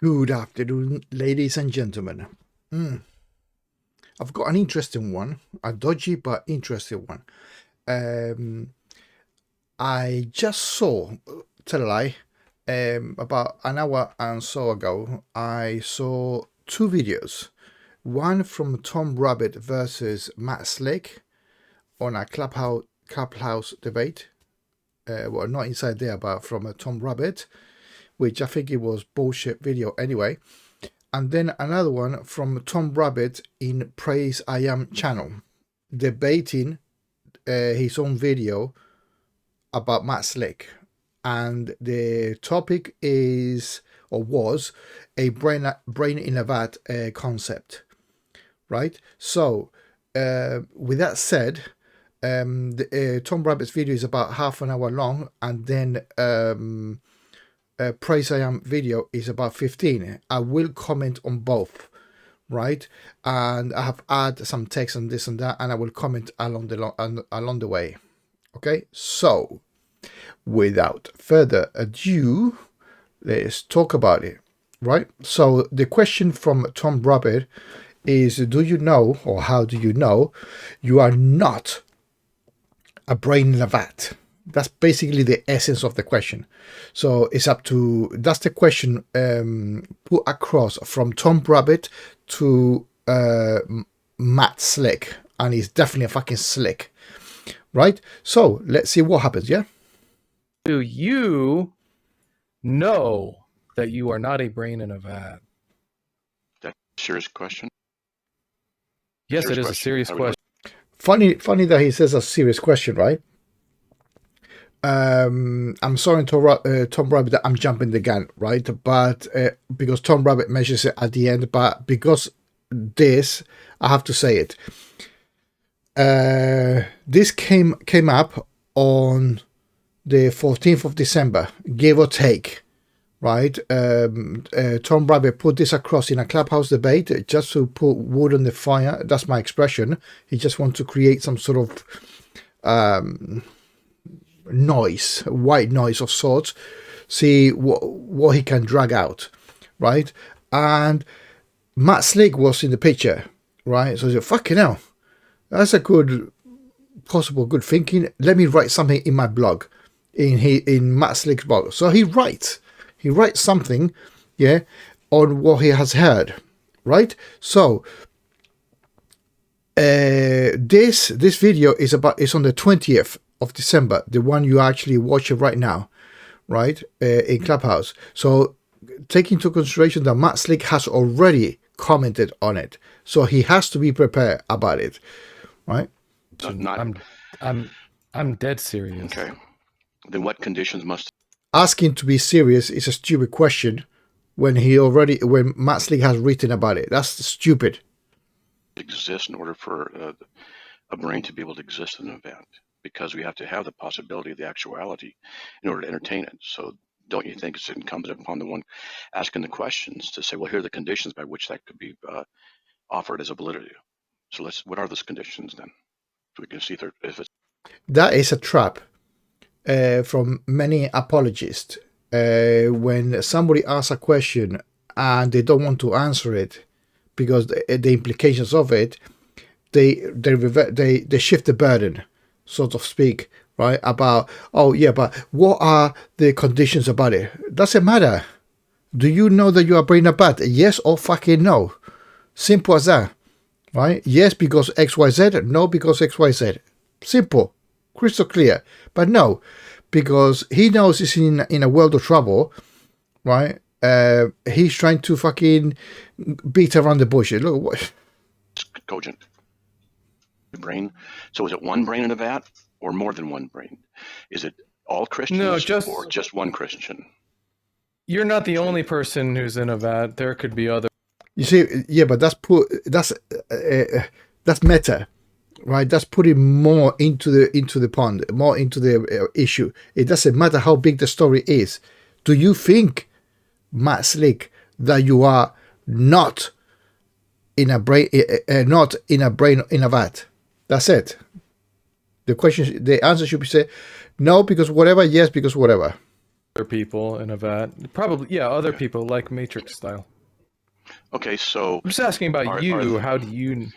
Good afternoon, ladies and gentlemen. I've got an interesting one, a dodgy but interesting one. I just saw, tell a lie, about an hour and so ago, I saw two videos. One from Tom Rabbittt versus Matt Slick on a clubhouse debate. Well, not inside there, but from Tom Rabbittt, which I think it was bullshit video anyway. And then another one from Tom Rabbittt in Praise I Am channel, debating his own video about Matt Slick. And the topic is, or was, a brain in a vat concept, right? So, with that said, Tom Rabbitt's video is about half an hour long, and then Praise I Am video is about 15. I will comment on both, right? And I have added some text and this and that, and I will comment along the way. Okay, so without further ado, let's talk about it, right? So the question from Tom Rabbittt is, do you know, or how do you know you are not a brain in a vat? That's basically the essence of the question. So it's up to, that's the question put across from Tom Rabbittt to Matt Slick, and he's definitely a fucking slick, right? So let's see what happens. Yeah. Do you know that you are not a brain in a vat? That's a serious question. Yes, it is a serious question. Funny that he says a serious question, right? I'm sorry to Tom Rabbittt that I'm jumping the gun, right? But because Tom Rabbittt mentions it at the end, but because this, I have to say it. This came up on the 14th of December, give or take, right? Tom Rabbittt put this across in a clubhouse debate just to put wood on the fire. That's my expression. He just wants to create some sort of noise, white noise of sorts, see what he can drag out, right? And Matt Slick was in the picture, right? So he said, fucking hell, that's a good thinking. Let me write something in my blog, in Matt Slick's blog. So he writes something, yeah, on what he has heard, right? So this video is on the 20th of December, the one you actually watching right now, right, in Clubhouse. So take into consideration that Matt Slick has already commented on it, so he has to be prepared about it, right? I'm dead serious. Okay. Then what conditions must asking to be serious is a stupid question when Matt Slick has written about it? That's stupid. exist in order for a brain to be able to exist in an event? Because we have to have the possibility of the actuality in order to entertain it. So don't you think it's incumbent upon the one asking the questions to say, well, here are the conditions by which that could be offered as a validity? So what are those conditions then? So we can see if it's... That is a trap from many apologists. When somebody asks a question and they don't want to answer it because the implications of it, they shift the burden, so to speak, right? About, oh yeah, but what are the conditions about it? Doesn't matter. Do you know that you are brain a bat? Yes or fucking no. Simple as that, right? Yes because XYZ, no because XYZ. Simple, crystal clear. But no, because he knows he's in a world of trouble, right? He's trying to fucking beat around the bush. Look what. It's cogent. Brain. So is it one brain in a vat or more than one brain? Is it all Christians or just one Christian? You're not the only person who's in a vat. There could be other. You see, yeah, but that's meta, right? That's putting more into the pond, more into the issue. It doesn't matter how big the story is. Do you think, Matt Slick, that you are not in a brain, in a vat? That's it. The answer should be say no because whatever, yes because whatever. other people in a vat. Probably, yeah, other people like Matrix style. Okay, so I'm just asking about you. How do you?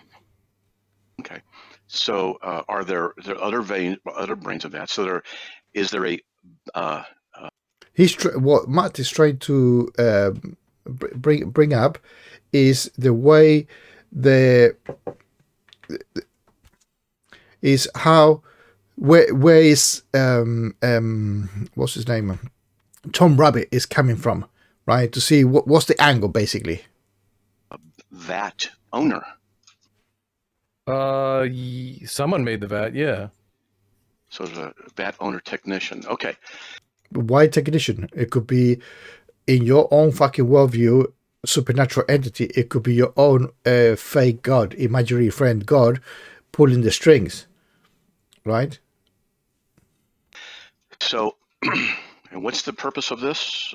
okay, so are there other brains of that? So is there a What Matt is trying to bring up is the way the is how where is what's his name, Tom Rabbittt is coming from, right? To see what's the angle basically. vat owner? Someone made the vat. Yeah. So there's a vat owner technician. Okay, Why technician? It could be in your own fucking worldview supernatural entity. It could be your own fake god, imaginary friend god, pulling the strings, right? so and what's the purpose of this?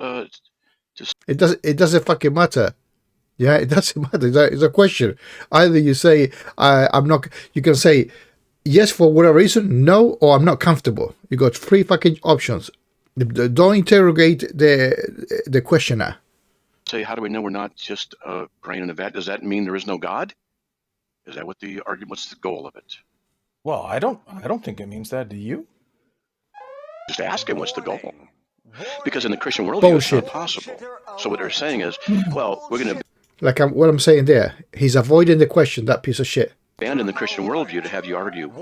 It doesn't fucking matter. Yeah, it doesn't matter. It's a question. Either you say I'm not. You can say yes for whatever reason, no, or I'm not comfortable. You got three fucking options. Don't interrogate the questioner. Say, how do we know we're not just a brain in a vat? Does that mean there is no God? Is that what the argument? What's the goal of it? Well, I don't think it means that. Do you? Just ask him what's the goal. Because in the Christian worldview, Bullshit. it's not possible. So what they're saying is, well, we're going to Like what I'm saying there. He's avoiding the question. That piece of shit. abandon the Christian worldview to have you argue.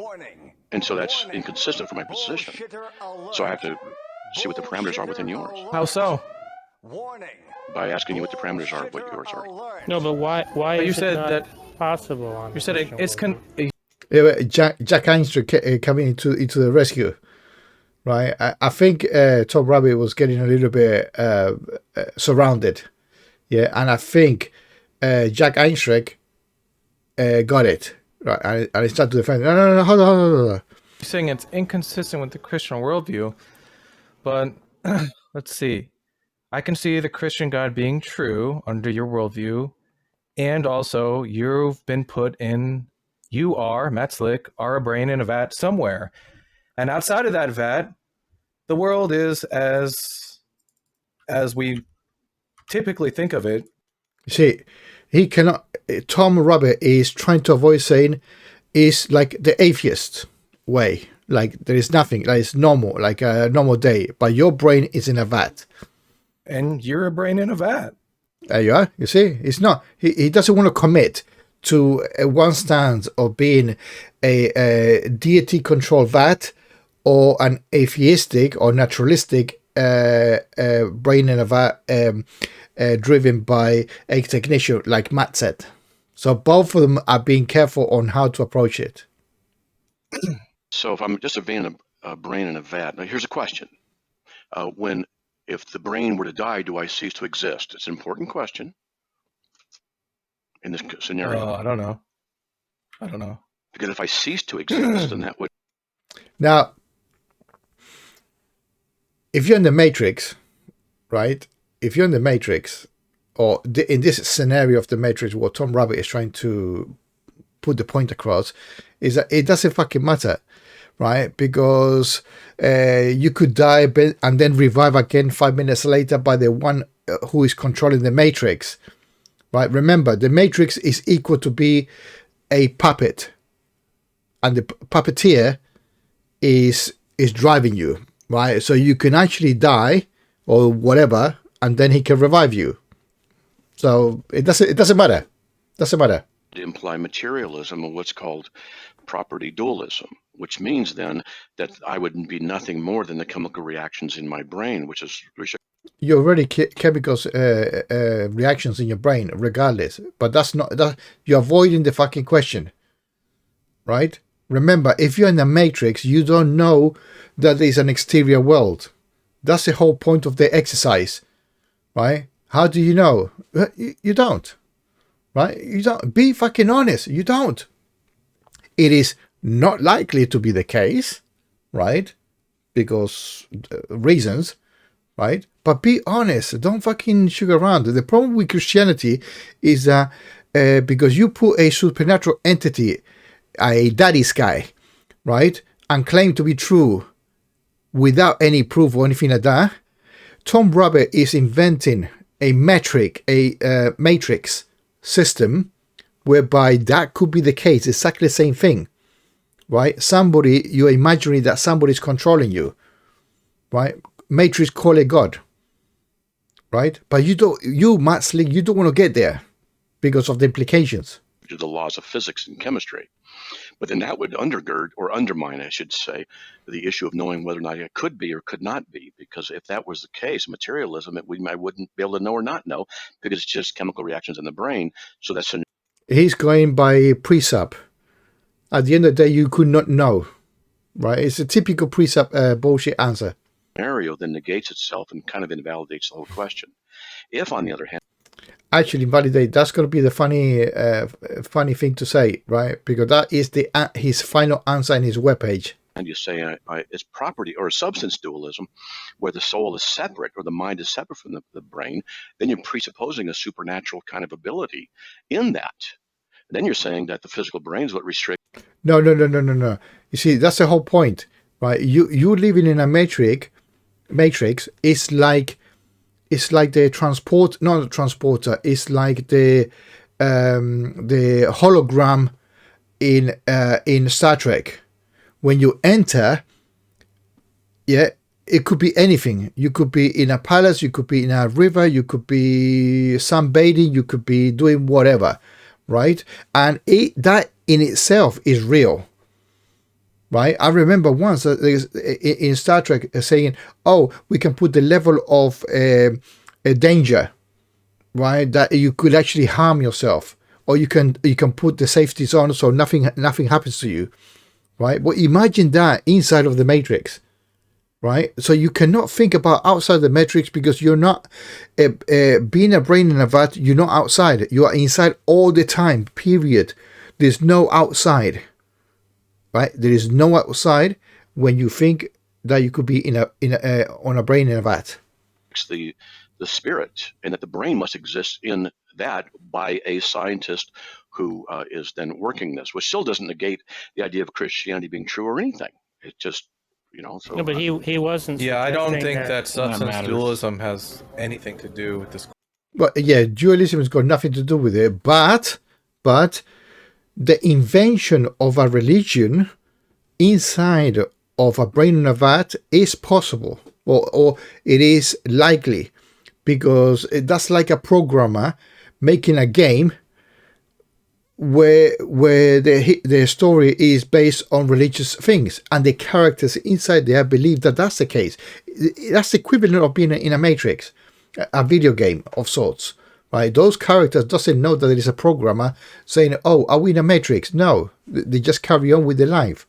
And so that's inconsistent for my position. So I have to see what the parameters are within yours. How so? By asking you what the parameters are, what yours are. No, but why But you is said it not that possible on you said it's Jack Einstein coming into the rescue, right? I think Tom Rabbittt was getting a little bit surrounded, yeah, and I think Jack Einstein got it right, and he started to defend. No, hold on. saying it's inconsistent with the Christian worldview, but let's see. I can see the Christian God being true under your worldview, and also you've been put in. You are Matt Slick, are a brain in a vat somewhere, and outside of that vat, the world is as we typically think of it. You see, he cannot. Tom Rabbittt is trying to avoid saying is like the atheist way, like there is nothing, like it's normal, like a normal day, but your brain is in a vat. And you're a brain in a vat. There you are. You see, it's not. He doesn't want to commit to one stance of being a deity-controlled vat or an atheistic or naturalistic brain in a vat driven by a technician, like Matt said. So both of them are being careful on how to approach it. So if I'm just a brain in a vat, now here's a question. If the brain were to die, do I cease to exist? It's an important question in this scenario. I don't know. Because if I cease to exist, then that would... Now, if you're in the Matrix, right? If you're in the Matrix, or in this scenario of the Matrix, what Tom Rabbittt is trying to put the point across is that it doesn't fucking matter, right? Because you could die and then revive again 5 minutes later by the one who is controlling the Matrix, right? Remember, the Matrix is equal to be a puppet, and the puppeteer is driving you, right? So you can actually die or whatever, and then he can revive you. So it doesn't matter. Doesn't matter. Imply materialism and what's called property dualism, which means then that I would be nothing more than the chemical reactions in my brain, which is... You're already chemicals reactions in your brain, regardless. But that's not that. You're avoiding the fucking question, right? Remember, if you're in the Matrix, you don't know that there's an exterior world. That's the whole point of the exercise, right? How do you know? You don't, right? You don't. Be fucking honest. You don't. It is not likely to be the case, right? Because reasons, right? But be honest. Don't fucking sugar around. The problem with Christianity is that because you put a supernatural entity, a daddy's guy, right, and claim to be true without any proof or anything like that, Tom Rabbittt is inventing a matrix system whereby that could be the case, exactly the same thing, right? You're imagining that somebody's controlling you, right? Matrix call it God, right? But you don't want to get there because of the implications. To the laws of physics and chemistry. But then that would undergird or undermine, I should say, the issue of knowing whether or not it could be or could not be. Because if that was the case, materialism, I wouldn't be able to know or not know, because it's just chemical reactions in the brain. So that's a He's going by precept. At the end of the day, you could not know, right? It's a typical precept bullshit answer. scenario then negates itself and kind of invalidates the whole question. If, on the other hand, Actually invalidate, that's going to be the funny thing to say, right? Because that is his final answer in his webpage. and you say it's property or substance dualism, where the soul is separate or the mind is separate from the brain, then you're presupposing a supernatural kind of ability in that. Then you're saying that the physical brain is what restricts. No. You see, that's the whole point, right? You living in a matrix. It's like the not the transporter. It's like the hologram in Star Trek. When you enter, yeah, it could be anything. You could be in a palace, you could be in a river, you could be sunbathing, you could be doing whatever, right? And that in itself is real, right? I remember once in Star Trek saying, "Oh, we can put the level of danger, right? That you could actually harm yourself, or you can put the safeties on so nothing happens to you." Right? Well, imagine that inside of the matrix, right? So you cannot think about outside the matrix because you're not being a brain in a vat. You're not outside. You are inside all the time. Period. There's no outside, right? There is no outside when you think that you could be on a brain in a vat. The spirit, and that the brain must exist in that by a scientist who is then working this, which still doesn't negate the idea of Christianity being true or anything. It's just, so. No, but he wasn't. Yeah, I don't think that substance matters. dualism has anything to do with this. But yeah, dualism has got nothing to do with it. But the invention of a religion inside of a brain in a vat is possible, or it is likely, because that's like a programmer making a game where the story is based on religious things, and the characters inside there believe that that's the case. That's the equivalent of being in a matrix, a video game of sorts, right? Those characters doesn't know that there is a programmer saying, "Oh, are we in a matrix?" No, they just carry on with their life.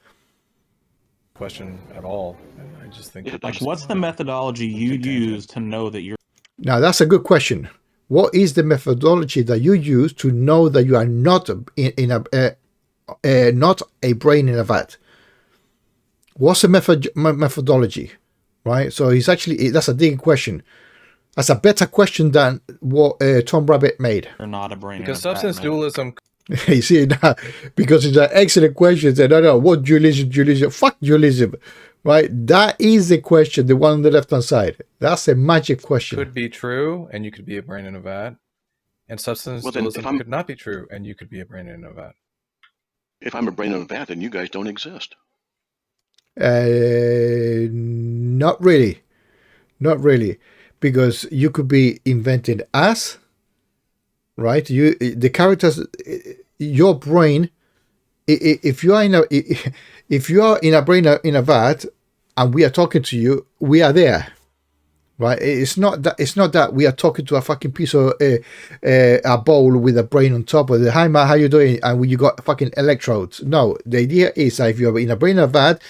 Question at all. I just think Like, what's the methodology you use to know that you're? Now that's a good question. What is the methodology that you use to know that you are not not a brain in a vat? What's the methodology, right? So that's a digging question. That's a better question than what Tom Rabbittt made. You're not a brain. because substance dualism. You see now, because it's an excellent question. No, what dualism? Fuck dualism, right? That is the question, the one on the left hand side. That's a magic question. Could be true, and you could be a brain in a vat, and substance dualism could not be true, and you could be a brain in a vat. If I'm a brain in a vat, then you guys don't exist. Not really, because you could be invented as, right? The characters, your brain. If you are in a brain in a vat, and we are talking to you, we are there, right? It's not that we are talking to a fucking piece of a bowl with a brain on top of it. Hi man, how you doing? And you got fucking electrodes. No, the idea is that if you're in a brain in a vat,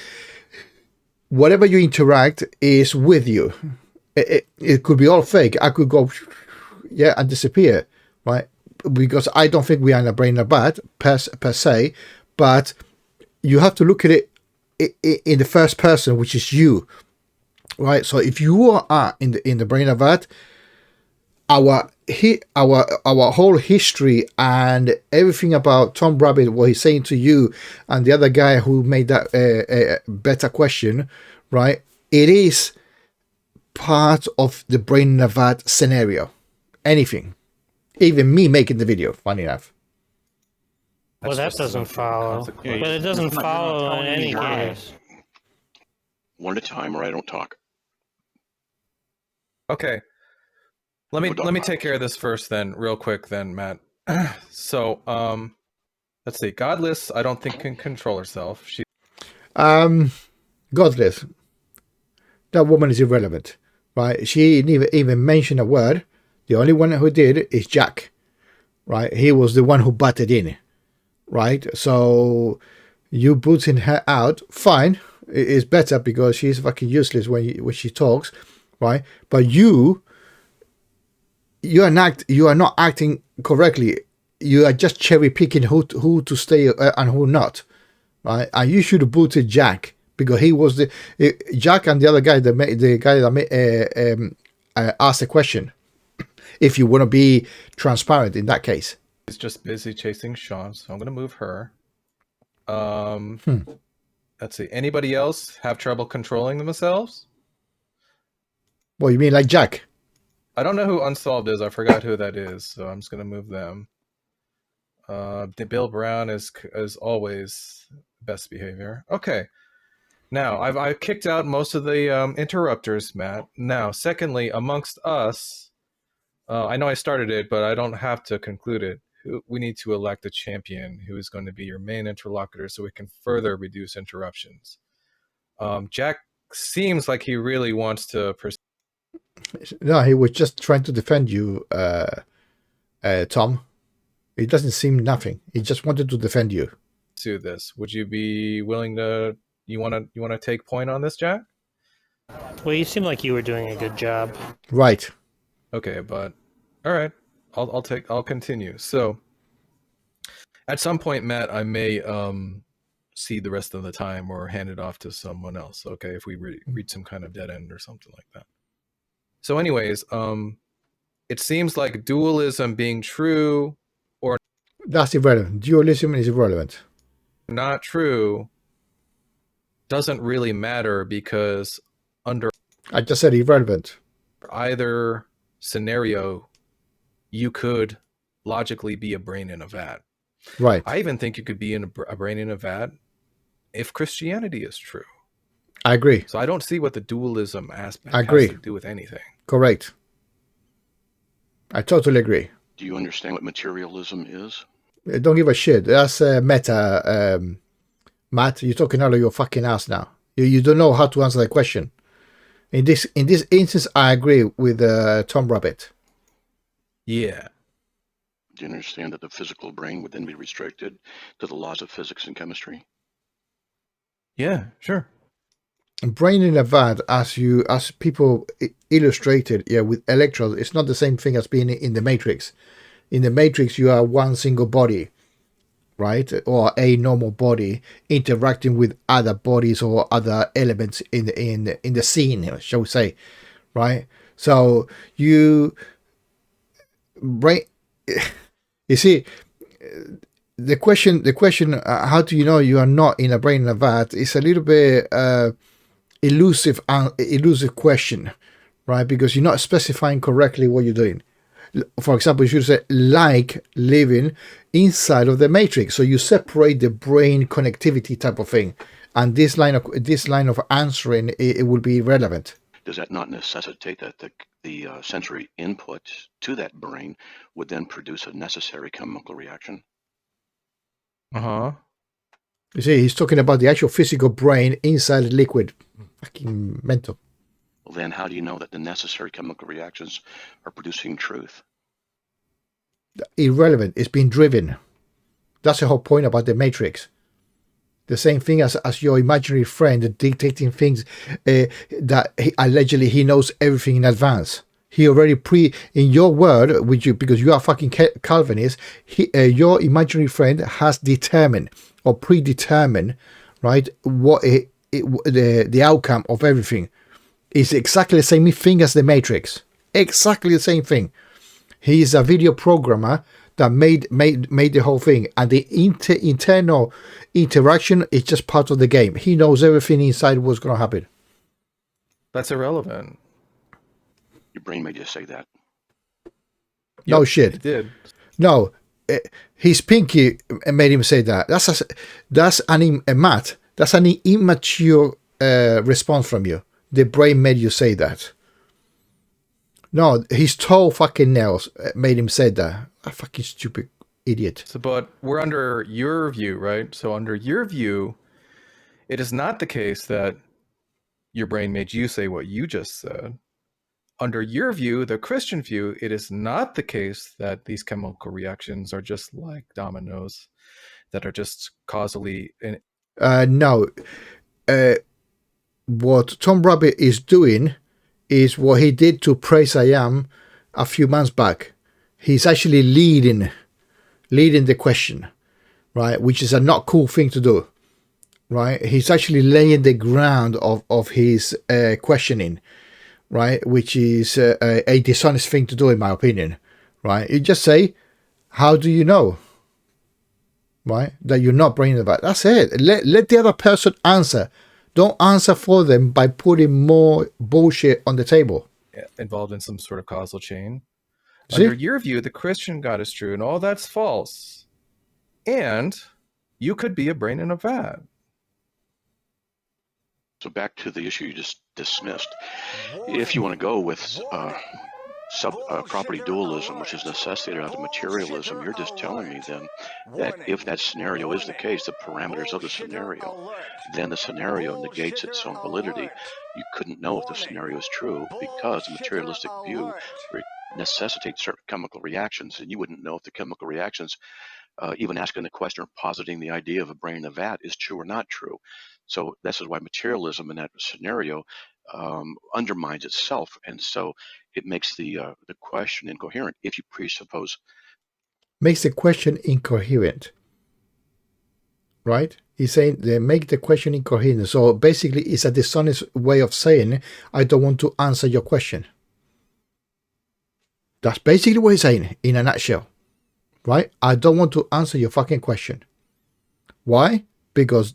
whatever you interact is with you. It could be all fake. I could go, yeah, and disappear, right? Because I don't think we are in a brain in a vat per se, but you have to look at it in the first person, which is you, right? So if you are in the brain of that, our whole history and everything about Tom Rabbittt, what he's saying to you, and the other guy who made that better question, right? It is part of the brain in a vat scenario. Anything. Even me making the video, funny enough. Well, that doesn't follow. But it doesn't follow in any case. One at a time, or I don't talk. Okay. Let me take care of this first then, real quick then, Matt. So, let's see. Godless, I don't think can control herself. She Godless. That woman is irrelevant, right? She didn't even mention a word. The only one who did is Jack, right? He was the one who butted in, right? So you booting her out, fine. It's better because she's fucking useless when she talks, right? But you are not acting correctly. You are just cherry picking who to stay and who not, right? And you should have booted Jack because he was Jack and the other guy, the guy that asked the question. If you want to be transparent in that case, is just busy chasing Sean, so I'm gonna move her. Let's see. Anybody else have trouble controlling themselves? Well, you mean like Jack? I don't know who Unsolved is. I forgot who that is, so I'm just gonna move them. Bill Brown is always best behavior. Okay. Now I've kicked out most of the interrupters, Matt. Now, secondly, amongst us, I know I started it, but I don't have to conclude it. We need to elect a champion who is going to be your main interlocutor, so we can further reduce interruptions. Jack seems like he really wants to. No, he was just trying to defend you, Tom. It doesn't seem nothing. He just wanted to defend you. Do this. Would you be willing to? You want to take point on this, Jack? Well, you seem like you were doing a good job. Right. Okay, but all right. I'll continue. So at some point, Matt, I may cede the rest of the time or hand it off to someone else. Okay, if we reach some kind of dead end or something like that. So anyways, it seems like dualism being true or that's irrelevant. Dualism is irrelevant. Not true doesn't really matter because under I just said irrelevant. Either scenario, you could logically be a brain in a vat. Right. I even think you could be in a brain in a vat if Christianity is true. I agree. So I don't see what the dualism aspect has to do with anything. Correct. I totally agree. Do you understand what materialism is? Don't give a shit. That's meta, Matt. You're talking out of your fucking ass now. You don't know how to answer the question. In this instance, I agree with Tom Rabbittt. Yeah. Do you understand that the physical brain would then be restricted to the laws of physics and chemistry? Yeah, sure. Brain in a vat, as people illustrated, with electrodes, it's not the same thing as being in the Matrix. In the Matrix, you are one single body, right, or a normal body interacting with other bodies or other elements in the scene, shall we say, right? So you see. The question, how do you know you are not in a brain in a vat? Is a little bit elusive question, right? Because you're not specifying correctly what you're doing. For example, you should say like living inside of the matrix. So you separate the brain connectivity type of thing, and this line of answering it will be relevant. Does that not necessitate that the sensory input to that brain would then produce a necessary chemical reaction? Uh-huh. You see, he's talking about the actual physical brain inside the liquid. Fucking mental. Well, then how do you know that the necessary chemical reactions are producing truth? Irrelevant. It's being driven. That's the whole point about the matrix. The same thing as your imaginary friend dictating things that allegedly he knows everything in advance. He already in your word, because you are fucking Calvinist, your imaginary friend has determined or predetermined, right, what the outcome of everything is exactly the same thing as the Matrix. Exactly the same thing. He is a video programmer that made the whole thing, and the internal interaction is just part of the game. He knows everything inside what's going to happen. That's irrelevant. Your brain made you say that. No Yep, shit. it did. No, his pinky made him say that. Matt. That's an immature response from you. The brain made you say that. No, his toe fucking nails made him say that. A fucking stupid idiot. So, but we're under your view, right? So under your view, it is not the case that your brain made you say what you just said. Under your view, the Christian view, it is not the case that these chemical reactions are just like dominoes that are just causally. No. What Tom Rabbittt is doing is what he did to Praise I Am a few months back. He's actually leading the question, right? Which is a not cool thing to do, right? He's actually laying the ground of his questioning, right? Which is a dishonest thing to do, in my opinion, right? You just say, how do you know, right, that you're not bringing it back? That's it. Let the other person answer. Don't answer for them by putting more bullshit on the table. Involved in some sort of causal chain. See? Under your view, the Christian God is true, and all that's false. And you could be a brain in a vat. So back to the issue you just dismissed. If you want to go with property dualism, which is necessitated out of materialism, you're just telling me then that if that scenario is the case, the parameters of the scenario, then the scenario negates its own validity. You couldn't know if the scenario is true because the materialistic view necessitates certain chemical reactions, and you wouldn't know if the chemical reactions, even asking the question or positing the idea of a brain in a vat, is true or not true. So this is why materialism in that scenario undermines itself, and so it makes the question incoherent if you presuppose. Makes the question incoherent, right? He's saying they make the question incoherent. So basically, it's a dishonest way of saying, I don't want to answer your question. That's basically what he's saying in a nutshell, right? I don't want to answer your fucking question. Why? Because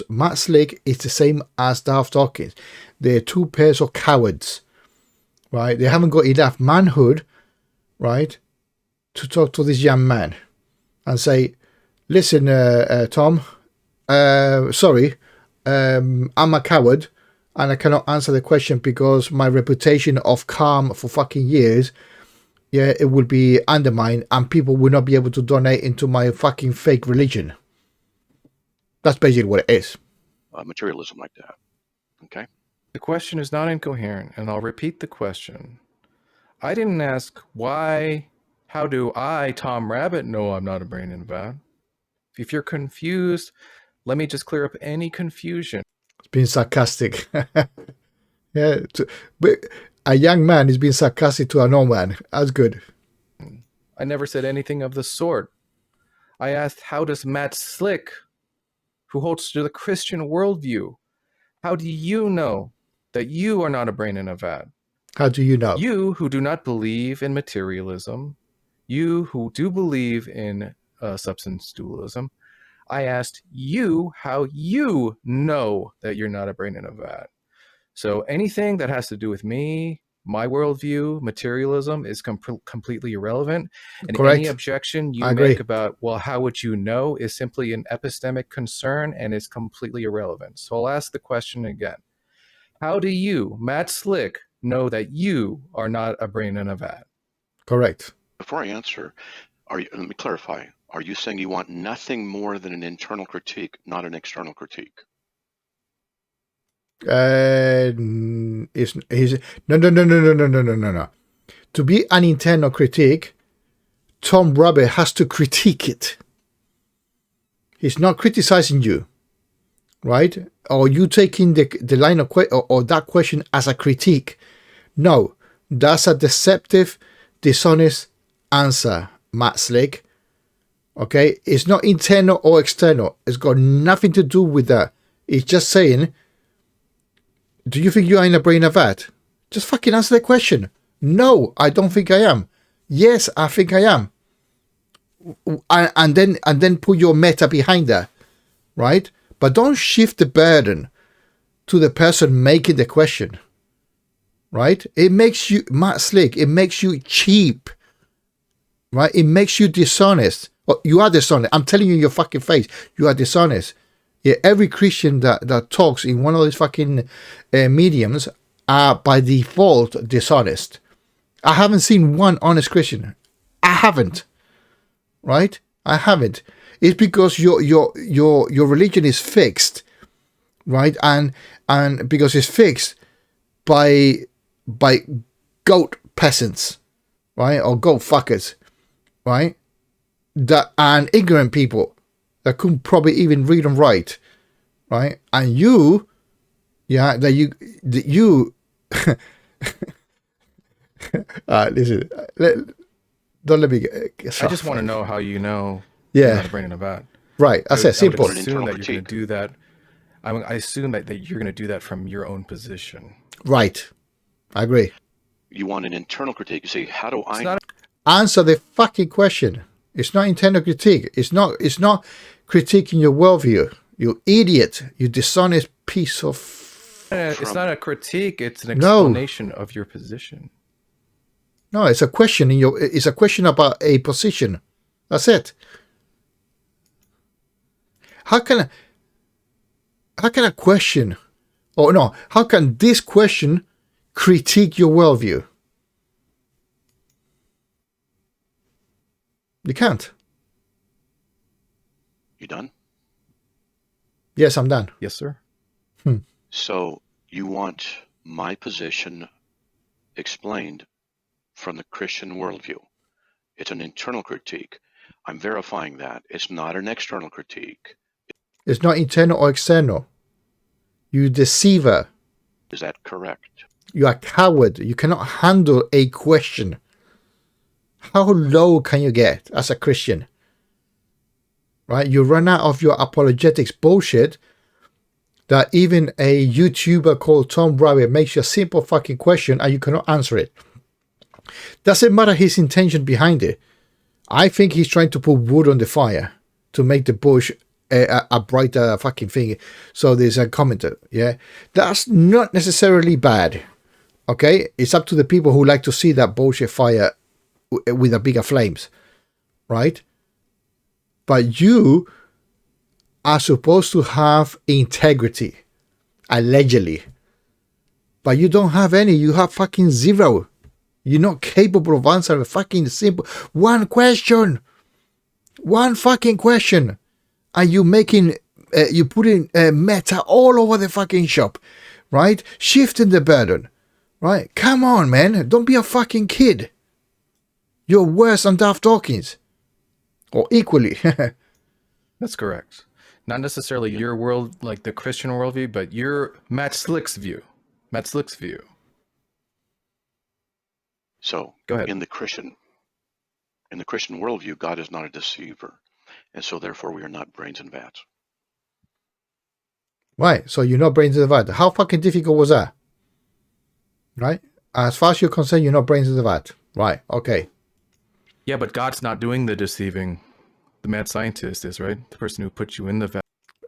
Matt Slick is the same as Darth Dawkins. They're two pairs of cowards, right? They haven't got enough manhood, right, to talk to this young man and say, listen, Tom, sorry, I'm a coward and I cannot answer the question because my reputation of calm for fucking years, yeah, it will be undermined and people will not be able to donate into my fucking fake religion. That's basically what it is. Materialism like that. Okay. The question is not incoherent, and I'll repeat the question. I didn't ask why, how do I, Tom Rabbittt, know I'm not a brain in a vat? If you're confused, let me just clear up any confusion. It's being sarcastic. Yeah, but a young man is being sarcastic to an old man. That's good. I never said anything of the sort. I asked, how does Matt Slick, who holds to the Christian worldview, how do you know that you are not a brain in a vat? How do you know? You who do not believe in materialism, you who do believe in substance dualism, I asked you how you know that you're not a brain in a vat. So anything that has to do with me, my worldview, materialism is completely irrelevant. And Correct. any objection you I agree. make about, well, how would you know, is simply an epistemic concern and is completely irrelevant. So I'll ask the question again. How do you, Matt Slick, know that you are not a brain in a vat? Correct. Before I answer, let me clarify. Are you saying you want nothing more than an internal critique, not an external critique? No. To be an internal critique, Tom Rabbittt has to critique it. He's not criticizing you, right? Or you taking the line of or that question as a critique. No, that's a deceptive, dishonest answer, Matt Slick. Okay, it's not internal or external. It's got nothing to do with that. It's just saying, do you think you are in a brain of vat? Just fucking answer the question. No, I don't think I am. Yes, I think I am. And then put your meta behind that, right? But don't shift the burden to the person making the question. right? It makes you, Matt Slick, it makes you cheap, right? It makes you dishonest. Well, you are dishonest. I'm telling you in your fucking face, you are dishonest. Yeah, every Christian that talks in one of these fucking mediums are by default dishonest. I haven't seen one honest Christian. I haven't, right? I haven't. It's because your religion is fixed, right? And because it's fixed by goat peasants, right? Or goat fuckers, right? That and ignorant people that couldn't probably even read and write, right? And you, yeah, that you listen, don't let me get I just want to know how you know Yeah. you're not a brain in a vat. right. I said I simple. would assume that you're going to do that. I assume that you're going to do that from your own position. Right. I agree. You want an internal critique. You say, how do I not Answer the fucking question. It's not internal critique. It's not critiquing your worldview. You idiot. You dishonest piece of... It's not a critique. It's an No. explanation of your position. No, it's a question it's a question about a position. That's it. How can a question, or no, how can this question critique your worldview? You can't. You done? Yes, I'm done. Yes, sir. So you want my position explained from the Christian worldview. It's an internal critique. I'm verifying that. It's not an external critique. It's not internal or external. You deceiver. Is that correct? You are a coward. You cannot handle a question. How low can you get as a Christian? Right? You run out of your apologetics bullshit that even a YouTuber called Tom Rabbittt makes you a simple fucking question and you cannot answer it. Doesn't matter his intention behind it. I think he's trying to put wood on the fire to make the bush a brighter fucking thing. So there's a commenter, yeah? That's not necessarily bad, okay? It's up to the people who like to see that bullshit fire with a bigger flames, right? But you are supposed to have integrity, allegedly. But you don't have any. You have fucking zero. You're not capable of answering a fucking simple one question. One fucking question. And you making, you putting meta all over the fucking shop, right? Shifting the burden, right? Come on, man. Don't be a fucking kid. You're worse than Daft Dawkins. Or equally. That's correct. Not necessarily your world, like the Christian worldview, but your Matt Slick's view. Matt Slick's view. So Go ahead. in the Christian worldview, God is not a deceiver. And so therefore we are not brains and vats. Right, so you're not brains in the vat. How fucking difficult was that? Right? As far as you're concerned, you're not brains in the vat. Right, okay. Yeah, but God's not doing the deceiving. The mad scientist is, right? The person who put you in the vat.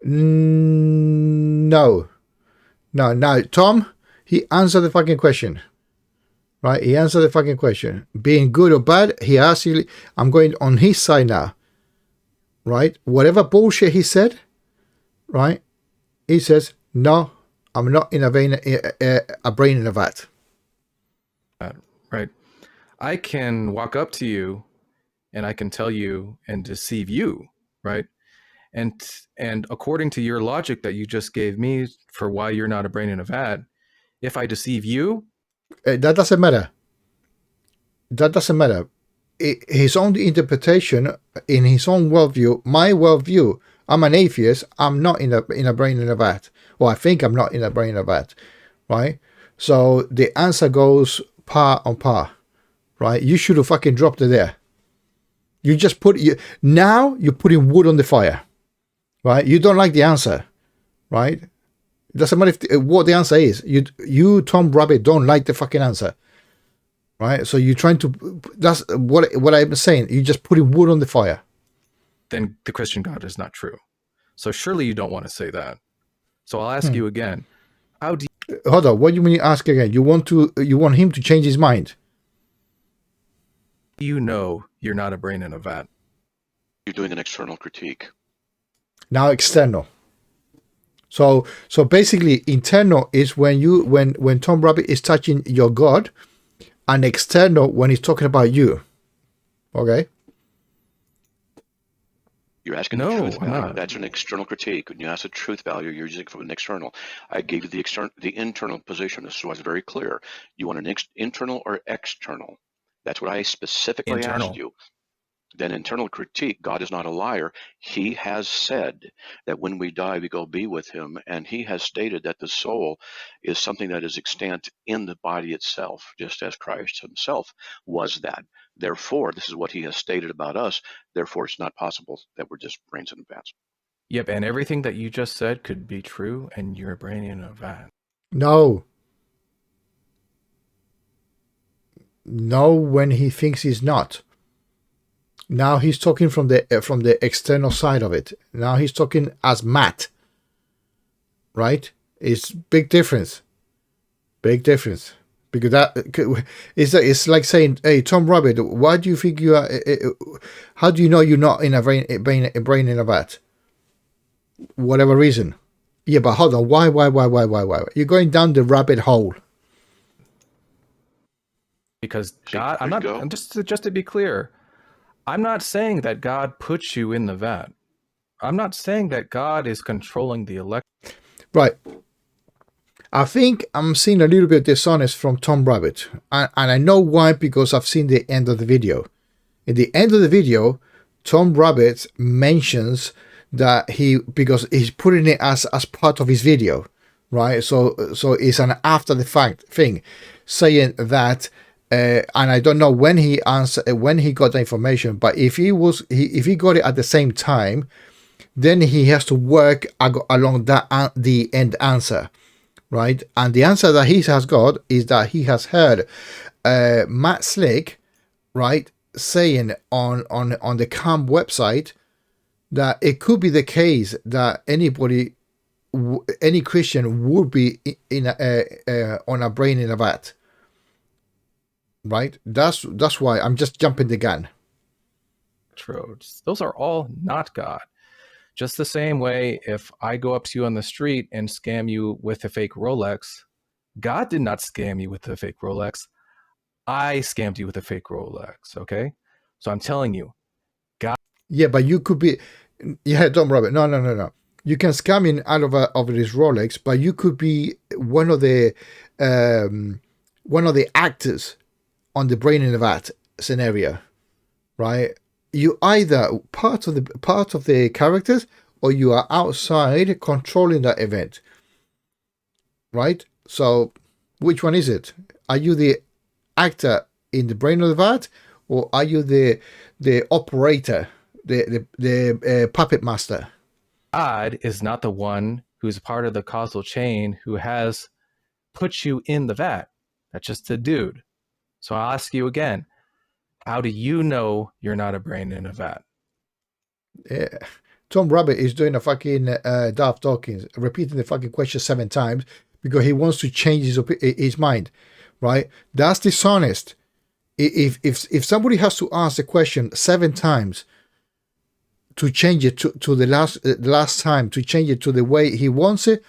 No. No, Tom, he answered the fucking question. Right, he answered the fucking question. Being good or bad, he actually, I'm going on his side now. Right? Whatever bullshit he said, right? He says, no, I'm not in a brain in a vat. Right. I can walk up to you and I can tell you and deceive you, right? And according to your logic that you just gave me for why you're not a brain in a vat, if I deceive you, that doesn't matter. That doesn't matter. His own interpretation in his own worldview, my worldview, I'm an atheist. I'm not in a brain in a vat. Well, I think I'm not in a brain in a vat, right? So the answer goes par on par, right? You should have fucking dropped it there. You just now you're putting wood on the fire, right? You don't like the answer, right? It doesn't matter what the answer is. You Tom Rabbittt don't like the fucking answer, right? So you're trying to. That's what I'm saying. You're just putting wood on the fire. then the Christian God is not true. So surely you don't want to say that. So I'll ask you again. How do you Hold on. What do you mean? Ask again. You want him to change his mind? You know you're not a brain in a vat. You're doing an external critique. Now external. So basically, internal is when Tom Rabbittt is touching your God, and external when he's talking about you. Okay. You're asking No, the truth I'm value. not. That's an external critique. When you ask the truth value, you're using it from an external. I gave you the internal position. This was very clear. You want an internal or external? That's what I specifically Internal. asked you. Then internal critique, God is not a liar. He has said that when we die, we go be with him. And he has stated that the soul is something that is extant in the body itself, just as Christ himself was that. Therefore, this is what he has stated about us. Therefore, it's not possible that we're just brains in a vat. Yep, and everything that you just said could be true, and you're a brain in a vat. No. No, when he thinks he's not. Now he's talking from the external side of it. Now he's talking as Matt. Right? It's big difference. Big difference. Because that it's like saying, "Hey, Tom Rabbittt, why do you think you are? How do you know you're not in a brain in a vat? Whatever reason." Yeah, but hold on. Why? You're going down the rabbit hole. Because God, I'm just to be clear, I'm not saying that God puts you in the vat. I'm not saying that God is controlling the elect. Right. I think I'm seeing a little bit dishonest from Tom Rabbittt. And I know why, because I've seen the end of the video. In the end of the video, Tom Rabbittt mentions that because he's putting it as part of his video, right? So it's an after the fact thing, saying that, and I don't know when he got the information, but if he got it at the same time, then he has to work along that the end answer, right? And the answer that he has got is that he has heard Matt Slick, right, saying on the camp website that it could be the case that any Christian would be on a brain in a vat, right? That's why I'm just jumping the gun. Those are all not God. Just the same way, if I go up to you on the street and scam you with a fake Rolex, God did not scam you with a fake Rolex. I scammed you with a fake Rolex, okay? So I'm telling you, God... Yeah, but you could be... Yeah, Tom Rabbittt. No. You can scam in out of this Rolex, but you could be one of the actors on the brain in the vat scenario, right? You either part of the characters, or you are outside controlling that event, right? So which one is it? Are you the actor in the brain of the vat, or are you the operator, the puppet master? God is not the one who's part of the causal chain who has put you in the vat. That's just a dude. So I'll ask you again, how do you know you're not a brain in a vat? Yeah. Tom Rabbittt is doing a fucking Daft Dawkins, repeating the fucking question 7 times because he wants to change his mind, right? That's dishonest. If somebody has to ask the question 7 times to change it to the last time, to change it to the way he wants it,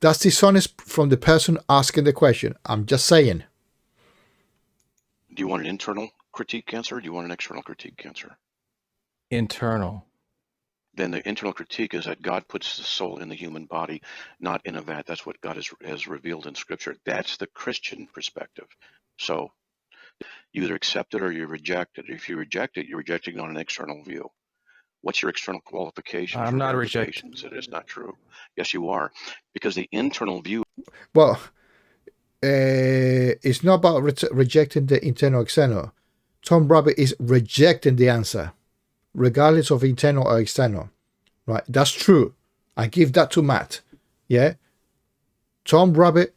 that's dishonest from the person asking the question. I'm just saying. Do you want an internal critique answer, or do you want an external critique answer? Internal. Then the internal critique is that God puts the soul in the human body, not in a vat. That's what God has revealed in Scripture. That's the Christian perspective. So you either accept it or you reject it. If you reject it, you're rejecting it on an external view. What's your external qualification? I'm not rejecting that it's not true. Yes, you are, because the internal view. Well, it's not about rejecting the internal external. Tom Rabbittt is rejecting the answer, regardless of internal or external. Right? That's true. I give that to Matt. Yeah. Tom Rabbittt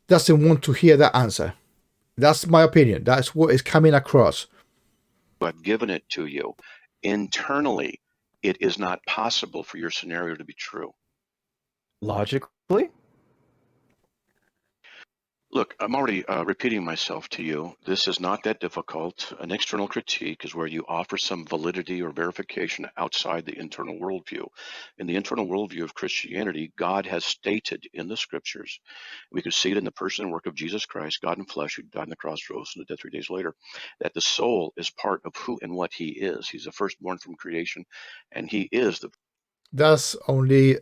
doesn't want to hear that answer. That's my opinion. That's what is coming across. I've given it to you. Internally, it is not possible for your scenario to be true. Logically? Look, I'm already repeating myself to you. This is not that difficult. An external critique is where you offer some validity or verification outside the internal worldview. In the internal worldview of Christianity, God has stated in the scriptures, we could see it in the person and work of Jesus Christ, God in flesh, who died on the cross, rose from the dead 3 days later, that the soul is part of who and what he is. He's the firstborn from creation, and he is the... That's only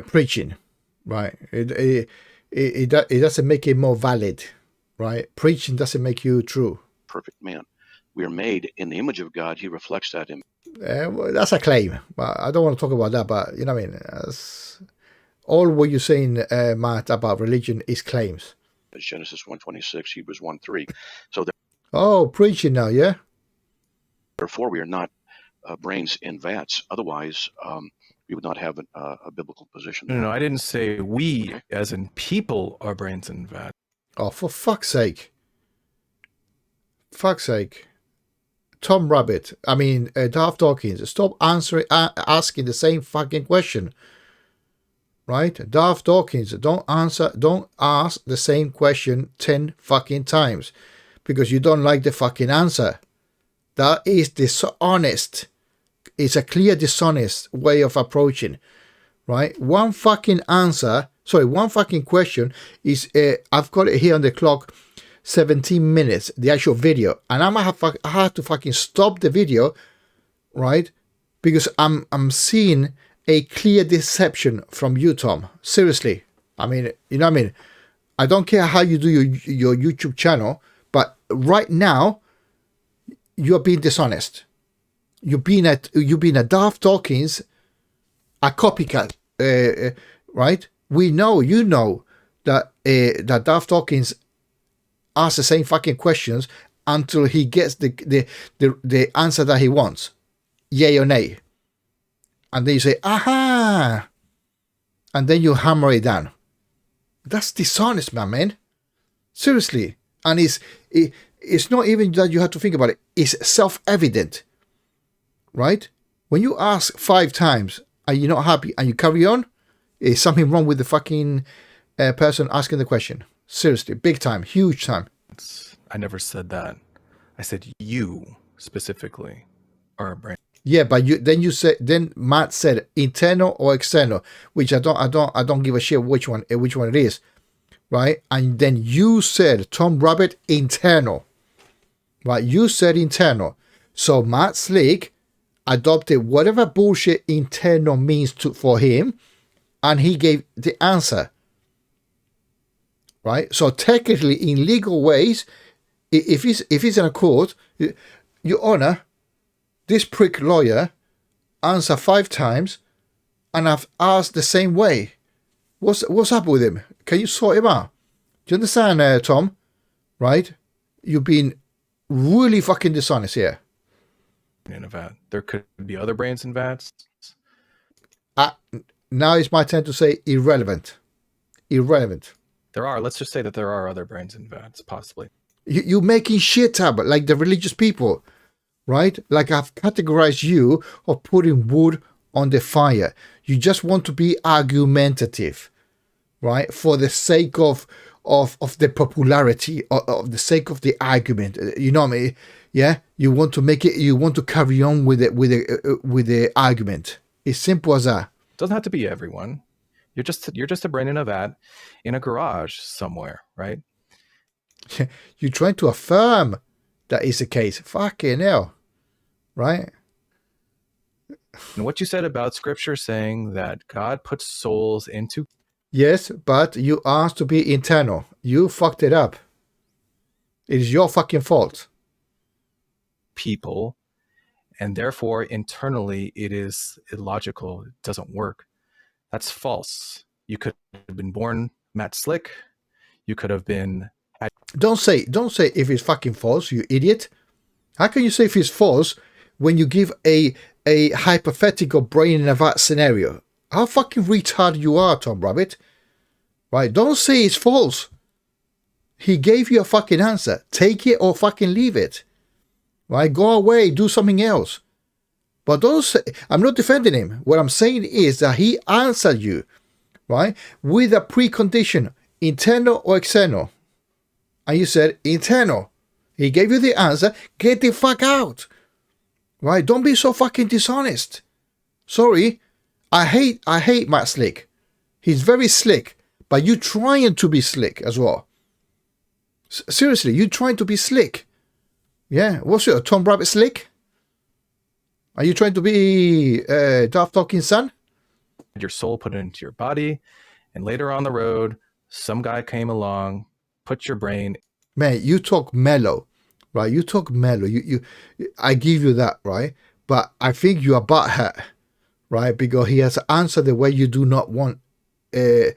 preaching, right? It doesn't make it more valid, right? Preaching doesn't make you true. perfect man. We are made in the image of God. He reflects that image. Well, that's a claim, but I don't want to talk about that. But you know what I mean? All what you're saying, Matt, about religion is claims. Genesis 1:26, Hebrews 1:3. So Oh, preaching now, yeah? therefore, we are not brains in vats. Otherwise, we would not have a biblical position. No, I didn't say we, Okay. as in people, are brains in vat. Oh, for fuck's sake. Fuck's sake. Tom Rabbittt, Darth Dawkins, stop asking the same fucking question. Right? Darth Dawkins, don't ask the same question 10 fucking times because you don't like the fucking answer. That is dishonest. It's a clear dishonest way of approaching, right? One fucking question is, I've got it here on the clock, 17 minutes, the actual video, and I have to fucking stop the video, right? Because I'm seeing a clear deception from you, Tom. Seriously. I mean, you know what I mean? I don't care how you do your YouTube channel, but right now, you're being dishonest. You've been a Darth Dawkins, a copycat, right? We know, you know, that Darth Dawkins asks the same fucking questions until he gets the answer that he wants, yay or nay, and then you say, aha, and then you hammer it down. That's dishonest, my man. Seriously, and it's not even that you have to think about it. It's self-evident. Right? When you ask 5 times and you're not happy and you carry on, is something wrong with the fucking person asking the question. Seriously, big time, huge time. I never said that. I said you specifically are a brain. Yeah, but then Matt said internal or external, which I don't give a shit which one it is, right? And then you said, Tom Rabbittt, internal, right? You said internal, so Matt Slick adopted whatever bullshit internal means for him, and he gave the answer. Right? So technically, in legal ways, if he's in a court, Your Honor, this prick lawyer answered 5 times, and I've asked the same way. What's up with him? Can you sort him out? Do you understand, Tom? Right? You've been really fucking dishonest here. In a vat. There could be other brains in vats. Now it's my turn to say irrelevant. Irrelevant. There are. Let's just say that there are other brains in vats, possibly. You're making shit up like the religious people, right? Like I've categorized you of putting wood on the fire. You just want to be argumentative, right? For the sake of the popularity, of the sake of the argument. You know what I mean? Yeah, you want to make it. You want to carry on with the argument. It's simple as that. Doesn't have to be everyone. You're just a brain in a vat, in a garage somewhere, right? You're trying to affirm that is the case. Fucking hell, right? And what you said about Scripture saying that God puts souls into. Yes, but you asked to be internal. You fucked it up. It is your fucking fault. People, and therefore internally it is illogical. It doesn't work. That's false. You could have been born Matt Slick. You could have been. Don't say if it's fucking false, you idiot. How can you say if it's false when you give a hypothetical brain in a vat scenario? How fucking retarded you are, Tom Rabbittt. Right? Don't say it's false. He gave you a fucking answer. Take it or fucking leave it. Right? Go away. Do something else. But don't say, I'm not defending him. What I'm saying is that he answered you, right, with a precondition. internal or external? And you said internal. He gave you the answer. Get the fuck out. Right? Don't be so fucking dishonest. Sorry. I hate Matt Slick. He's very slick. But you trying to be slick as well. Seriously, you trying to be slick. Yeah. What's your Tom Rabbittt slick? Are you trying to be Daft Dawkins' son? Your soul put it into your body, and later on the road, some guy came along, put your brain. Man, you talk mellow, right? You talk mellow. I give you that, right? But I think you are butthurt, right? Because he has answered the way you do not want. He's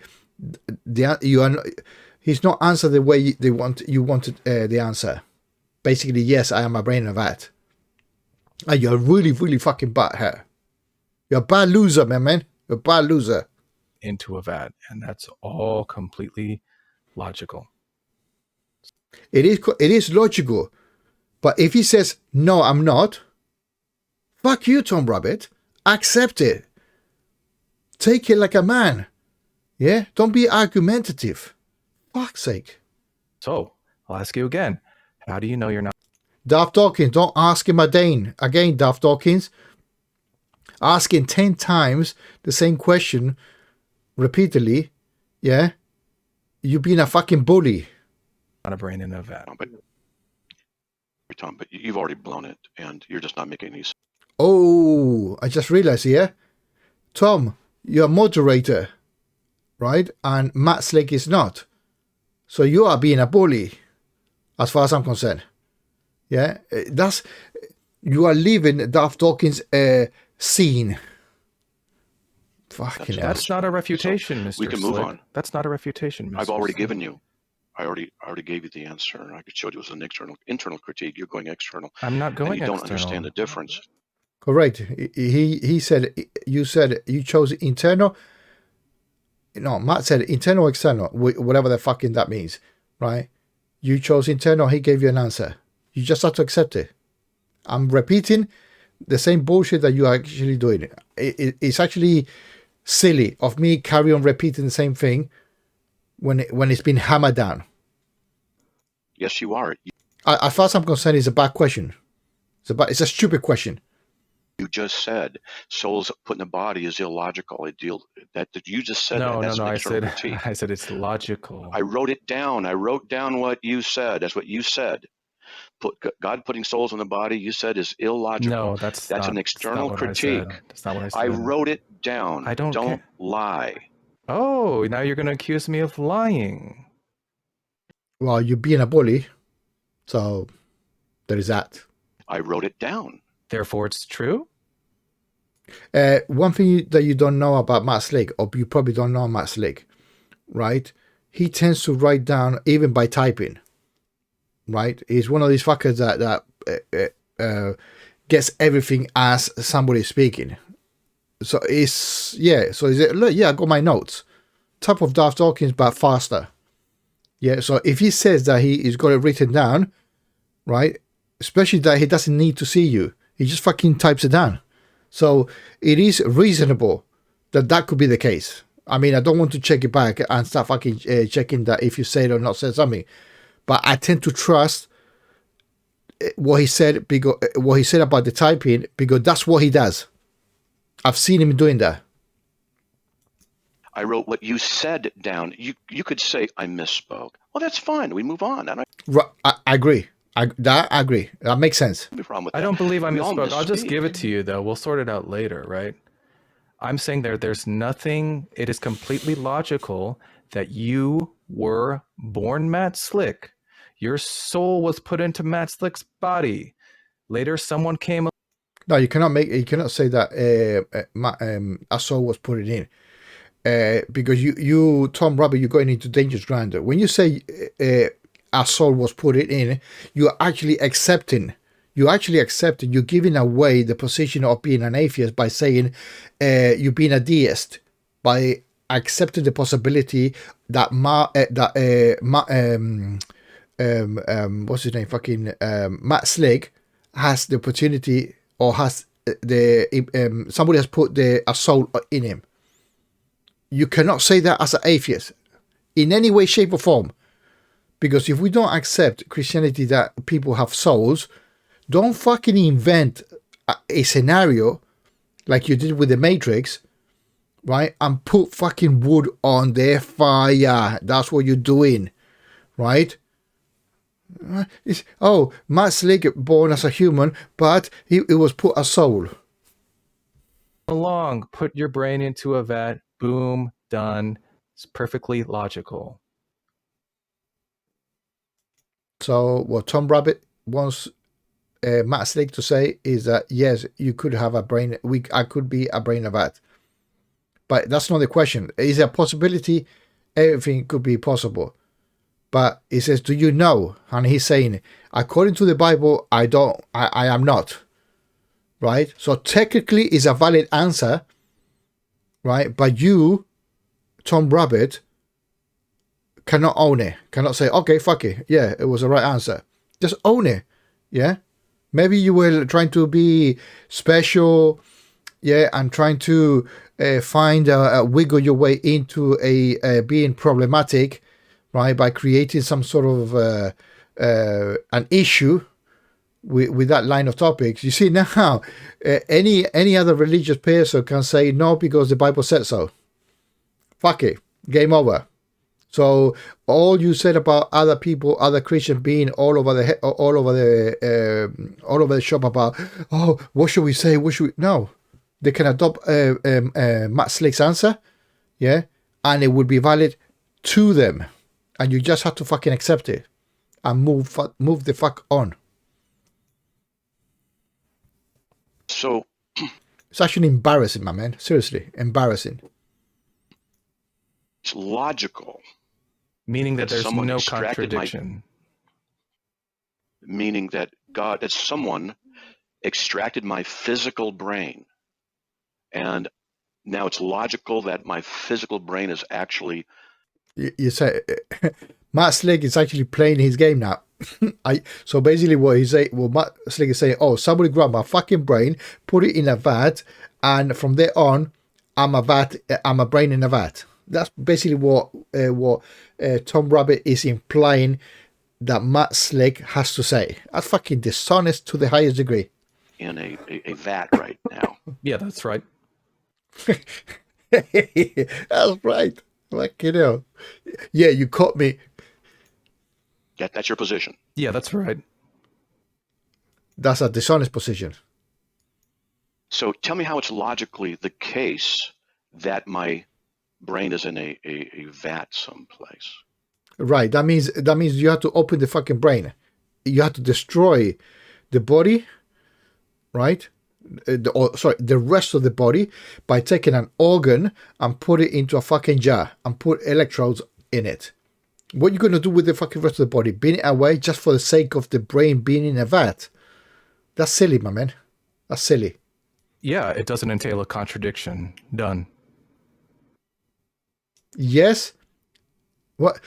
not answered the way you wanted the answer. Basically, yes, I am a brain of that. And you're really, really fucking butthurt. You're a bad loser, man. You're a bad loser. Into a vat, and that's all completely logical. It is logical, but if he says no, I'm not. Fuck you, Tom Rabbittt. Accept it. Take it like a man. Yeah, don't be argumentative. Fuck's sake. So I'll ask you again. How do you know you're not? Daft Dawkins, don't ask him again, Daft Dawkins. Asking 10 times the same question repeatedly, yeah? You being a fucking bully. Not a brain in a vat. Tom, but you've already blown it, and you're just not making any sense. Oh, I just realized here. Tom, you're a moderator, right? And Matt Slick is not. So you are being a bully, as far as I'm concerned. Yeah? You are leaving Daft Dawkins' scene. Fucking hell. That's not a refutation, Mr. We can move Slick. on. That's not a refutation, Mr. I've already Slick. given you. I already gave you the answer. I could show you it was an internal critique. You're going external. I'm not going and you external. don't understand the difference. Correct. He said you chose internal. No, Matt said internal or external, whatever the fucking that means, right? You chose internal. He gave you an answer. You just have to accept it. I'm repeating the same bullshit that you are actually doing. It's actually silly of me carry on repeating the same thing when it's been hammered down. Yes, you are. As far as I'm concerned, it's a bad question. It's a stupid question. You just said souls put in the body is illogical. You just said No. That's an external critique. I said it's logical. I wrote it down. I wrote down what you said. That's what you said. God putting souls in the body, you said, is illogical. No, that's not, an external that's critique. That's not what I said. I wrote it down. I don't lie. Oh, now you're going to accuse me of lying. Well, you're being a bully, so there is that. I wrote it down. Therefore, it's true? One thing that you don't know about Matt Slick, or you probably don't know Matt Slick, right? He tends to write down even by typing, right? He's one of these fuckers that gets everything as somebody speaking. So look, I got my notes. Type of Daft Dawkins, but faster. Yeah, so if he says that he's got it written down, right? Especially that he doesn't need to see you. He just fucking types it down. So it is reasonable that could be the case. I mean, I don't want to check it back and start fucking checking that if you said or not said something. But I tend to trust what he said about the typing, because that's what he does. I've seen him doing that. I wrote what you said down. You could say I misspoke. Well, that's fine. We move on. I agree. I agree. That makes sense. No problem with that. I don't believe I We all misspoke. I'll just misspeak. give it to you, though. We'll sort it out later, right? I'm saying there's nothing. It is completely logical that you were born Matt Slick. Your soul was put into Matt Slick's body. Later, someone came. No, you cannot say that a soul was put in. Because you Tom Rabbittt, you're going into dangerous ground. When you say a soul was put in, you're actually accepting. You're giving away the position of being an atheist by saying you're being a deist, by accepting the possibility that what's his name? Fucking Matt Slick has the opportunity, or has somebody has put a soul in him. You cannot say that as an atheist. in any way, shape, or form. Because if we don't accept Christianity that people have souls, don't fucking invent a scenario like you did with the Matrix, right? And put fucking wood on their fire. That's what you're doing, right? Matt Slick born as a human, but it was put a soul. Along, put your brain into a vat, boom, done. It's perfectly logical. So what Tom Rabbittt wants Matt Slick to say is that yes, you could have a brain. I could be a brain of that, but that's not the question. Is there a possibility? Everything could be possible, but he says, "Do you know?" And he's saying, according to the Bible, I don't. I am not. Right. So technically, it's a valid answer. Right, but you, Tom Rabbittt, cannot own it. Cannot say, okay, fuck it. Yeah, it was the right answer. Just own it. Yeah. Maybe you were trying to be special. Yeah. And trying to find wiggle your way into a being problematic, right? By creating some sort of an issue with that line of topics. You see now, any other religious person can say no because the Bible said so. Fuck it. Game over. So all you said about other people, other Christians being all over the shop about, oh, what should we say? What should we? No, they can adopt Matt Slick's answer, yeah, and it would be valid to them, and you just have to fucking accept it and move the fuck on. So it's actually embarrassing, my man. Seriously, embarrassing. It's logical. Meaning that there's no contradiction. Meaning that someone extracted my physical brain. And now it's logical that my physical brain is actually... You say Matt Slick is actually playing his game now. So basically what Matt Slick is saying, oh, somebody grabbed my fucking brain, put it in a vat, and from there on, I'm a brain in a vat. That's basically what Tom Rabbittt is implying that Matt Slick has to say. That's fucking dishonest to the highest degree. In a vat right now. Yeah, that's right. That's right. Like, you know. Yeah, you caught me. Yeah, that's your position. Yeah, that's right. That's a dishonest position. So tell me how it's logically the case that my brain is in a vat someplace. Right. That means you have to open the fucking brain. You have to destroy the body, right? The rest of the body by taking an organ and put it into a fucking jar and put electrodes in it. What are you going to do with the fucking rest of the body? Bin it away just for the sake of the brain being in a vat? That's silly, my man. That's silly. Yeah, it doesn't entail a contradiction. Done. Yes. What?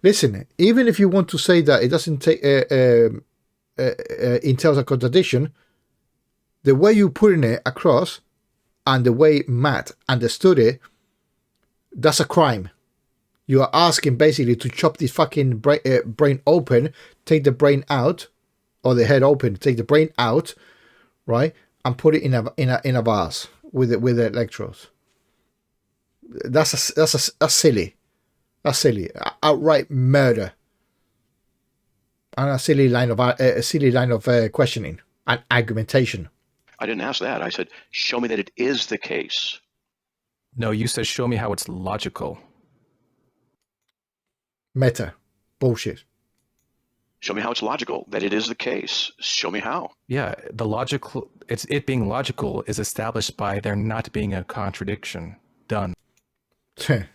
Listen, even if you want to say that it doesn't take entails a contradiction, the way you putting it across and the way Matt understood it, that's a crime. You are asking basically to chop this fucking brain open, take the brain out, or the head open, take the brain out, right, and put it in a vase with the electrodes. That's silly. That's silly. Outright murder. And a silly line of questioning and argumentation. I didn't ask that. I said, show me that it is the case. No, you said show me how it's logical. Meta. Bullshit. Show me how it's logical that it is the case. Show me how. Yeah, it being logical is established by there not being a contradiction. Done.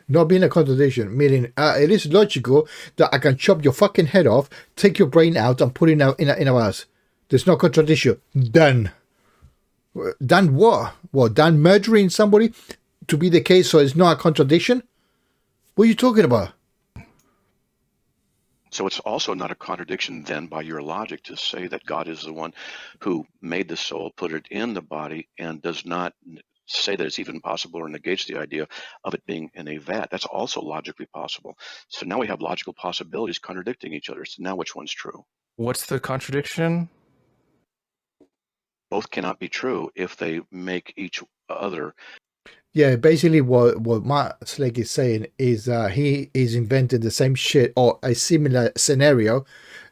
Not being a contradiction, meaning it is logical that I can chop your fucking head off, take your brain out, and put it in a vase. There's no contradiction. Done. Done what? What? Done murdering somebody to be the case, so it's not a contradiction? What are you talking about? So it's also not a contradiction then by your logic to say that God is the one who made the soul, put it in the body, and does not say that it's even possible or negates the idea of it being in a vat. That's also logically possible. So now we have logical possibilities contradicting each other. So now which one's true? What's the contradiction? Both cannot be true if they make each other. Yeah, basically what Matt Slick is saying is he is inventing the same shit or a similar scenario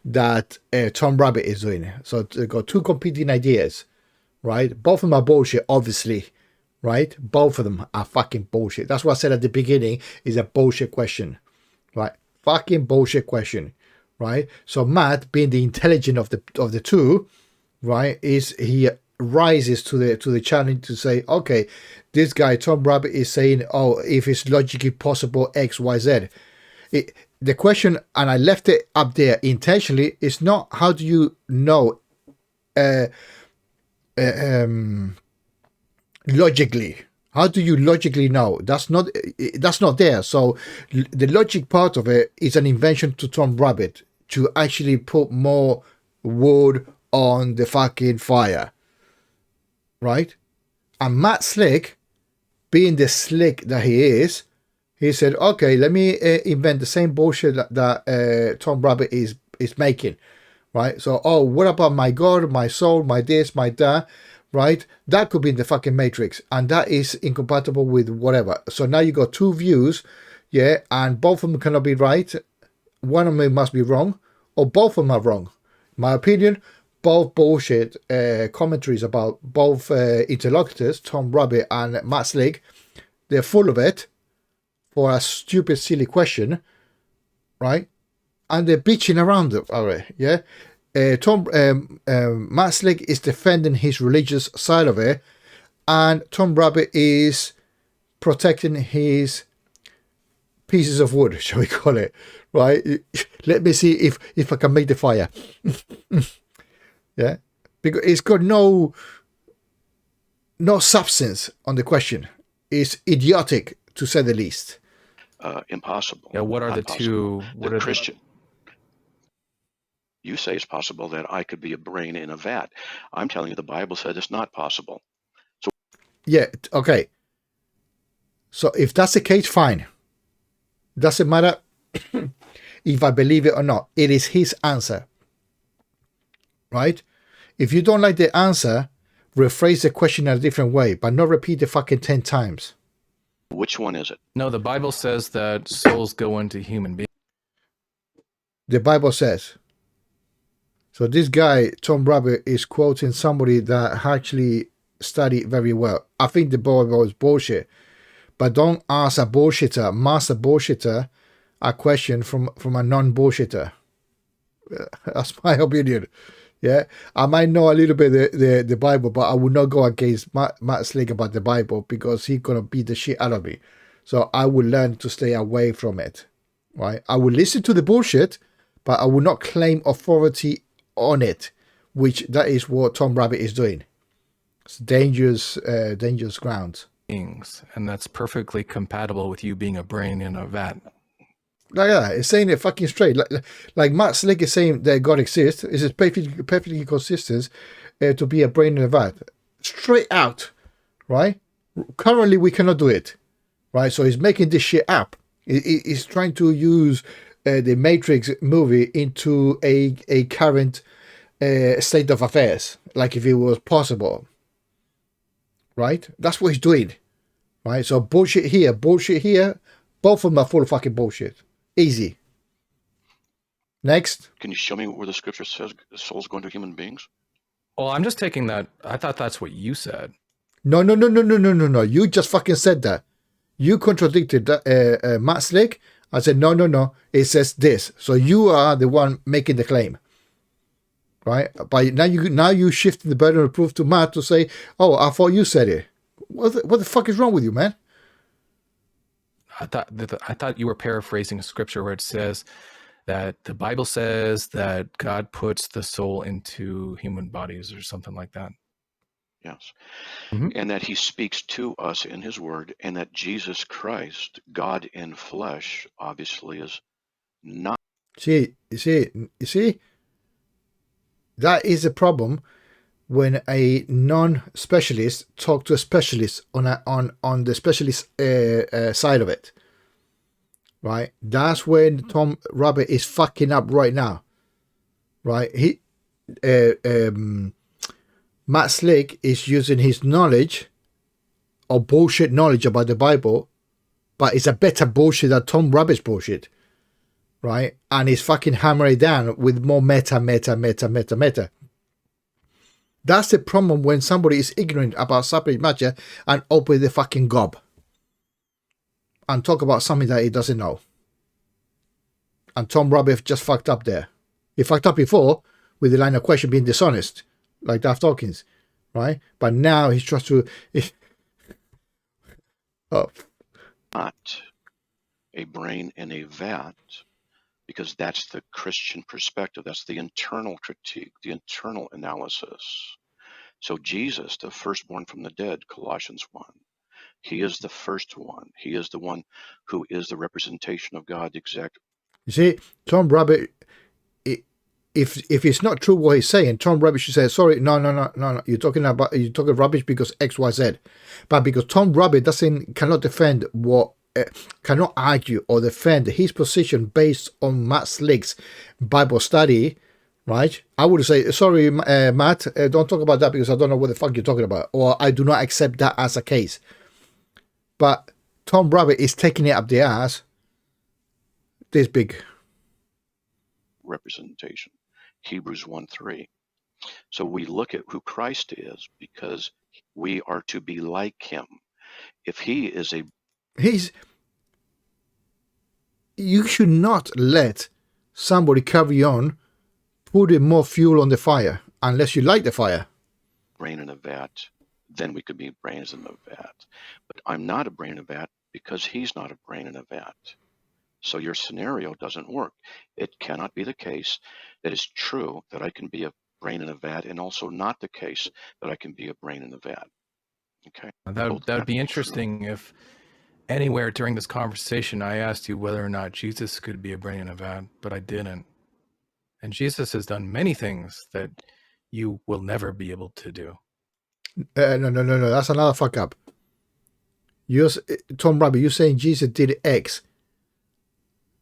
that Tom Rabbittt is doing. So they've got two competing ideas, right? Both of them are bullshit, obviously, right? Both of them are fucking bullshit. That's what I said at the beginning is a bullshit question, right? Fucking bullshit question, right? So Matt, being the intelligent of the two, right, is he rises to the challenge to say, okay, this guy Tom Rabbittt is saying, oh, if it's logically possible X, Y, Z. The question, and I left it up there intentionally, is not how do you know logically. How do you logically know? That's not there. So the logic part of it is an invention to Tom Rabbittt to actually put more wood on the fucking fire, right? And Matt Slick, being the slick that he is, he said, okay, let me invent the same bullshit that Tom Rabbittt is making, right? So, oh, what about my God, my soul, my this, my that, right? That could be in the fucking Matrix, and that is incompatible with whatever. So now you got two views, yeah, and both of them cannot be right. One of them must be wrong, or both of them are wrong. My opinion, both bullshit commentaries about both interlocutors, Tom Rabbittt and Matt Slick, they're full of it for a stupid, silly question, right? And they're bitching around it, yeah? Matt Slick is defending his religious side of it, and Tom Rabbittt is protecting his pieces of wood, shall we call it, right? Let me see if I can make the fire. Yeah, because it's got no substance on the question. It's idiotic, to say the least. Impossible. Yeah, what are the two? What are Christian? You say it's possible that I could be a brain in a vat. I'm telling you, the Bible said it's not possible. So yeah, okay. So if that's the case, fine. Doesn't matter if I believe it or not. It is his answer, right? If you don't like the answer, rephrase the question in a different way, but not repeat it fucking 10 times. Which one is it? No, the Bible says that souls go into human beings. The Bible says. So this guy, Tom Rabbittt, is quoting somebody that actually studied very well. I think the Bible is bullshit. But don't ask a bullshitter, master bullshitter, a question from a non-bullshitter. That's my opinion. Yeah, I might know a little bit the Bible, but I would not go against Matt Slick about the Bible because he's gonna beat the shit out of me. So I will learn to stay away from it. Right? I will listen to the bullshit, but I will not claim authority on it, which that is what Tom Rabbittt is doing. It's dangerous ground. And that's perfectly compatible with you being a brain in a vat. Yeah, it's saying it fucking straight. Like Matt Slick is saying that God exists. It's perfectly consistent to be a brain in a vat. Straight out, right? Currently, we cannot do it, right? So he's making this shit up. He's trying to use the Matrix movie into a current state of affairs, like if it was possible, right? That's what he's doing, right? So bullshit here. Both of them are full of fucking bullshit. Easy. Next. Can you show me where the scripture says the soul's going to human beings? Well, I'm just taking that. I thought that's what you said. No. You just fucking said that. You contradicted Matt Slick. I said, no. It says this. So you are the one making the claim. Right? But now you shifted the burden of proof to Matt to say, oh, I thought you said it. What the fuck is wrong with you, man? I thought you were paraphrasing a scripture where it says that the Bible says that God puts the soul into human bodies or something like that. Yes. Mm-hmm. And that he speaks to us in his word, and that Jesus Christ, God in flesh, obviously is not. You see, that is a problem. when a non-specialist talk to a specialist on the specialist side of it, right? That's when Tom Rabbittt is fucking up right now, right? Matt Slick is using his knowledge or bullshit knowledge about the Bible, but it's a better bullshit than Tom Rabbitt's bullshit, right? And he's fucking hammering it down with more meta. That's the problem when somebody is ignorant about subject matter and open the fucking gob and talk about something that he doesn't know. And Tom Rabbittt just fucked up there. He fucked up before with the line of question being dishonest, like Daft Dawkins, right? But now he's trying to... oh. Not a brain in a vat, because that's the Christian perspective. That's the internal critique, the internal analysis. So Jesus, the firstborn from the dead, Colossians 1, he is the first one. He is the one who is the representation of God, the exact. You see, Tom Rabbittt, if it's not true what he's saying, Tom Rabbittt should say, sorry, no, you're talking rubbish because X, Y, Z. But because Tom Rabbittt cannot defend cannot argue or defend his position based on Matt Slick's Bible study, right? I would say, sorry, Matt, don't talk about that because I don't know what the fuck you're talking about, or I do not accept that as a case. But Tom Rabbittt is taking it up the ass this big. Representation. Hebrews 1:3. So we look at who Christ is because we are to be like him. If he is you should not let somebody carry on putting more fuel on the fire unless you light the fire. Brain in a vat, then we could be brains in a vat. But I'm not a brain in a vat because he's not a brain in a vat. So your scenario doesn't work. It cannot be the case that it's true that I can be a brain in a vat, and also not the case that I can be a brain in a vat. Okay. That would be interesting if anywhere during this conversation I asked you whether or not Jesus could be a brain in a vat, but I didn't. And Jesus has done many things that you will never be able to do. No. That's another fuck up. Tom Rabbittt, you're saying Jesus did X.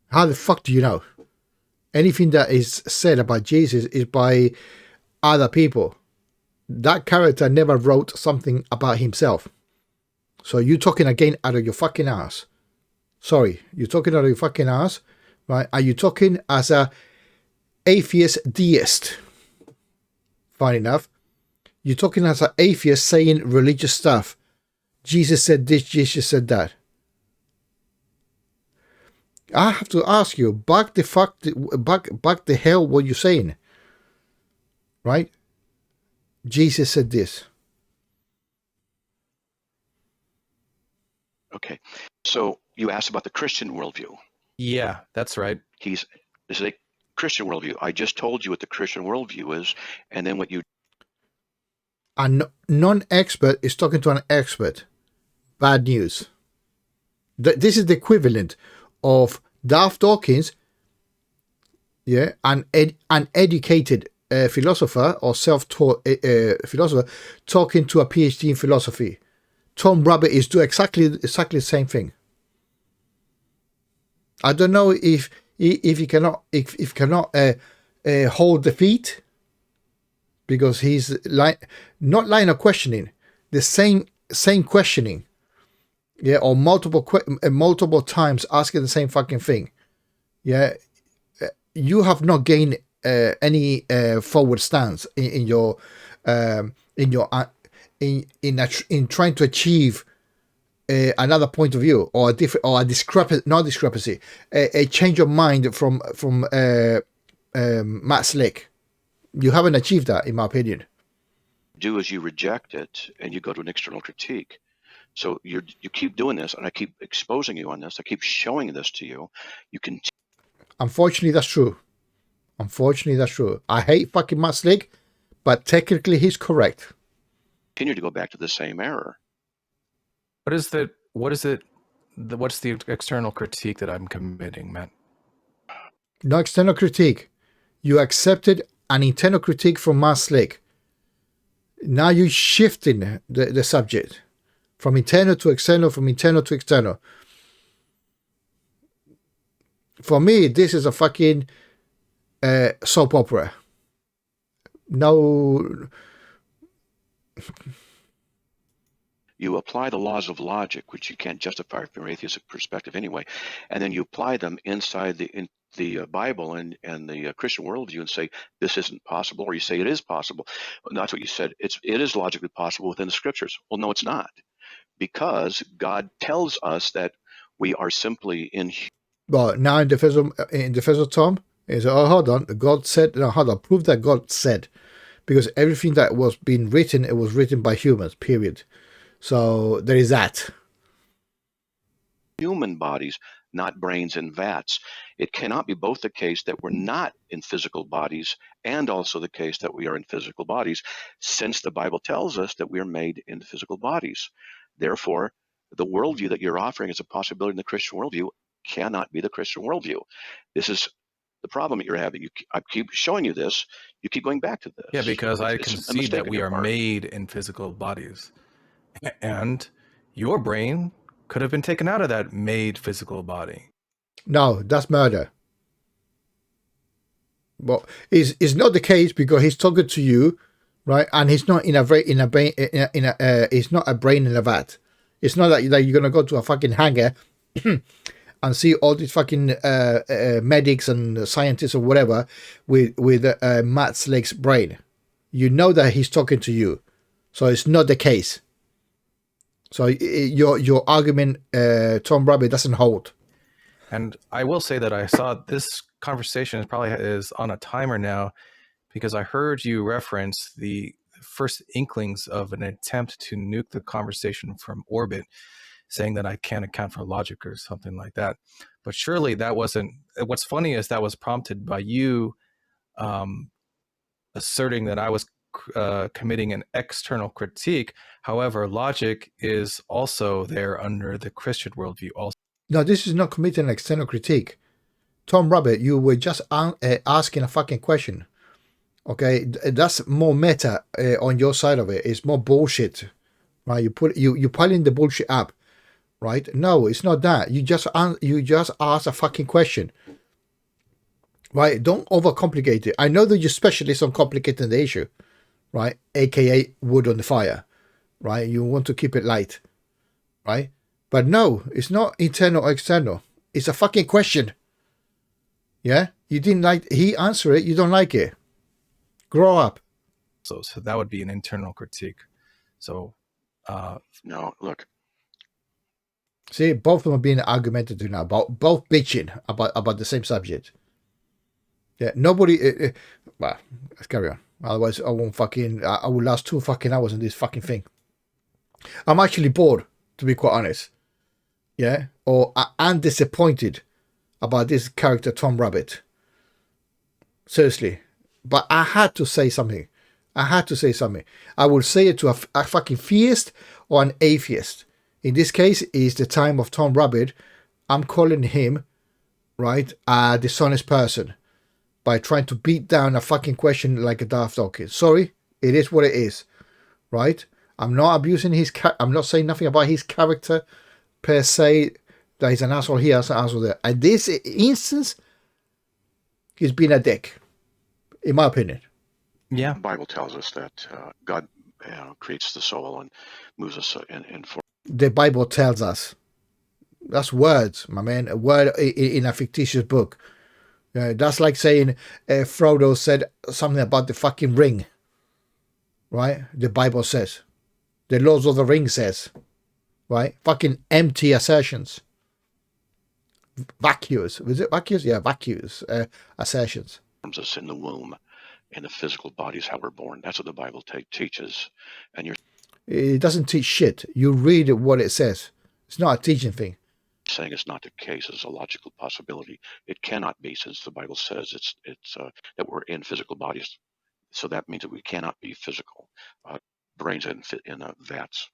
How the fuck do you know? Anything that is said about Jesus is by other people. That character never wrote something about himself. So you're talking again out of your fucking ass. Sorry, you're talking out of your fucking ass, right? Are you talking as a atheist deist? Fine enough. You're talking as an atheist saying religious stuff. Jesus said this, Jesus said that. I have to ask you, back the hell what you're saying. Right? Jesus said this. Okay. So you asked about the Christian worldview. Yeah, that's right. This is a Christian worldview. I just told you what the Christian worldview is, and then what you... A non-expert is talking to an expert. Bad news. This is the equivalent of Daft Dawkins, an educated philosopher or self-taught philosopher talking to a PhD in philosophy. Tom Rabbittt is doing exactly the same thing. I don't know if he cannot hold the feet because he's not line of questioning, the same questioning. Yeah, or multiple times asking the same fucking thing. Yeah, you have not gained any forward stance in trying to achieve another point of view or a discrepancy, a change of mind from Matt Slick. You haven't achieved that, in my opinion. Do is you reject it and you go to an external critique. So you keep doing this, and I keep exposing you on this. I keep showing this to you. You can. Unfortunately, that's true. I hate fucking Matt Slick, but technically he's correct. Continue to go back to the same error. What's the external critique that I'm committing, Matt? No external critique. You accepted an internal critique from Matt Slick. Now you're shifting the subject from internal to external, from internal to external. For me, this is a fucking soap opera. No. You apply the laws of logic, which you can't justify from your atheistic perspective anyway, and then you apply them inside the Bible and the Christian worldview and say this isn't possible, or you say it is possible. And that's what you said. It is logically possible within the scriptures. Well, no, it's not, because God tells us that we are simply in. Well, now in defense of Tom, is hold on. God said, no, hold on. Prove that God said, because everything that was being written, it was written by humans. Period. So there is that. Human bodies, not brains in vats. It cannot be both the case that we're not in physical bodies and also the case that we are in physical bodies, since the Bible tells us that we are made in physical bodies. Therefore, the worldview that you're offering as a possibility in the Christian worldview cannot be the Christian worldview. This is the problem that you're having. I keep showing you this. You keep going back to this. Yeah, because I concede that we are made in physical bodies. And your brain could have been taken out of that made physical body. No, that's murder. Well, it's not the case, because he's talking to you, right? And he's not it's not a brain in a vat. It's not that you're gonna go to a fucking hangar and see all these fucking medics and scientists or whatever with Matt Slake's brain. You know that he's talking to you, so it's not the case. So your argument, Tom Rabbittt, doesn't hold. And I will say that I saw this conversation is on a timer now, because I heard you reference the first inklings of an attempt to nuke the conversation from orbit, saying that I can't account for logic or something like that. But surely that wasn't. What's funny is that was prompted by you asserting that I was committing an external critique. However, logic is also there under the Christian worldview also. No, this is not committing an external critique. Tom Rabbittt, you were just asking a fucking question. Okay, that's more meta on your side of it. It's more bullshit, right? You piling the bullshit up, right? No, it's not that. You just ask a fucking question, right? Don't overcomplicate it. I know that you're specialist on complicating the issue, right? AKA wood on the fire, right? You want to keep it light, right? But no, it's not internal or external. It's a fucking question. Yeah? You didn't like, he answered it, you don't like it. Grow up. So that would be an internal critique. So, no, look. See, both of them are being argumentative now, both bitching about the same subject. Yeah, nobody, well, let's carry on. Otherwise, I will last 2 fucking hours on this fucking thing. I'm actually bored, to be quite honest. Yeah? Or I'm disappointed about this character, Tom Rabbittt. Seriously. But I had to say something. I will say it to a fucking theist or an atheist. In this case, it's the time of Tom Rabbittt. I'm calling him, right, a dishonest person by trying to beat down a fucking question like a daft dog. Sorry, it is what it is, right? I'm not abusing I'm not saying nothing about his character per se, that he's an asshole here, he's an asshole there. In this instance, he's been a dick, in my opinion. Yeah. The Bible tells us that God creates the soul and moves us in form. The Bible tells us. That's words, my man. A word in a fictitious book. That's like saying Frodo said something about the fucking ring. Right? The Bible says. The Lord of the Rings says. Right? Fucking empty assertions. Vacuous. Was it vacuous? Yeah, vacuous assertions. Us in the womb, in the physical bodies, how we're born. That's what the Bible teaches. And it doesn't teach shit. You read what it says. It's not a teaching thing. Saying it's not the case is a logical possibility. It cannot be, since the Bible says it's that we're in physical bodies. So that means that we cannot be physical. Brains in vats.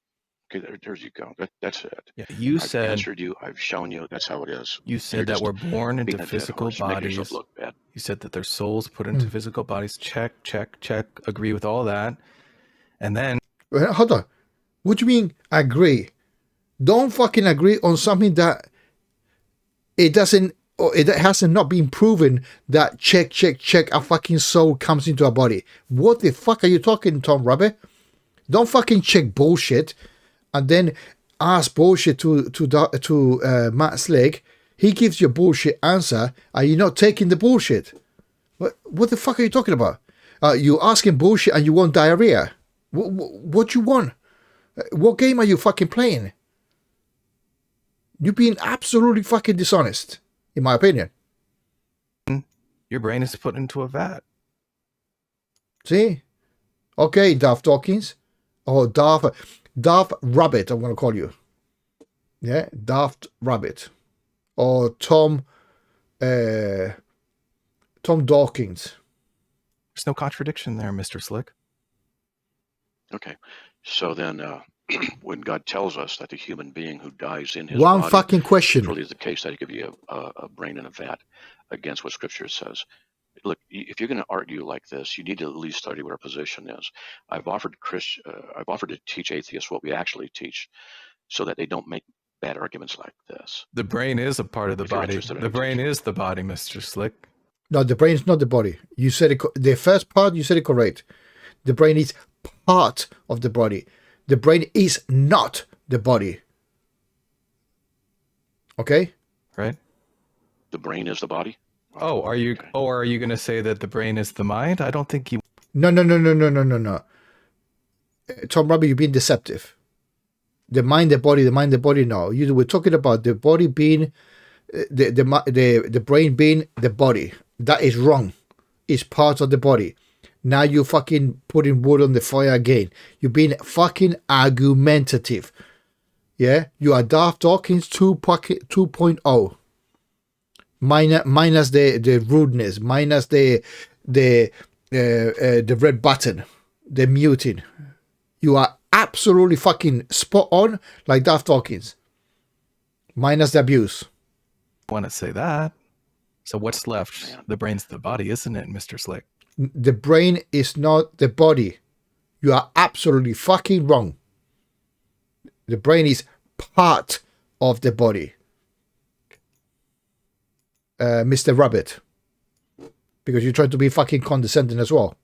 Okay, there you go. That's it. Yeah, I've answered you. I've shown you. That's how it is. You said that we're born into physical bodies. You said that their souls put into physical bodies. Check. Agree with all that. And then Hold on. What do you mean agree? Don't fucking agree on something that it doesn't, or it hasn't not been proven that check, a fucking soul comes into a body. What the fuck are you talking, Tom Rabbittt? Don't fucking check bullshit and then ask bullshit to Matt Slick. He gives you a bullshit answer. Are you not taking the bullshit? What the fuck are you talking about? You asking bullshit and you want diarrhea? What you want? What game are you fucking playing? You're being absolutely fucking dishonest, in my opinion. your brain is put into a vat. See? Okay, Daft Dawkins. Or Daft Rabbit, I'm going to call you. Yeah, Daft Rabbit. Or Tom Dawkins. There's no contradiction there, Mr. Slick. Okay, so then when God tells us that the human being who dies in his One body, fucking question. truly is the case that he give you a brain in a vat against what Scripture says. Look, if you're going to argue like this, you need to at least study what our position is. I've offered to teach atheists what we actually teach, so that they don't make bad arguments like this. The brain is a part of the body. The brain is the body, Mr. Slick. No, the brain is not the body. You said it. The first part, you said it correct. The brain is part of the body. The brain is not the body. Okay? Right? The brain is the body? Oh, are you? Okay. Oh, are you going to say that the brain is the mind? I don't think you. No. Tom Rabbittt, you're being deceptive. The mind, the body. No, you were talking about the body being the brain being the body. That is wrong. It's part of the body. Now you're fucking putting wood on the fire again. You're being fucking argumentative. Yeah, you are Daft Dawkins 2.0. Minus the rudeness, minus the red button, the muting. You are absolutely fucking spot on like Daft Dawkins. Minus the abuse. I want to say that. So what's left? The brain's the body, isn't it, Mr. Slick? The brain is not the body. You are absolutely fucking wrong. The brain is part of the body. Mr. Rabbit, because you're trying to be fucking condescending as well.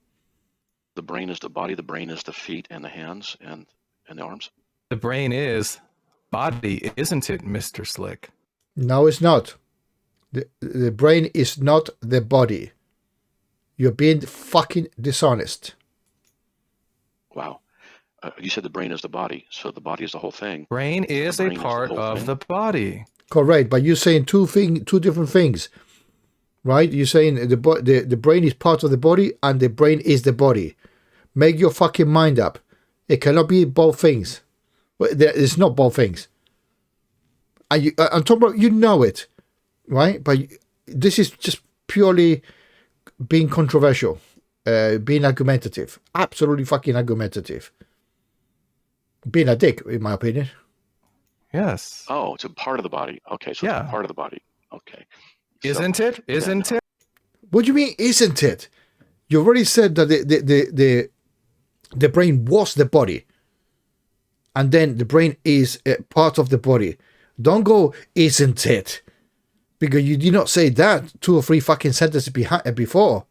The brain is the body, the brain is the feet and the hands and the arms. The brain is body, isn't it, Mr. Slick? No, it's not. The brain is not the body. You're being fucking dishonest. Wow. You said the brain is the body, so the body is the whole thing. Brain is a part of the body. Correct, but you're saying two different things, right? You're saying the brain is part of the body and the brain is the body. Make your fucking mind up. It cannot be both things. It's not both things. I'm talking about, you know it, right? But this is just purely being controversial, being argumentative, absolutely fucking argumentative, being a dick, in my opinion. Yes. Oh, it's a part of the body. Okay, so it's a part of the body. Okay. Isn't it? Isn't it? What do you mean, isn't it? You already said that the brain was the body. And then the brain is a part of the body. Don't go, isn't it? Because you did not say that 2 or 3 fucking sentences before.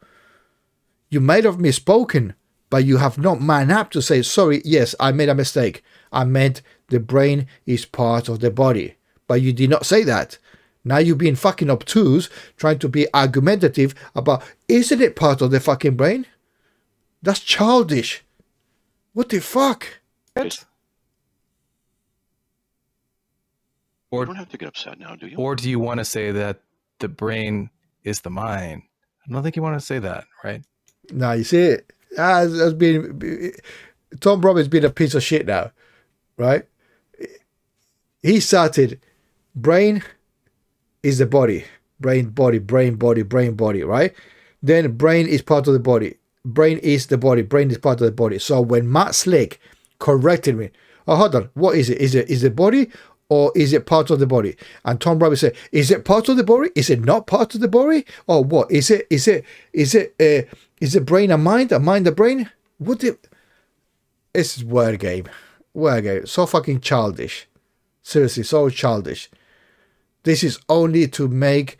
You might have misspoken, but you have not man up to say, sorry, yes, I made a mistake. I meant the brain is part of the body. But you did not say that. Now you're being fucking obtuse, trying to be argumentative about, isn't it part of the fucking brain? That's childish. What the fuck? Or, you don't have to get upset now, do you? Or do you want to say that the brain is the mind? I don't think you want to say that, right? No, you see it. Tom Rabbit's been a piece of shit now, right? He started, brain is the body. Brain, body, right? Then brain is part of the body. Brain is the body. Brain is part of the body. So when Matt Slick corrected me, oh, hold on, what is it? Is it body or is it part of the body? And Tom Rabbittt said, is it part of the body? Is it not part of the body? Or what? Is it brain a mind a brain? What the... It's word game. Word game. So fucking childish. Seriously, so childish. This is only to make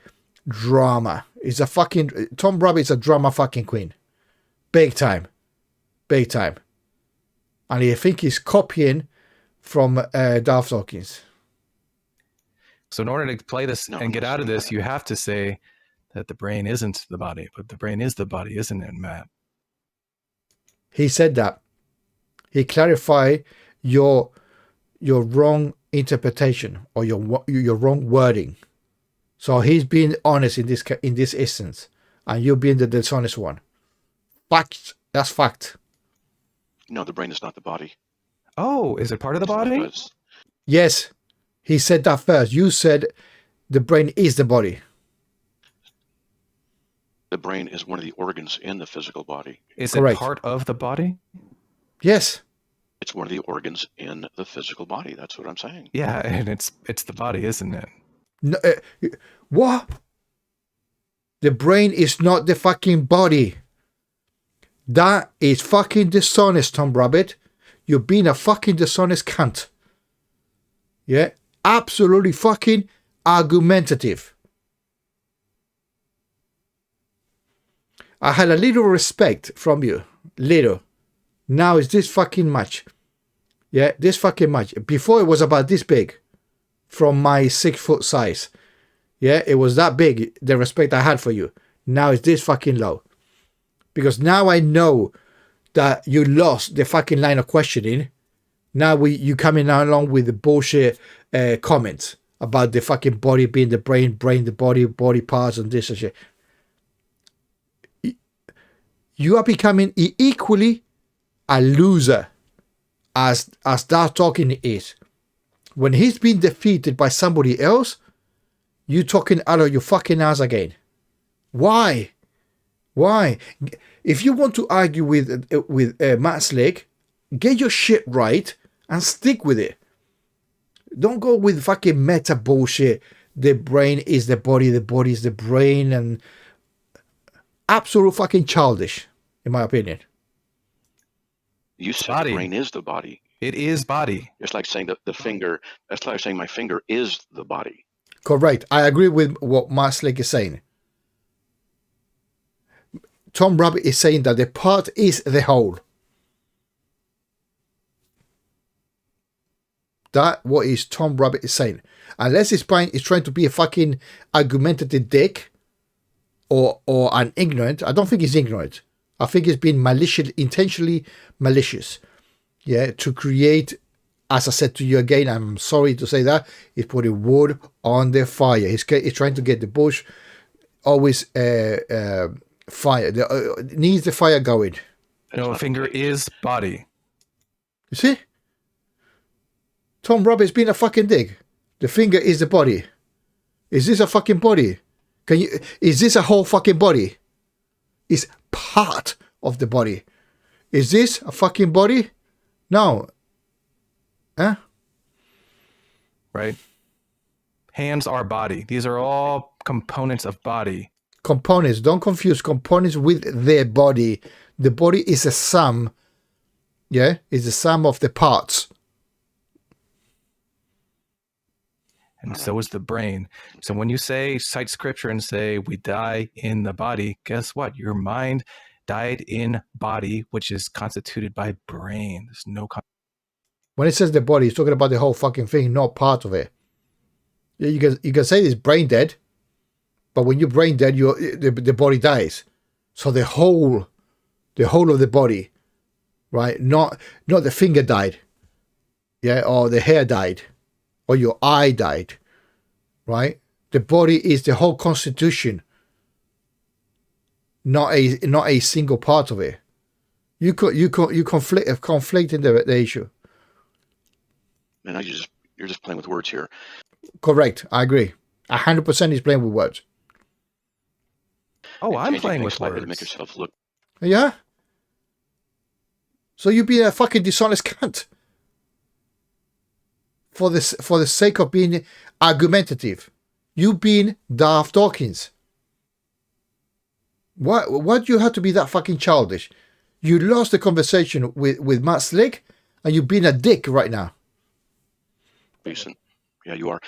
drama. It's a fucking... Tom Rabbittt is a drama fucking queen. Big time. Big time. And I think he's copying from Darth Dawkins. So in order to play this and get out of this, you have to say that the brain isn't the body, but the brain is the body, isn't it, Matt? He said that. He clarified your wrong interpretation or your wrong wording. So he's being honest in this instance, and you being the dishonest one. Fact. That's fact. No, the brain is not the body. Oh, is it part of the body? Yes, he said that first. You said the brain is the body. The brain is one of the organs in the physical body. Is Correct. it part of the body? Yes. It's one of the organs in the physical body. That's what I'm saying. Yeah, and it's the body, isn't it? No, what? The brain is not the fucking body. That is fucking dishonest, Tom Rabbittt. You're being a fucking dishonest cunt. Yeah? Absolutely fucking argumentative. I had a little respect from you. Little. Now it's this fucking much. Yeah, this fucking much. Before it was about this big. From my 6 foot size. Yeah, it was that big, the respect I had for you. Now it's this fucking low. Because now I know that you lost the fucking line of questioning. Now you coming along with the bullshit comments about the fucking body being the brain the body parts and this and shit. You are becoming equally a loser as that talking is. When he's been defeated by somebody else, you talking out of your fucking ass again. Why? Why? If you want to argue with Matt Slick, get your shit right and stick with it. Don't go with fucking meta bullshit. The brain is the body is the brain, and absolute fucking childish, in my opinion. You said Body. the brain is the body. It is body. It's like saying that the finger, that's like saying my finger is the body. Correct. I agree with what Matt Slick is saying. Tom Rabbittt is saying that the part is the whole. That what is Tom Rabbittt is saying. Unless his brain is trying to be a fucking argumentative dick or an ignorant. I don't think he's ignorant. I think he's been malicious, intentionally malicious. Yeah, to create, as I said to you again, I'm sorry to say that, he's putting wood on the fire. He's trying to get the bush always fire. Needs the fire going. No, finger is body. You see? Tom Rabbitt's been a fucking dick. The finger is the body. Is this a fucking body? Is this a whole fucking body? It's part of the body. Is this a fucking body? No. Huh? Right? Hands are body. These are all components of body. Components. Don't confuse components with the body. The body is a sum. Yeah? It's the sum of the parts. And so is the brain. So when you cite scripture and say we die in the body, guess what? Your mind died in body, which is constituted by brain. There's no... When it says the body, it's talking about the whole fucking thing, not part of it. You can say it's brain dead, but when you're brain dead, the body dies. So the whole of the body, right? Not the finger died, yeah, or the hair died, or your eye died, right? The body is the whole constitution, not a single part of it. You conflicting the issue. Man, you're just playing with words here. Correct. I agree. 100% he's playing with words. Oh, I'm playing with slightly words. to make yourself look. Yeah? So you being a fucking dishonest cunt. For the sake of being argumentative. You being Darth Dawkins. Why do you have to be that fucking childish? You lost the conversation with Matt Slick, and you've been a dick right now. Decent. Yeah, you are.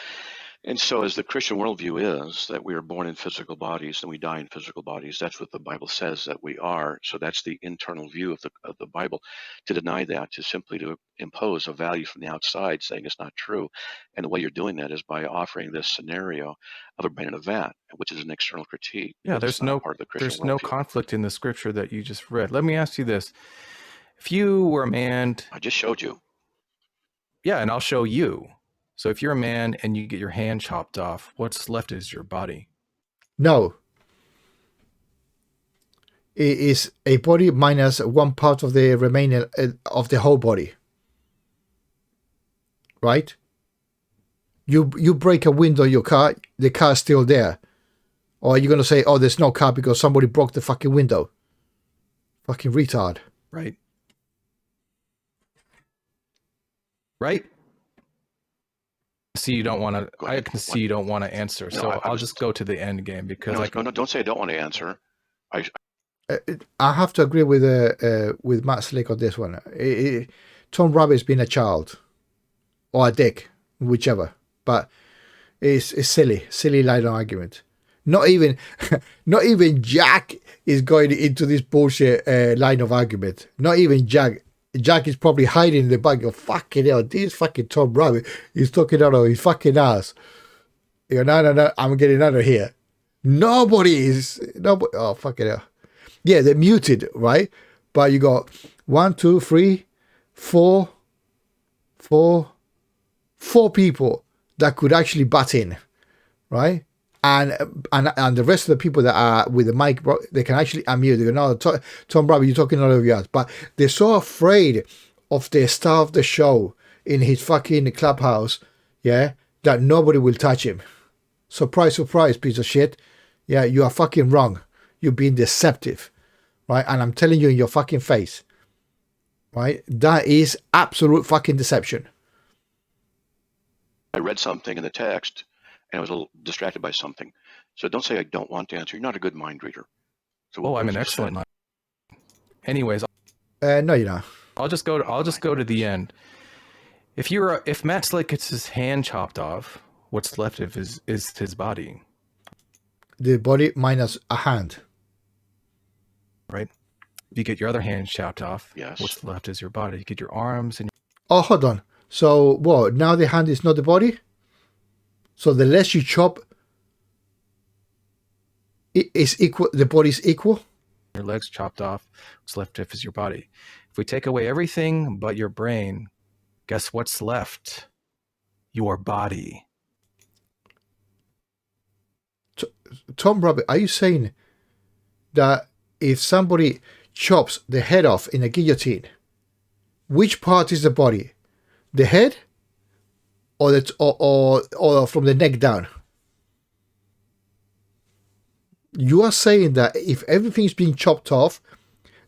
And so as the Christian worldview is that we are born in physical bodies and we die in physical bodies, that's what the Bible says that we are. So that's the internal view of the Bible. To deny that is simply to impose a value from the outside saying it's not true. And the way you're doing that is by offering this scenario of a brain in a vat, which is an external critique. Yeah, there's no part of the Christian there's no worldview. conflict in the scripture that you just read. Let me ask you this. If you were a man, I just showed you. yeah, and I'll show you. So if you're a man and you get your hand chopped off, what's left is your body. No. It is a body minus one part of the remaining of the whole body. Right? You break a window in your car, the car's still there. Or are you going to say, oh, there's no car because somebody broke the fucking window? Fucking retard. Right? Right? See, you don't want to. I can see you don't want to answer, so I'll just go to the end game because no, don't say I don't want to answer. I have to agree with Matt Slick on this one. Tom Rabbitt's been a child or a dick, whichever, but it's silly line of argument. Not even Jack is going into this bullshit line of argument. Not even Jack. Jack is probably hiding in the back of fucking hell. This fucking Tom Rabbit is talking out of his fucking ass. You go, no, I'm getting out of here. Nobody. Oh, fucking hell. Yeah, they're muted, right? But you got 1, 2, 3, 4 people that could actually butt in, right? And the rest of the people that are with the mic, they can actually unmute. They go, no, Tom Rabbit, you're talking all over your ass. But they're so afraid of the star of the show in his fucking clubhouse, yeah, that nobody will touch him. Surprise, surprise, piece of shit. Yeah, you are fucking wrong. You're being deceptive, right? And I'm telling you in your fucking face, right? That is absolute fucking deception. I read something in the text and I was a little distracted by something. So don't say I don't want to answer. You're not a good mind reader. So I'm an excellent mind. Anyways, no, you're not. I'll just go to the end. If Matt Slick gets his hand chopped off, what's left of is his body. The body minus a hand. Right? If you get your other hand chopped off, yes, what's left is your body. You get your arms and Oh, hold on. So what? Now the hand is not the body? So the less you chop, it is equal. The body is equal. Your legs chopped off. What's left is your body. If we take away everything but your brain, guess what's left? Your body. Tom Rabbittt, are you saying that if somebody chops the head off in a guillotine, which part is the body? The head, or from the neck down? You are saying that if everything's being chopped off,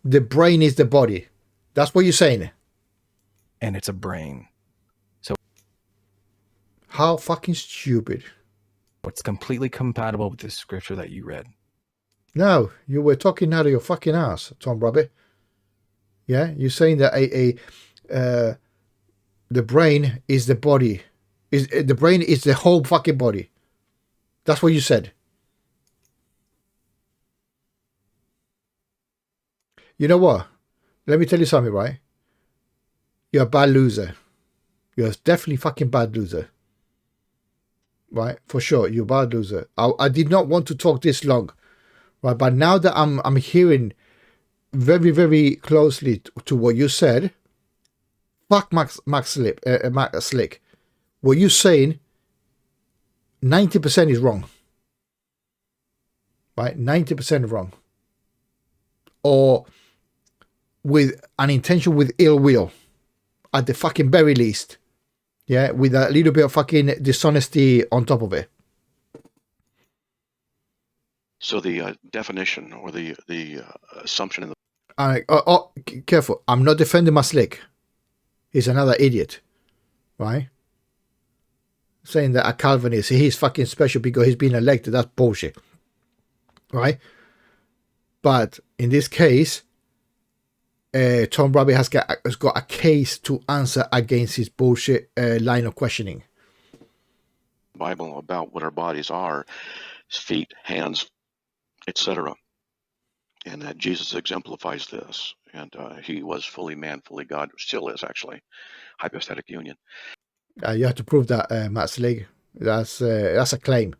the brain is the body. That's what you're saying. And it's a brain. So how fucking stupid. It's completely compatible with the scripture that you read. No, you were talking out of your fucking ass, Tom Rabbittt. Yeah, you're saying that the brain is the body. The brain is the whole fucking body. That's what you said. You know what? Let me tell you something, right? You're a bad loser. You're definitely fucking bad loser. Right? For sure, you're a bad loser. I did not want to talk this long. Right? But now that I'm hearing very, very closely to what you said, fuck Max Slick. What you're saying, 90% is wrong. Right? 90% wrong. Or with an intention, with ill will. At the fucking very least. Yeah, with a little bit of fucking dishonesty on top of it. So the definition or the assumption in the... Careful. I'm not defending Matt Slick. He's another idiot. Right? Saying that a Calvinist, he's fucking special because he's been elected. That's bullshit. Right? But in this case, Tom Rabbittt has got a case to answer against his bullshit line of questioning. Bible about what our bodies are, feet, hands, etc. And that Jesus exemplifies this. And he was fully man, fully God, still is actually, hypostatic union. You have to prove that, Matt Slig. That's a claim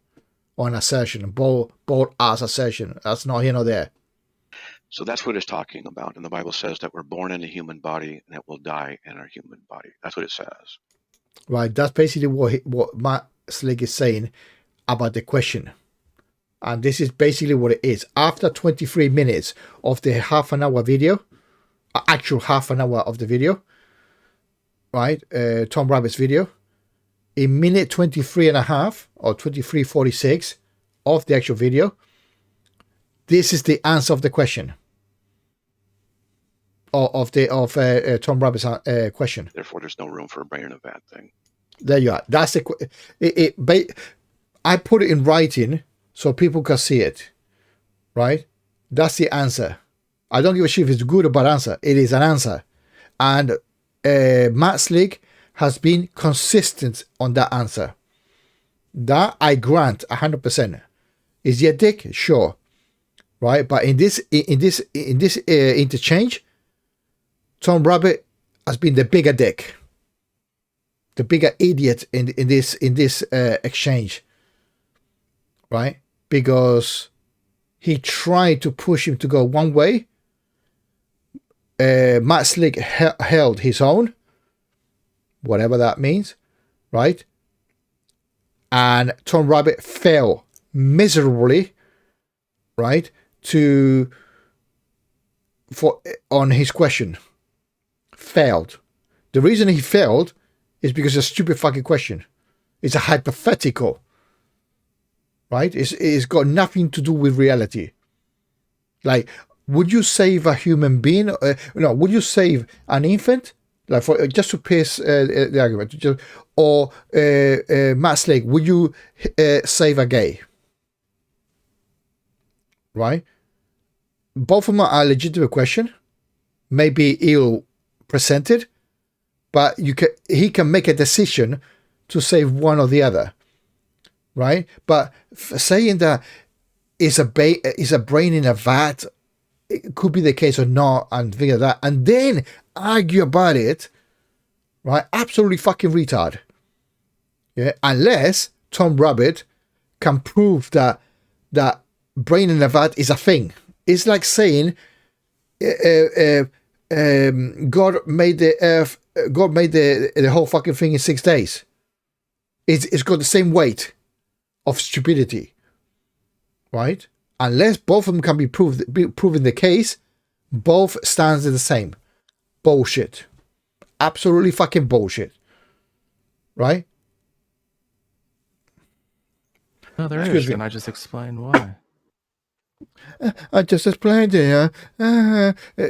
or an assertion, bold ass assertion. That's not here nor there. So that's what it's talking about. And the Bible says that we're born in a human body and that we'll die in our human body. That's what it says. Right. That's basically what Matt Slig is saying about the question. And this is basically what it is. After 23 minutes of the half-an-hour video, actual half-an-hour of the video, right, Tom Rabbitt's video, in minute 23 and a half, or 23:46 of the actual video, this is the answer of the question. Of Tom Rabbitt's question. Therefore, there's no room for a brain in a vat thing. There you are. That's the... I put it in writing so people can see it, right? That's the answer. I don't give a shit if it's good or bad answer. It is an answer. And Matt Slig has been consistent on that answer. That I grant 100%. Is he a dick? Sure. Right? But in this interchange, Tom Rabbittt has been the bigger dick. The bigger idiot in this exchange. Right? Because he tried to push him to go one way. Matt Slig held his own, whatever that means, right? And Tom Rabbittt fell miserably, right, on his question. Failed. The reason he failed is because it's a stupid fucking question. It's a hypothetical. Right? It's got nothing to do with reality. Like, would you save a human being? No, would you save an infant? Like, for just to piss the argument. Or Matt Slig, would you save a gay? Right? Both of them are a legitimate question. Maybe ill presented, but he can make a decision to save one or the other. Right? But saying that is a brain in a vat, it could be the case or not, and figure that, and then argue about it, right? Absolutely fucking retard. Yeah, unless Tom Rabbittt can prove that brain in a vat is a thing. It's like saying God made the earth, God made the whole fucking thing in 6 days. It's got the same weight of stupidity, right? Unless both of them can be proven the case, both stands are the same. Bullshit. Absolutely fucking bullshit. Right? No, there is, and I just explained why. I just explained it.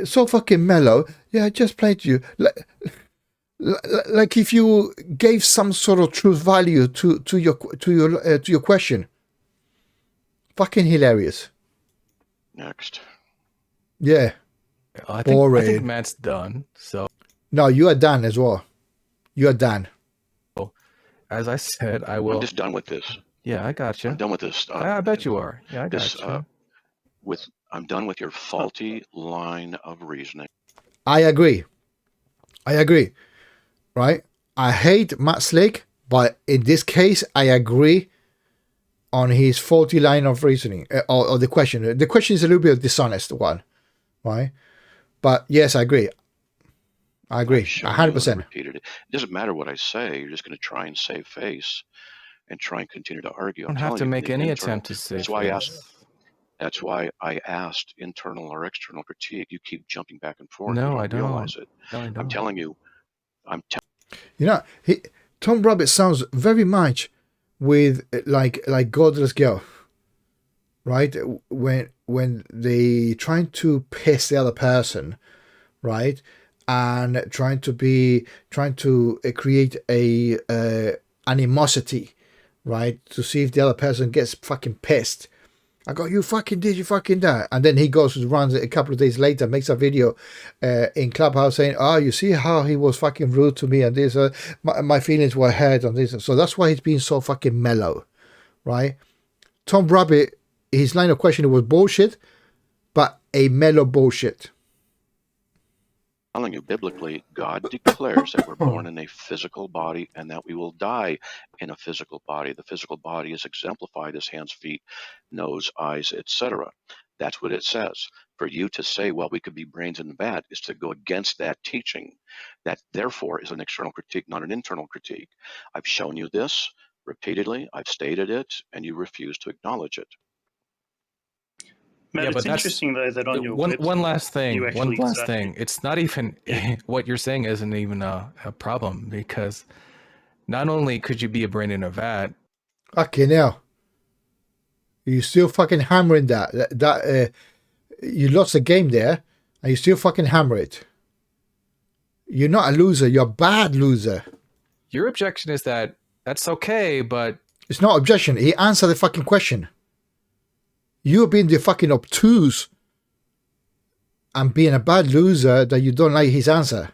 So fucking mellow. Yeah, I just played to you. Like if you gave some sort of truth value to your question. Fucking hilarious. Next. Yeah. I think Matt's done. So no, you are done as well. You are done. As I said, I will. I'm just done with this. Yeah, I got you. I'm done with this. I bet you are. Yeah, I got you. I'm done with your faulty line of reasoning. I agree. Right? I hate Matt Slig, but in this case, I agree on his faulty line of reasoning, or the question. The question is a little bit of dishonest one, right? But yes, I agree. 100%. Repeated it. It doesn't matter what I say. You're just going to try and save face and try and continue to argue. You don't have to make any attempt to save face. That's why I asked internal or external critique. You keep jumping back and forth. No, I don't realize it. No, I don't. I'm telling you. Tom Rabbittt sounds very much with like Godless Girl, right? When they trying to piss the other person, right, and trying to create a animosity, right, to see if the other person gets fucking pissed, I go, you fucking did, you fucking that. And then he goes, runs a couple of days later, makes a video in Clubhouse saying, oh, you see how he was fucking rude to me and this, my feelings were hurt on this. So that's why he's being so fucking mellow, right? Tom Rabbittt, his line of questioning was bullshit, but a mellow bullshit. Telling you, biblically, God declares that we're born in a physical body and that we will die in a physical body. The physical body is exemplified as hands, feet, nose, eyes, etc. That's what it says. For you to say, well, we could be brains in the vat, is to go against that teaching. That, therefore, is an external critique, not an internal critique. I've shown you this repeatedly. I've stated it, and you refuse to acknowledge it. Matt, it's interesting though that on your one last thing. Exactly... It's not even what you're saying isn't even a problem, because not only could you be a brain in a vat. Okay, now you still fucking hammering that you lost the game there, and you still fucking hammer it. You're not a loser. You're a bad loser. Your objection is that that's okay, but it's not objection. He answered the fucking question. You're being the fucking obtuse and being a bad loser that you don't like his answer.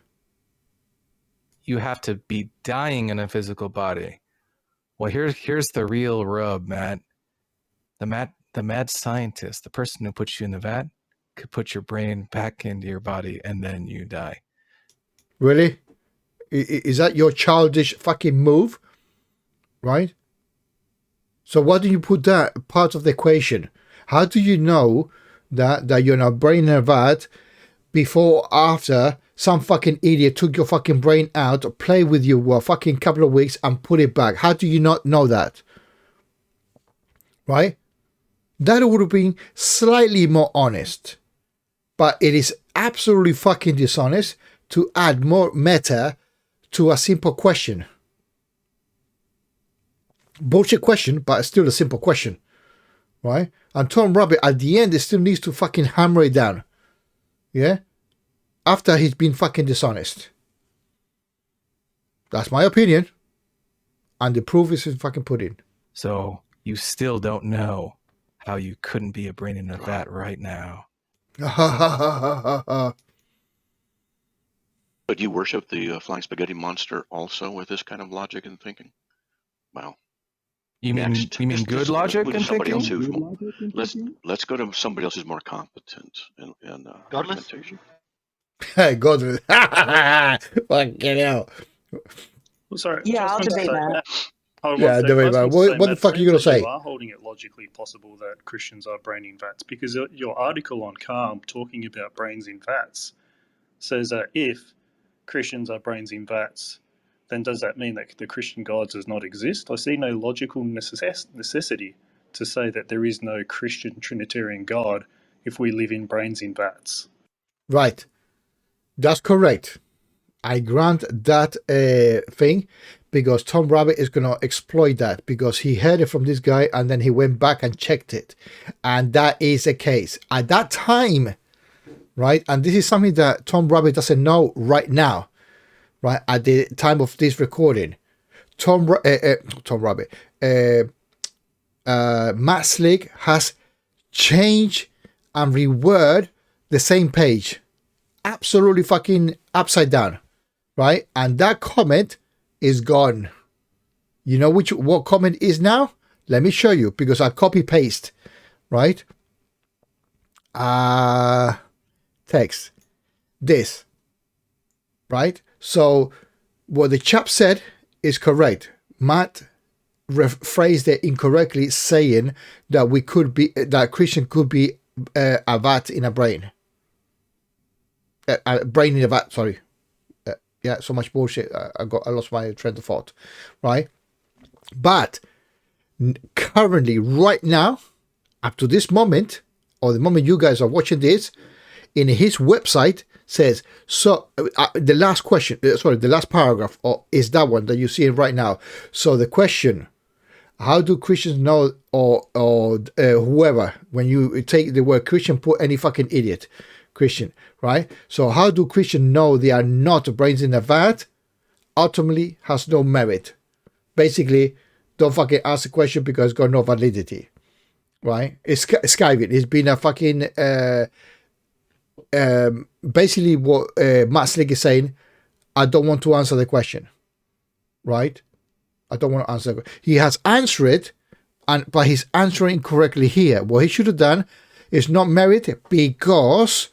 You have to be dying in a physical body. Well, here's the real rub, Matt. The mad scientist, the person who puts you in the vat, could put your brain back into your body and then you die. Really? Is that your childish fucking move? Right? So why do you put that part of the equation? How do you know that you're not brain in a vat before or after some fucking idiot took your fucking brain out, play with you for a fucking couple of weeks and put it back? How do you not know that? Right? That would have been slightly more honest. But it is absolutely fucking dishonest to add more meta to a simple question. Bullshit question, but still a simple question. Right? And Tom Rabbittt, at the end, still needs to fucking hammer it down. Yeah? After he's been fucking dishonest. That's my opinion. And the proof is in fucking pudding. So, you still don't know how you couldn't be a brain in a vat right now. But you worship the flying spaghetti monster also with this kind of logic and thinking? Wow. You mean good logic and thinking? Let's go to somebody else who's more competent in argumentation. Godless. Fucking hell. Well, sorry. Yeah, I'll debate that. Debate that. What the fuck are you going to say? You are holding it logically possible that Christians are brain in vats, because your article on Calm talking about brains in vats says that if Christians are brains in vats, then does that mean that the Christian God does not exist? I see no logical necessity to say that there is no Christian Trinitarian God if we live in brains in vats. Right. That's correct. I grant that thing, because Tom Rabbittt is going to exploit that, because he heard it from this guy and then he went back and checked it. And that is the case. At that time, right, and this is something that Tom Rabbittt doesn't know right now, right, at the time of this recording, Matt Slick has changed and reworded the same page. Absolutely fucking upside down, right? And that comment is gone. You know what comment is now? Let me show you, because I copy paste, right? Text this, right? So what the chap said is correct. Matt phrased it incorrectly, saying that that Christian could be a vat in a brain. A brain in a vat, sorry. Yeah, so much bullshit. I lost my train of thought, right? But currently, right now, up to this moment, or the moment you guys are watching this, in his website says, so the last question, the last paragraph is that one that you're seeing right now. So the question, how do Christians know, or whoever, when you take the word Christian, put any fucking idiot, Christian, right? So how do Christians know they are not brains in a vat? Ultimately has no merit. Basically, don't fucking ask the question because it's got no validity. right? It's skiving. It's been a fucking basically what Matt Slick is saying. I don't want to answer the question, right? I don't want to answer. He has answered it, but he's answering correctly here. What he should have done is not merit because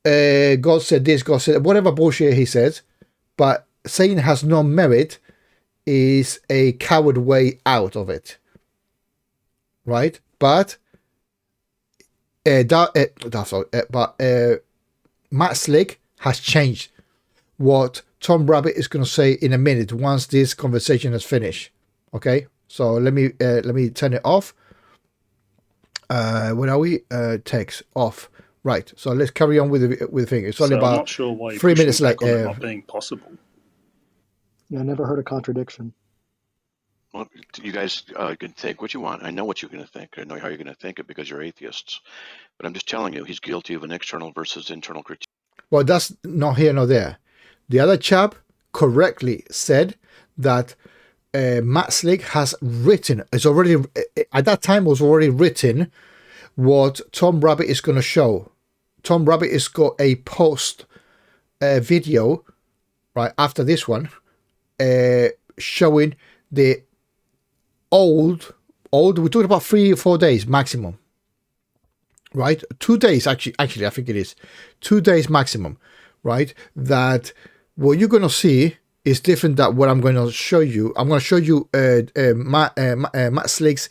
God said this, God said whatever bullshit he says, but saying has no merit is a coward way out of it, right? But Matt Slick has changed what Tom Rabbittt is going to say in a minute once this conversation is finished. Okay, so let me turn it off. Where are we? Text off. Right. So let's carry on with the thing. It's only about I'm not sure why 3 minutes late. late. Not being possible. Yeah, I never heard a contradiction. Well, you guys can think what you want. I know what you're going to think. I know how you're going to think it because you're atheists. But I'm just telling you, he's guilty of an external versus internal critique. Well, that's not here nor there. The other chap correctly said that Matt Slick has written, it's already, at that time was already written what Tom Rabbittt is going to show. Tom Rabbittt has got a post video right after this one showing the old, we're talking about 3 or 4 days maximum, right? 2 days, actually, I think it is 2 days maximum, right? That what you're going to see is different than what I'm going to show you. I'm going to show you Matt Slick's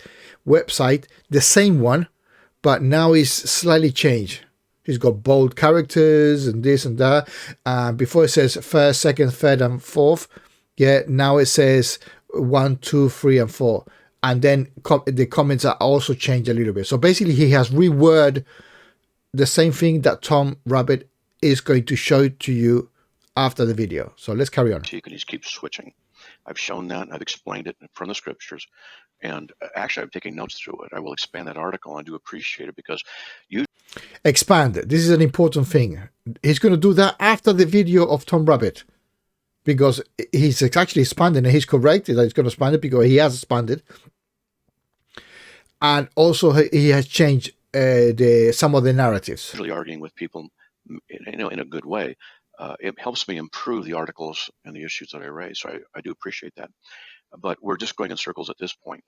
website, the same one, but now it's slightly changed. He's got bold characters and this and that. Before it says first, second, third, and fourth, yeah, now it says 1, 2, 3, and 4. And then the comments are also changed a little bit. So basically, he has reworded the same thing that Tom Rabbittt is going to show to you after the video. So let's carry on. He keeps switching. I've shown that. I've explained it from the scriptures. And actually, I'm taking notes through it. I will expand that article. I do appreciate it because you... Expand. This is an important thing. He's going to do that after the video of Tom Rabbittt. Because he's actually expanding, and he's correct that he's going to expand it because he has expanded. And also he has changed some of the narratives. Really arguing with people, in a good way. It helps me improve the articles and the issues that I raise. So I do appreciate that. But we're just going in circles at this point.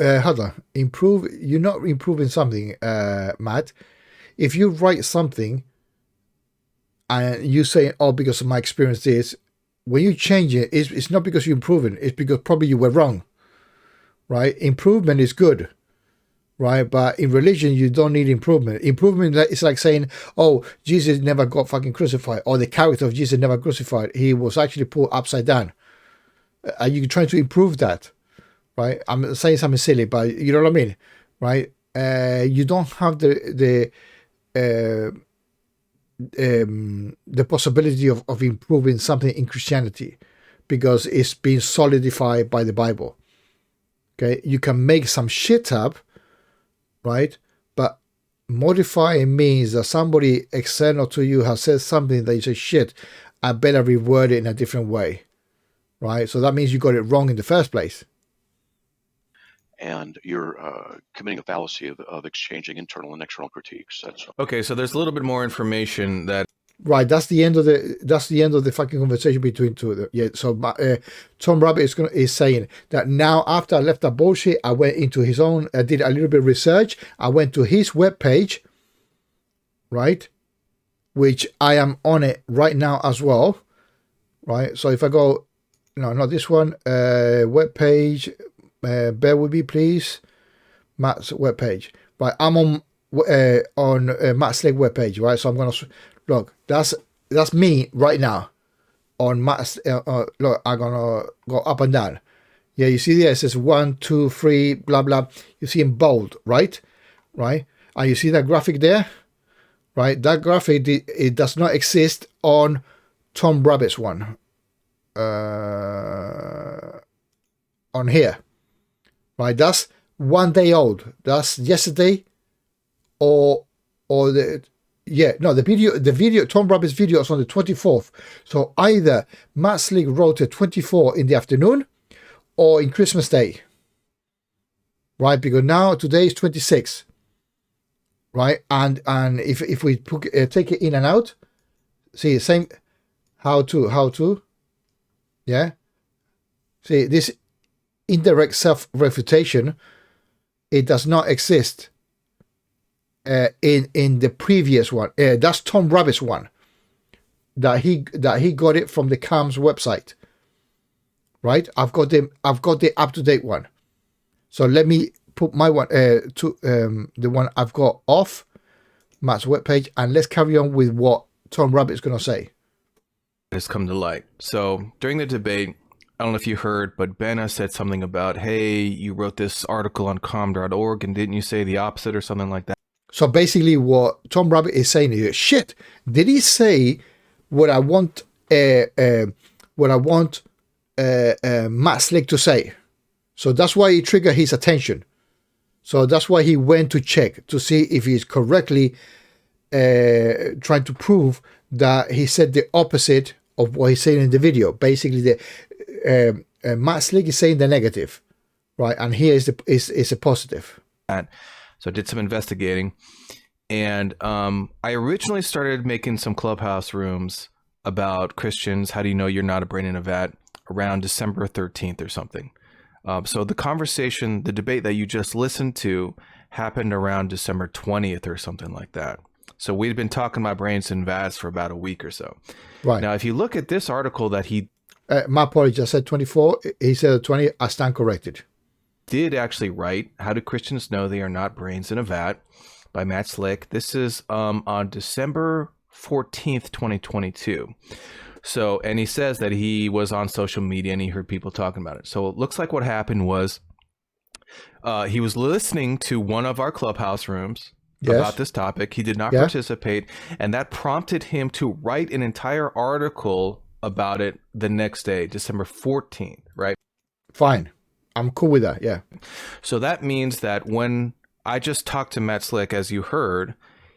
Hold on. Improve. You're not improving something, Matt. If you write something and you say, oh, because of my experience this, when you change it, it's not because you're improving. It's because probably you were wrong, right? Improvement is good, right? But in religion, you don't need improvement. Improvement is like saying, oh, Jesus never got fucking crucified, or the character of Jesus never crucified. He was actually put upside down. Are you trying to improve that, right? I'm saying something silly, but you know what I mean, right? You don't have the possibility of improving something in Christianity because it's been solidified by the Bible. Okay, you can make some shit up, right? But modifying means that somebody external to you has said something that you say, shit, I better reword it in a different way, right? So that means you got it wrong in the first place. And you're committing a fallacy of exchanging internal and external critiques. That's okay. So there's a little bit more information that. Right, that's the end of the fucking conversation between two of them. Yeah. So Tom Rabbittt is saying that now after I left that bullshit, I went into his own. I did a little bit of research. I went to his webpage, right, which I am on it right now as well, right. So if I go, no, not this one, webpage. Bear with me, please. Matt's webpage. Right, I'm on Matt Slick webpage, right? So I'm gonna look. That's me right now on Matt's. Look, I'm gonna go up and down. Yeah, you see there it says 1, 2, 3, blah blah. You see in bold, right? Right, and you see that graphic there, right? That graphic it does not exist on Tom Rabbitt's one. On here. Right, that's 1 day old. That's yesterday, or the video. Tom Rabbitt's video is on the 24th. So either Matt Slick wrote it 24 in the afternoon, or in Christmas Day. right? Because now today is 26, right? And if we take it in and out, see the same. How to, yeah. See this indirect self-refutation. It does not exist in the previous one. That's Tom Rabbitt's one. That he got it from the CAM's website, right? I've got the up-to-date one. So let me put my one to the one I've got off Matt's webpage, and let's carry on with what Tom Rabbitt's going to say. Has come to light. So during the debate, I don't know if you heard, but Benna said something about, hey, you wrote this article on com.org and didn't you say the opposite or something like that? So basically what Tom Rabbitt is saying is, shit, did he say what I want Matt Slick to say? So that's why he triggered his attention. So that's why he went to check to see if he's correctly trying to prove that he said the opposite of what he's saying in the video. Basically, the Matt Slick is saying the negative, right? And here is a positive. So I did some investigating, and I originally started making some clubhouse rooms about Christians. How do you know you're not a brain in a vat? Around December 13th or something. So the conversation, the debate that you just listened to happened around December 20th or something like that. So we'd been talking about brains in vats for about a week or so. Right. Now, if you look at this article that he... my apologies, I said 24. He said 20. I stand corrected. Did actually write, How Do Christians Know They Are Not Brains in a Vat by Matt Slick. This is on December 14th, 2022. So, and he says that he was on social media and he heard people talking about it. So it looks like what happened was he was listening to one of our clubhouse rooms about this topic. He did not participate, and that prompted him to write an entire article about it the next day, December 14th, right? Fine. I'm cool with that, yeah. So that means that when I just talked to Matt Slick, as you heard,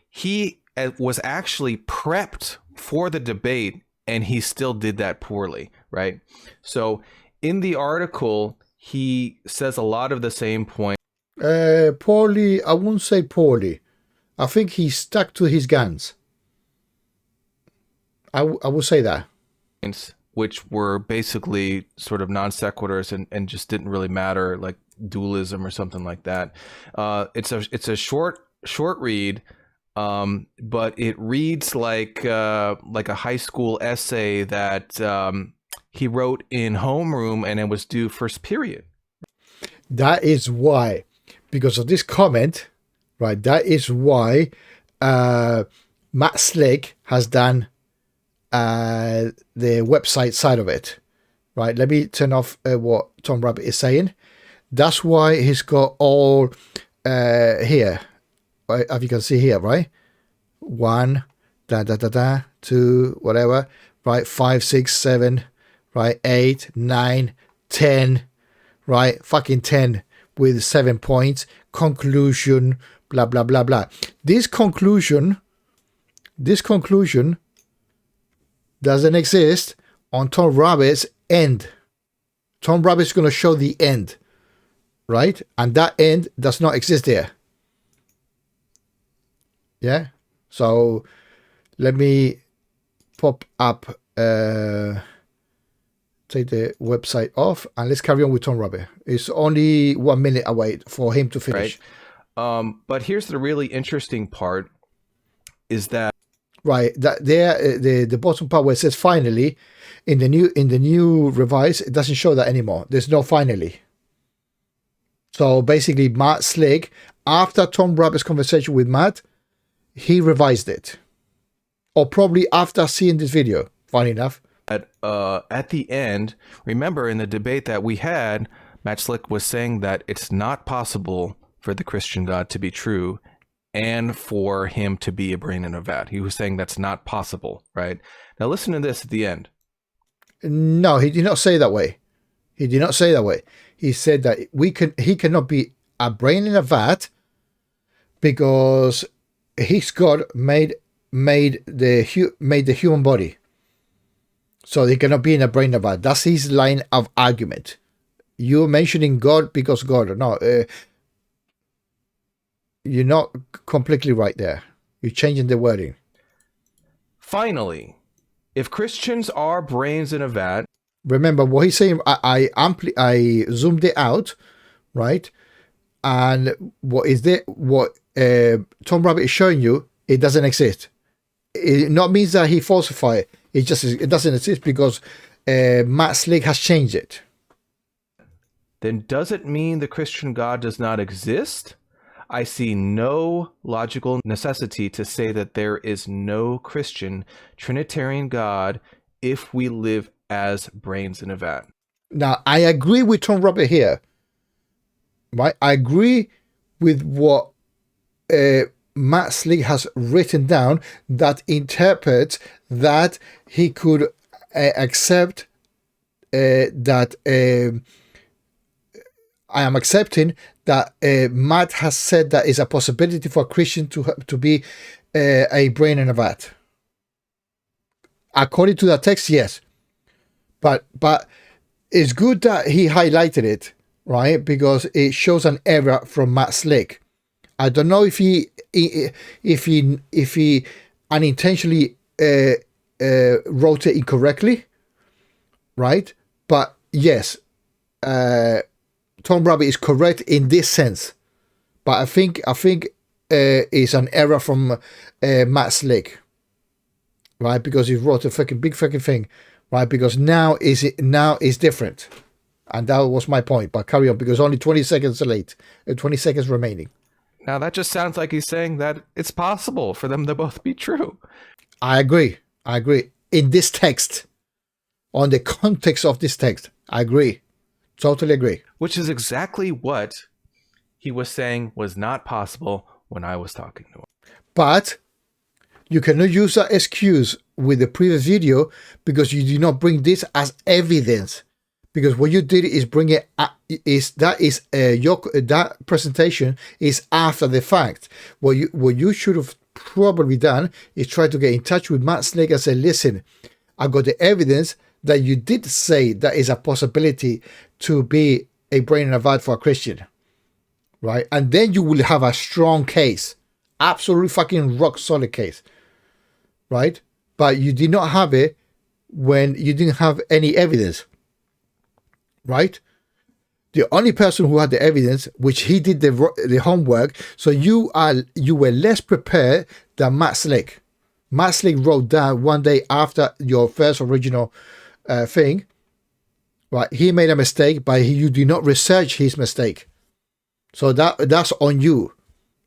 he was actually prepped for the debate, and he still did that poorly, right? So in the article, he says a lot of the same points. Poorly, I wouldn't say poorly. I think he stuck to his guns. I would say that. Which were basically sort of non sequiturs and just didn't really matter, like dualism or something like that. It's a short read, but it reads like a high school essay that he wrote in homeroom, and it was due first period. That is why, because of this comment, right? That is why Matt Slick has done the website side of it, right? Let me turn off what Tom Rabbit is saying. That's why he's got all here, right? As you can see here, right? 1, 2, whatever, right? 5, 6, 7, right? 8, 9, 10, right? Fucking 10 with 7 points. Conclusion, blah blah blah blah. This conclusion doesn't exist on Tom Rabbitt's end. Tom Rabbitt's going to show the end, right? And that end does not exist there. Yeah. So let me pop up, take the website off, and let's carry on with Tom Rabbitt. It's only 1 minute away for him to finish. Right. But here's the really interesting part is that right, that there, the bottom part where it says finally, in the new revise, it doesn't show that anymore. There's no finally. So basically, Matt Slick, after Tom Rabbitt's conversation with Matt, he revised it, or probably after seeing this video. Funny enough. At the end, remember in the debate that we had, Matt Slick was saying that it's not possible for the Christian God to be true and for him to be a brain in a vat. He was saying that's not possible, right? Now listen to this at the end. No, he did not say that way. He did not say that way. He said that he cannot be a brain in a vat because his God made the human body. So he cannot be in a brain in a vat. That's his line of argument. You're mentioning God because God. No, you're not completely right there. You're changing the wording. Finally, if Christians are brains in a vat, remember what he's saying. I zoomed it out, right? And what Tom Rabbittt is showing you, it doesn't exist. It not means that he falsified it. It doesn't exist because Matt Slick has changed it. then does it mean the Christian God does not exist? I see no logical necessity to say that there is no Christian Trinitarian God if we live as brains in a vat. Now, I agree with Tom Rabbittt here, right? I agree with what Matt Slick has written down that interprets that he could accept that I am accepting that Matt has said that is a possibility for a Christian to be a brain in a vat. According to that text, yes. But it's good that he highlighted it, right? Because it shows an error from Matt Slick. I don't know if he unintentionally wrote it incorrectly, right? But yes, Tom Rabbittt is correct in this sense, but I think it's an error from Matt Slick, right? Because he wrote a big thing, right? Because now is different, and that was my point. But carry on, because only 20 seconds late, 20 seconds remaining. Now that just sounds like he's saying that it's possible for them to both be true. I agree. In this text, on the context of this text, I agree. Totally agree. Which is exactly what he was saying was not possible when I was talking to him. But you cannot use that excuse with the previous video because you did not bring this as evidence. Because what you did is bring it that presentation is after the fact. What you should have probably done is try to get in touch with Matt Slick and say, listen, I got the evidence that you did say that is a possibility to be a brain in a vat for a Christian, right? And then you will have a strong case, absolutely fucking rock solid case, right? But you did not have it when you didn't have any evidence, right? The only person who had the evidence, which he did the homework, so you were less prepared than Matt Slick. Matt Slick wrote down one day after your first original thing, right? He made a mistake, but you did not research his mistake. So that's on you,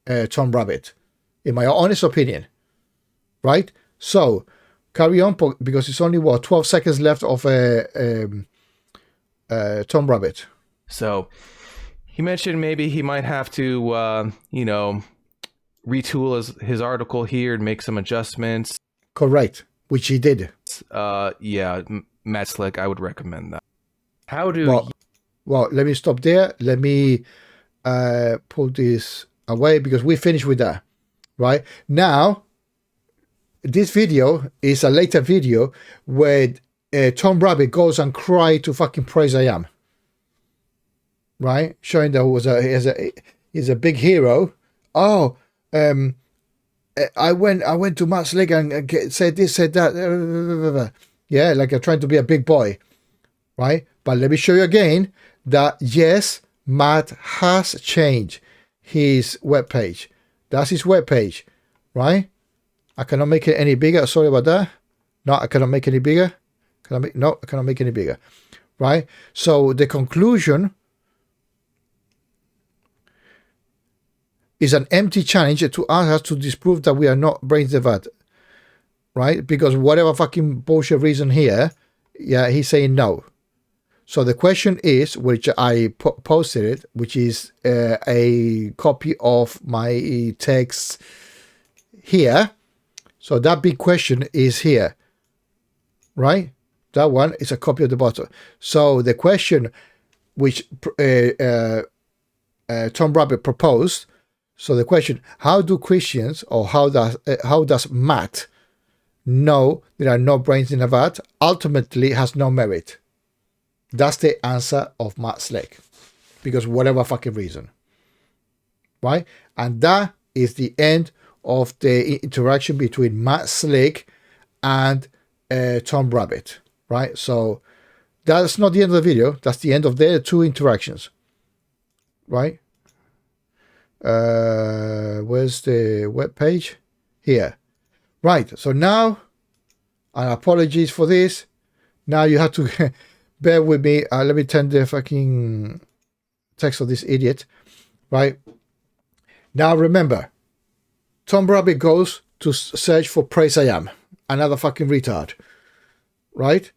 Tom Rabbittt, in my honest opinion, right? So carry on, because it's only 12 seconds left of Tom Rabbittt. So he mentioned maybe he might have to, retool his article here and make some adjustments. Correct, which he did. Yeah, Matt Slick, I would recommend that. How do... Well, let me stop there. Let me pull this away because we finished with that, right? Now, this video is a later video where Tom Rabbittt goes and cries to fucking praise I am. Right? Showing that he's a big hero. Oh, I went to Matt Slick and said this, said that. Yeah, like I'm trying to be a big boy. Right? But let me show you again that yes, Matt has changed his webpage. That's his webpage. Right? I cannot make it any bigger. Sorry about that. No, I cannot make it any bigger. I cannot make it any bigger. Right? So the conclusion is an empty challenge to ask us to disprove that we are not brains in a vat, right? Because whatever fucking bullshit reason here, yeah, he's saying no. So the question is, which I posted it, which is a copy of my text here. So that big question is here, right? That one is a copy of the bottom. So the question which Tom Rabbittt proposed. So the question: how do Christians, or how does Matt know there are no brains in a vat? Ultimately, has no merit. That's the answer of Matt Slick, because whatever fucking reason, right? And that is the end of the interaction between Matt Slick and Tom Rabbittt, right? So that's not the end of the video. That's the end of their two interactions, right? Where's the web page? Here. Right. So now, and apologies for this. Now you have to bear with me. Let me turn the fucking text of this idiot. Right. Now remember, Tom Rabbittt goes to search for Praise I Am. Another fucking retard. Right?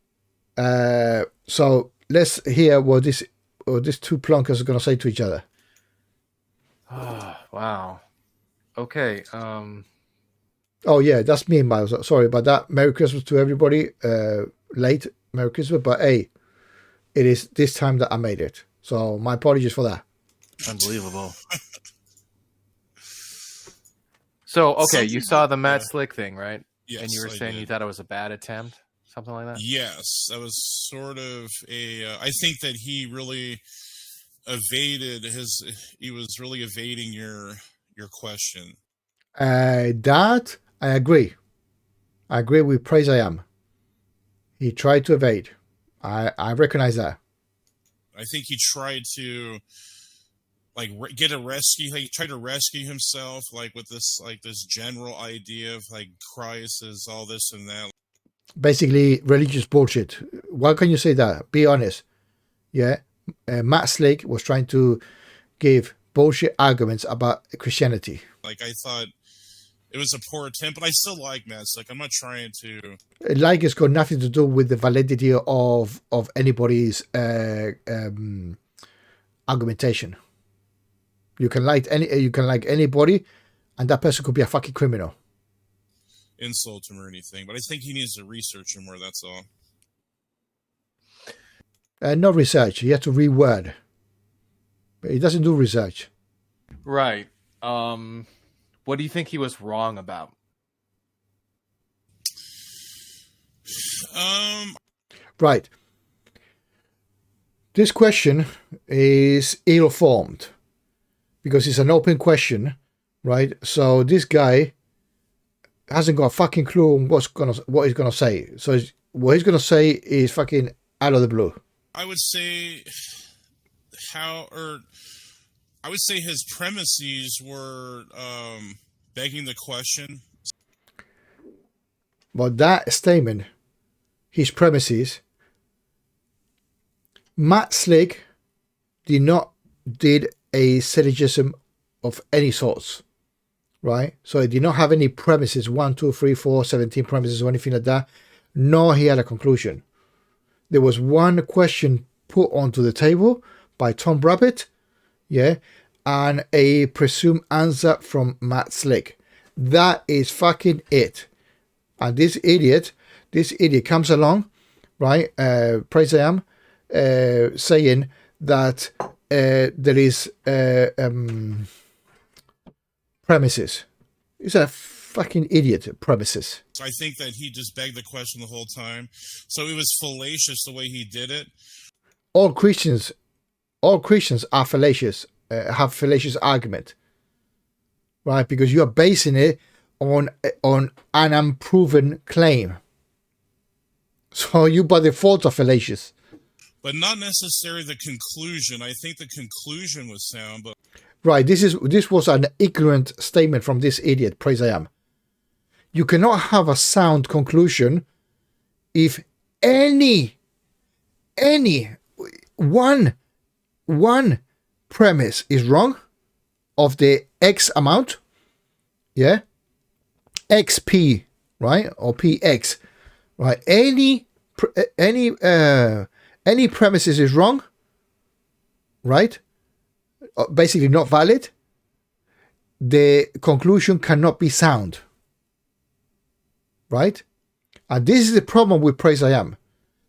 So let's hear what these two plunkers are going to say to each other. Oh, wow. Okay. Oh, yeah, that's me, Miles. Sorry about that. Merry Christmas to everybody. Late Merry Christmas. But hey, it is this time that I made it. So my apologies for that. Unbelievable. So, okay, you saw the Matt Slick thing, right? Yes, and you were saying you thought it was a bad attempt? Something like that? Yes, that was sort of I think that he really he was really evading your question. That, I agree. I agree with Praise I Am. He tried to evade. I recognize that. I think he tried to get a rescue. He tried to rescue himself, with this general idea of Christ is all this and that. Basically, religious bullshit. Why can you say that? Be honest. Yeah, Matt Slick was trying to give bullshit arguments about Christianity. I thought it was a poor attempt, but I still like Matt Slick. I'm not trying to. It's got nothing to do with the validity of anybody's argumentation. You can like anybody, and that person could be a fucking criminal. Insult him or anything, but I think he needs to research him more. That's all. No research. You have to reword. But he doesn't do research. Right. What do you think he was wrong about? Right. This question is ill-formed because it's an open question, right? So this guy hasn't got a fucking clue on what he's gonna say. So what he's gonna say is fucking out of the blue. I would say his premises were begging the question. But that statement, his premises, Matt Slick did a syllogism of any sorts, right? So he did not have any premises, 1, 2, 3, 4, 17 premises or anything like that, nor he had a conclusion. There was one question put onto the table by Tom Rabbittt, yeah, and a presumed answer from Matt Slick. That is fucking it. And this idiot comes along, right? Praise I Am, saying that there is premises. He's a fucking idiot. Premises. So I think that he just begged the question the whole time. So it was fallacious the way he did it. All Christians are fallacious. Have fallacious argument, right? Because you are basing it on an unproven claim. So you by default are fallacious. But not necessarily the conclusion. I think the conclusion was sound, but right. This was an ignorant statement from this idiot. Praise I Am. You cannot have a sound conclusion if any one premise is wrong of the X amount, yeah, XP, right, or PX, right? Any premises is wrong, right? Basically not valid. The conclusion cannot be sound, right? And this is the problem with Praise I Am.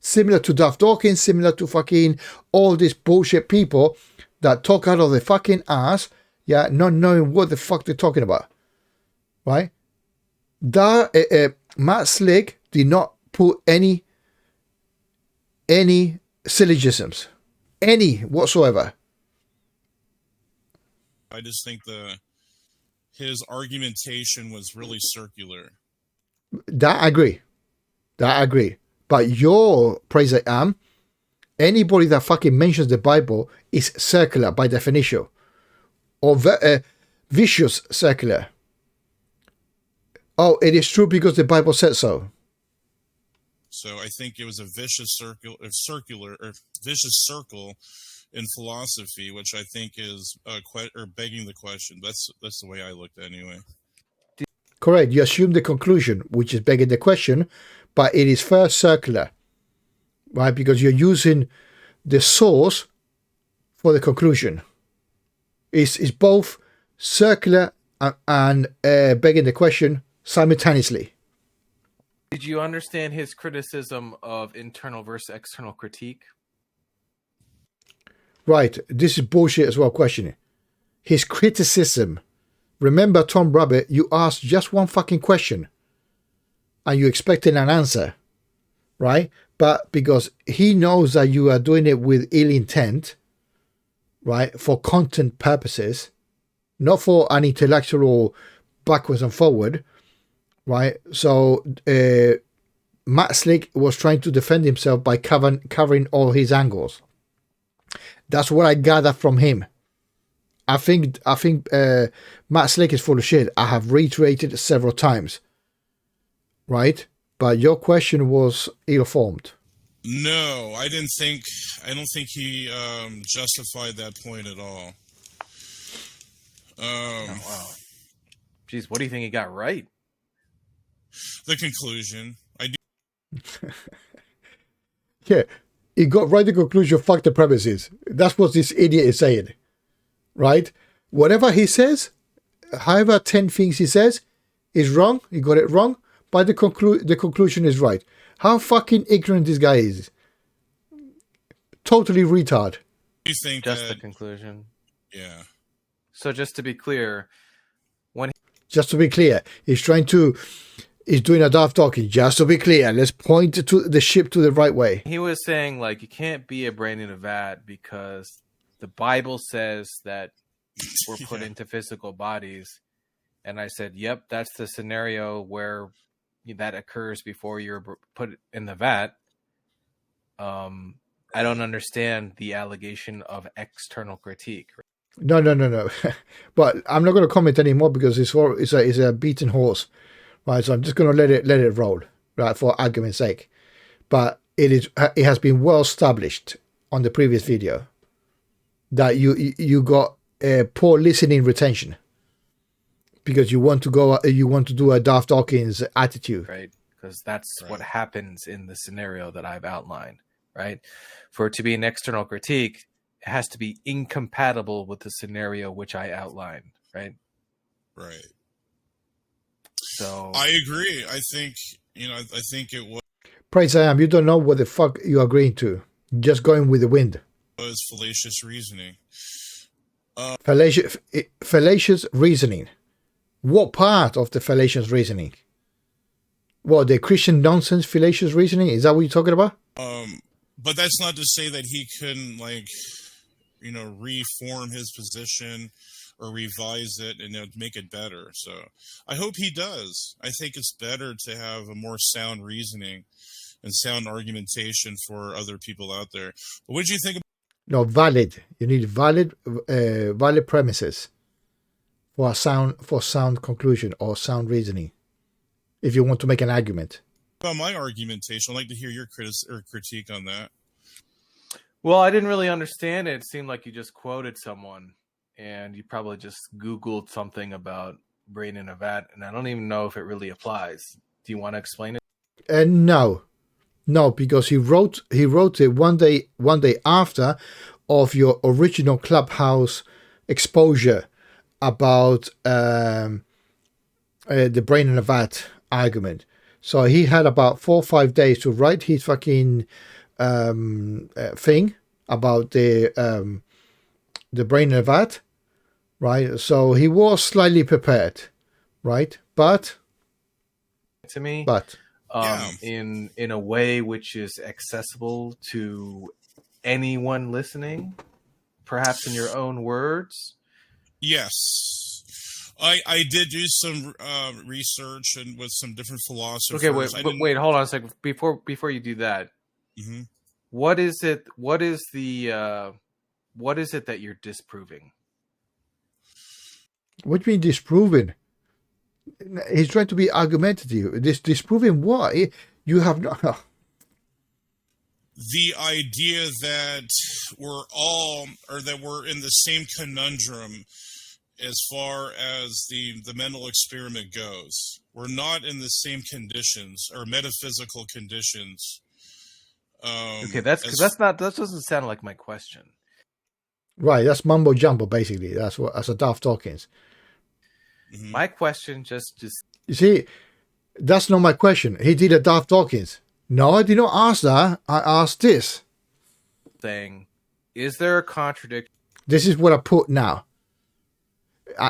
Similar to Duff Dawkins, similar to fucking all these bullshit people that talk out of their fucking ass, yeah, not knowing what the fuck they're talking about, right? Matt Slick did not put any syllogisms, any whatsoever. I just think the his argumentation was really circular. That I agree. But your praise I am, anybody that fucking mentions the Bible is circular by definition, or vicious circular. Oh, it is true because the Bible said so. So I think it was a vicious vicious circle in philosophy, which I think is begging the question. That's the way I looked at it anyway. Correct. You assume the conclusion, which is begging the question, but it is first circular, right? Because you're using the source for the conclusion. It's both circular and begging the question simultaneously. Did you understand his criticism of internal versus external critique? Right. This is bullshit as well, questioning. His criticism. Remember, Tom Rabbittt, you asked just one fucking question and you expected an answer, right? But because he knows that you are doing it with ill intent, right, for content purposes, not for an intellectual backwards and forward, right? So Matt Slick was trying to defend himself by covering all his angles. That's what I gather from him. I think Matt Slick is full of shit. I have reiterated several times, right? But your question was ill-formed. No, I don't think he justified that point at all. Oh, wow. Jeez, what do you think he got right? The conclusion. I do. Yeah, he got right the conclusion. Fuck the premises. That's what this idiot is saying, right? Whatever he says, however 10 things he says is wrong. He got it wrong, but the conclusion is right. How fucking ignorant this guy is. Totally retard. You think just the conclusion? Yeah. So just to be clear, he's doing a daft talking. Just to be clear, let's point to the ship to the right way. He was saying, like, you can't be a brain in a vat because the Bible says that we're put into physical bodies. And I said, yep, that's the scenario where that occurs before you're put in the vat. I don't understand the allegation of external critique. No. But I'm not going to comment anymore because it's a beaten horse, right? So I'm just going to let it roll, right, for argument's sake. But it has been well established on the previous video that you got a poor listening retention because you want to do a Daft Dawkins attitude, right? Because that's what happens in the scenario that I've outlined, right? For it to be an external critique, it has to be incompatible with the scenario which I outlined, right? Right. So I agree. I think it was. Praise I am. You don't know what the fuck you're agreeing to. Just going with the wind. Was fallacious reasoning. Fallacious reasoning. What part of the fallacious reasoning? What, the Christian nonsense fallacious reasoning? Is that what you're talking about? But that's not to say that he couldn't, reform his position or revise it and make it better. So I hope he does. I think it's better to have a more sound reasoning and sound argumentation for other people out there. But what did you think about? No, valid. You need valid premises for sound conclusion or sound reasoning. If you want to make an argument. About my argumentation, I'd like to hear your critique on that. Well, I didn't really understand it. It seemed like you just quoted someone, and you probably just Googled something about brain in a vat, and I don't even know if it really applies. Do you want to explain it? No, because he wrote it one day after of your original Clubhouse exposure about the brain in a vat argument. So he had about 4 or 5 days to write his fucking thing about the brain in a vat, right? So he was slightly prepared, right? But in a way which is accessible to anyone listening, perhaps in your own words. Yes. I did do some research and with some different philosophers. Okay, wait, hold on a second. Before you do that, mm-hmm. what is it that you're disproving? What do you mean disproving? He's trying to be argumentative. Disproving why you have not. The idea that we're in the same conundrum as far as the mental experiment goes. We're not in the same conditions or metaphysical conditions. Okay, that doesn't sound like my question. Right, that's mumbo jumbo. Basically, that's a Daft Talkins. Mm-hmm. My question just you see, that's not my question. He did a Daft Talkins. No, I did not ask that. I asked this. saying, is there a contradiction? This is what I put now.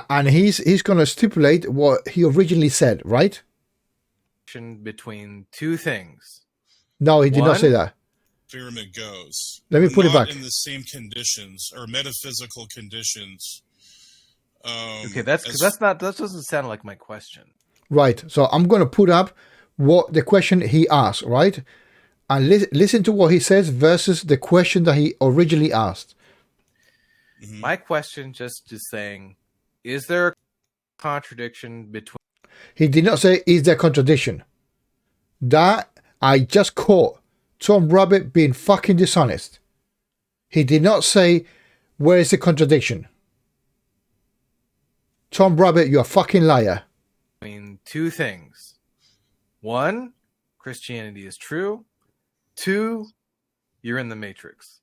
And he's going to stipulate what he originally said, right? Between two things. No, he did not say that. Experiment goes. Let me put it back. In the same conditions or metaphysical conditions. Okay, that doesn't sound like my question. Right. So I'm going to put up what the question he asked, right? And listen to what he says versus the question that he originally asked. Mm-hmm. My question just is saying, is there a contradiction between... He did not say, is there a contradiction? That I just caught Tom Rabbittt being fucking dishonest. He did not say, where is the contradiction? Tom Rabbittt, you're a fucking liar. Between two things. One, Christianity is true. Two, you're in the Matrix.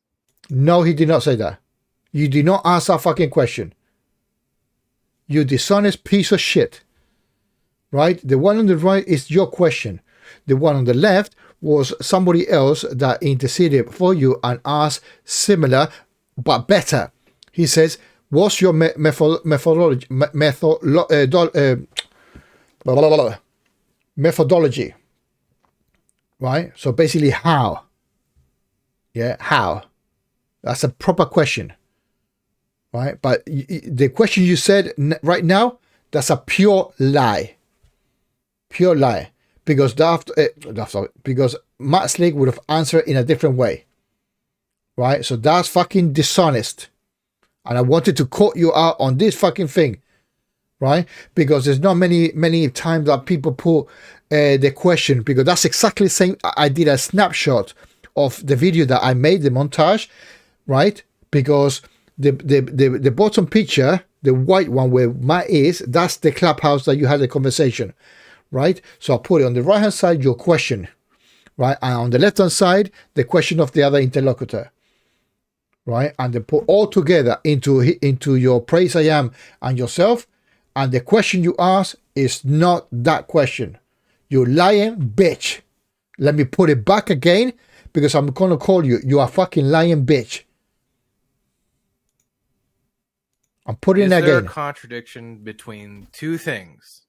No, he did not say that. You did not ask that fucking question. You dishonest piece of shit. Right? The one on the right is your question. The one on the left was somebody else that interceded for you and asked similar but better. He says, what's your methodology? Methodology. Right? So basically, how? Yeah, how? That's a proper question. Right? But the question you said right now, that's a pure lie. Pure lie. Because because Matt Slick would have answered in a different way. Right? So that's fucking dishonest. And I wanted to call you out on this fucking thing. Right? Because there's not many times that people put the question, because that's exactly the same. I did a snapshot of the video that I made, the montage, right? Because the bottom picture, the white one where Matt is, that's the clubhouse that you had the conversation, right? So I put it on the right hand side, your question, right? And on the left hand side, the question of the other interlocutor, right? And they put all together into your praise I am and yourself. And the question you ask is not that question. You lying bitch. Let me put it back again, because I'm going to call you. You are fucking lying bitch. I'm putting it again. Is there a contradiction between two things?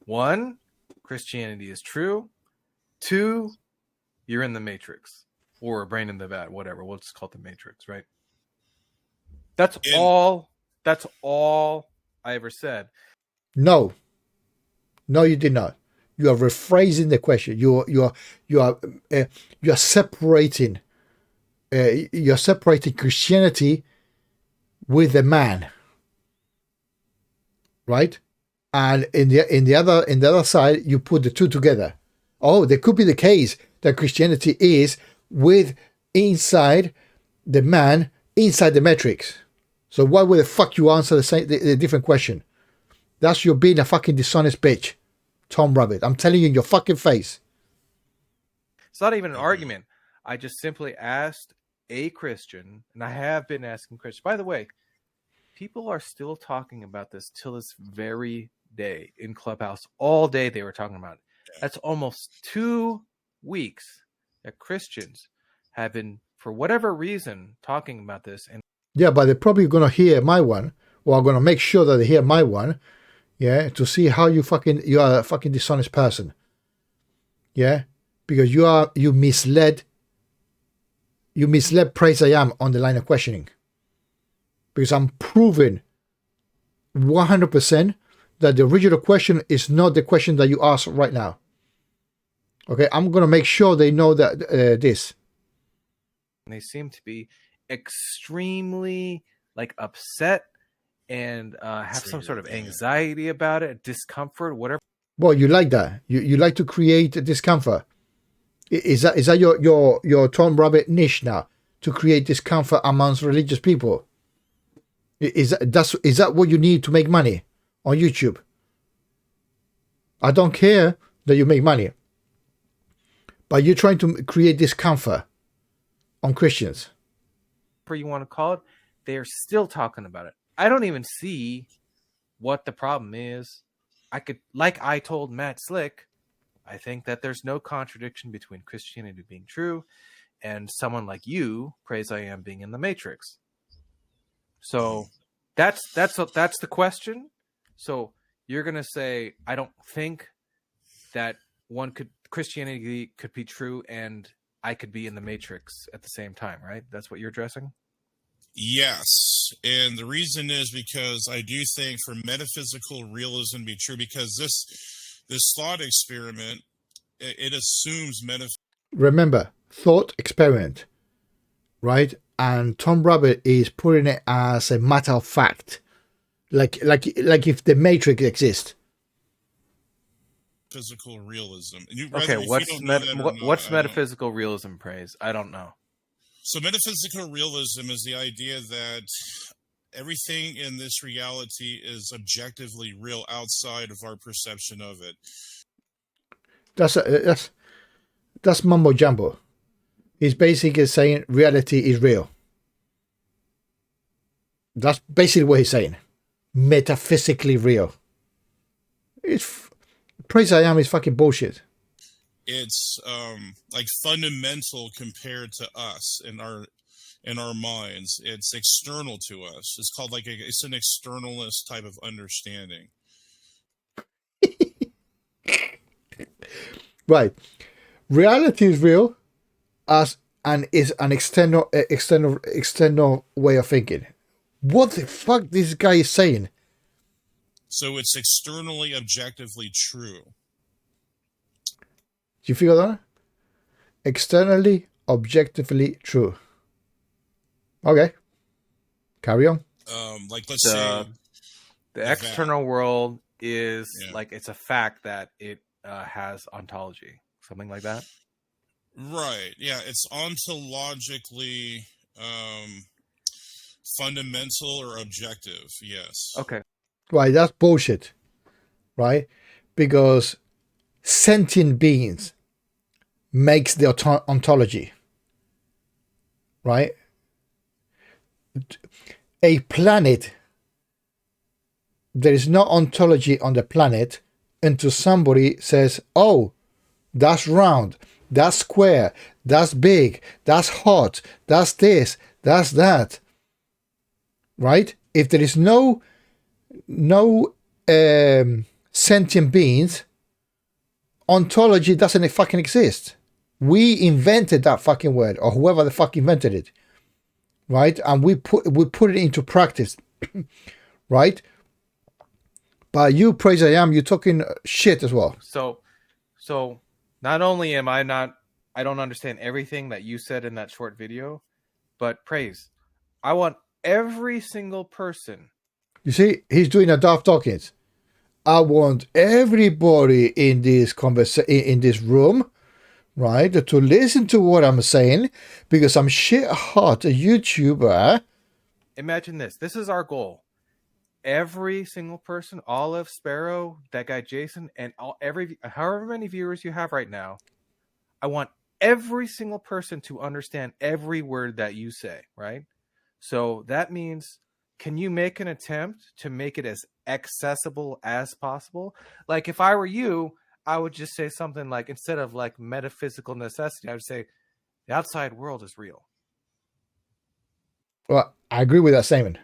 One, Christianity is true. Two, you're in the Matrix. Or a brain in the vat, whatever. We'll just call it the Matrix, right? That's all I ever said. No, you did not. You are rephrasing the question. You are separating. You're separating Christianity with the man, right? And in the other side, you put the two together. Oh, there could be the case that Christianity is with inside the man, inside the matrix. So why would the fuck you answer the different question? That's you being a fucking dishonest bitch, Tom Rabbittt. I'm telling you in your fucking face. It's not even an argument. I just simply asked a Christian, and I have been asking Christians. By the way, people are still talking about this till this very day in Clubhouse. All day they were talking about it. That's almost 2 weeks that Christians have been, for whatever reason, talking about this. And yeah, but they're probably going to hear my one, or I'm going to make sure that they hear my one, yeah, to see how you are a fucking dishonest person. Yeah, because you misled praise I am on the line of questioning. Because I'm proving 100% that the original question is not the question that you asked right now. Okay, I'm going to make sure they know that this. They seem to be extremely like upset and have some sort of anxiety about it, discomfort, whatever. Well, you like that. You like to create discomfort. Is that your Tom Rabbittt niche now, to create discomfort amongst religious people? Is that what you need to make money on YouTube? I don't care that you make money, but you're trying to create discomfort on Christians. Whatever you want to call it, they are still talking about it. I don't even see what the problem is. I told Matt Slick, I think that there's no contradiction between Christianity being true and someone like you, praise I am, being in the Matrix. So that's the question. So you're gonna say, I don't think that Christianity could be true and I could be in the Matrix at the same time, right? That's what you're addressing? Yes, and the reason is because I do think for metaphysical realism to be true, because this thought experiment, it assumes Remember, thought experiment, right? And Tom Rabbittt is putting it as a matter of fact, like if the Matrix exists. Physical realism. Okay, what's metaphysical realism, praise? I don't know. So metaphysical realism is the idea that everything in this reality is objectively real outside of our perception of it. That's mumbo jumbo. He's basically saying reality is real. That's basically what he's saying. Metaphysically real. It's praise I am is fucking bullshit. It's like fundamental compared to us in our minds. It's external to us. It's called it's an externalist type of understanding. Right. Reality is real and is an external way of thinking. What the fuck this guy is saying? So it's externally objectively true. Do you feel that? Externally, objectively true. Okay. Carry on. Let's say the external world is like it's a fact that it has ontology, something like that. Right. Yeah, it's ontologically fundamental or objective. Yes. Okay. Right, that's bullshit. Right? Because sentient beings makes the ontology, right? A planet, there is no ontology on the planet until somebody says, oh, that's round, that's square, that's big, that's hot, that's this, that's that, right? If there is no sentient beings, ontology doesn't fucking exist. We invented that fucking word, or whoever the fuck invented it, right? And we put it into practice, right? But you, praise I am, you're talking shit as well. So not only am I don't understand everything that you said in that short video, but praise, I want every single person. You see, he's doing a Daft Dawkins. I want everybody in this in this room, right, to listen to what I'm saying, because I'm shit hot YouTuber. Imagine this. This is our goal. Every single person, Olive, Sparrow, that guy Jason, and however many viewers you have right now, I want every single person to understand every word that you say, right? So that means, can you make an attempt to make it as accessible as possible? Like if I were you, I would just say something like, instead of like metaphysical necessity, I would say the outside world is real. Well, I agree with that statement.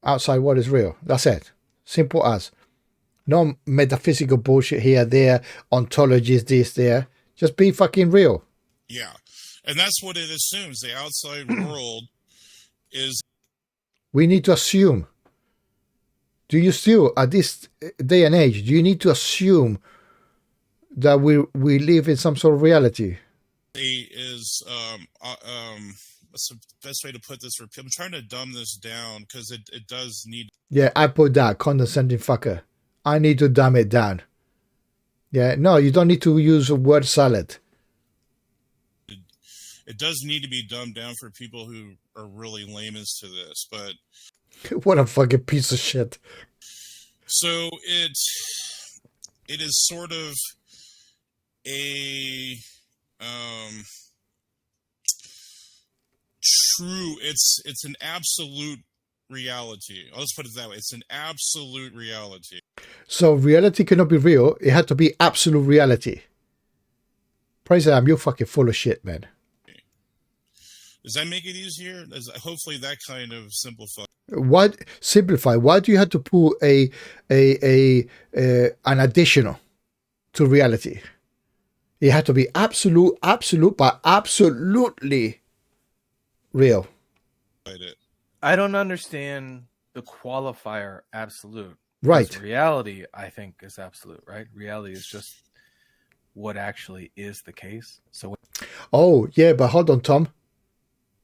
Outside world is real. That's it. Simple as. No metaphysical bullshit here, there, ontologies, this, there. Just be fucking real. Yeah. And that's what it assumes. The outside world is... We need to assume. Do you still, at this day and age, do you need to assume that we live in some sort of reality? Is what's the best way to put this? I'm trying to dumb this down because it does need. Yeah, I put that condescending fucker. I need to dumb it down. Yeah, no, you don't need to use a word salad. It does need to be dumbed down for people who are really layman's to this, but what a fucking piece of shit. So it is sort of a true. It's an absolute reality. Let's put it that way. It's an absolute reality. So reality cannot be real. It had to be absolute reality. Praise God, you're fucking full of shit, man. Does that make it easier? Hopefully that kind of simplifies. What simplify? Why do you have to put an additional to reality? It had to be absolute, but absolutely real. I don't understand the qualifier absolute. Right. Reality, I think, is absolute, right? Reality is just what actually is the case. So. Oh, yeah, but hold on, Tom.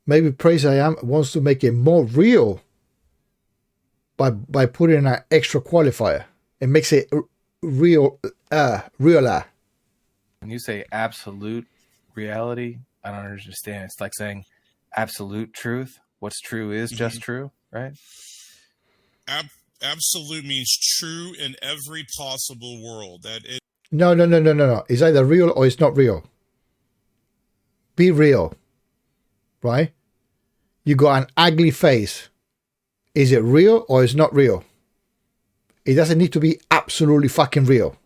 Maybe Praise I Am wants to make it more real by putting an extra qualifier. It makes it realer. When you say absolute reality, I don't understand. It's like saying absolute truth. What's true is just true, right? Absolute means true in every possible world. No. It's either real or it's not real. Be real, right? You got an ugly face. Is it real or is not real? It doesn't need to be absolutely fucking real.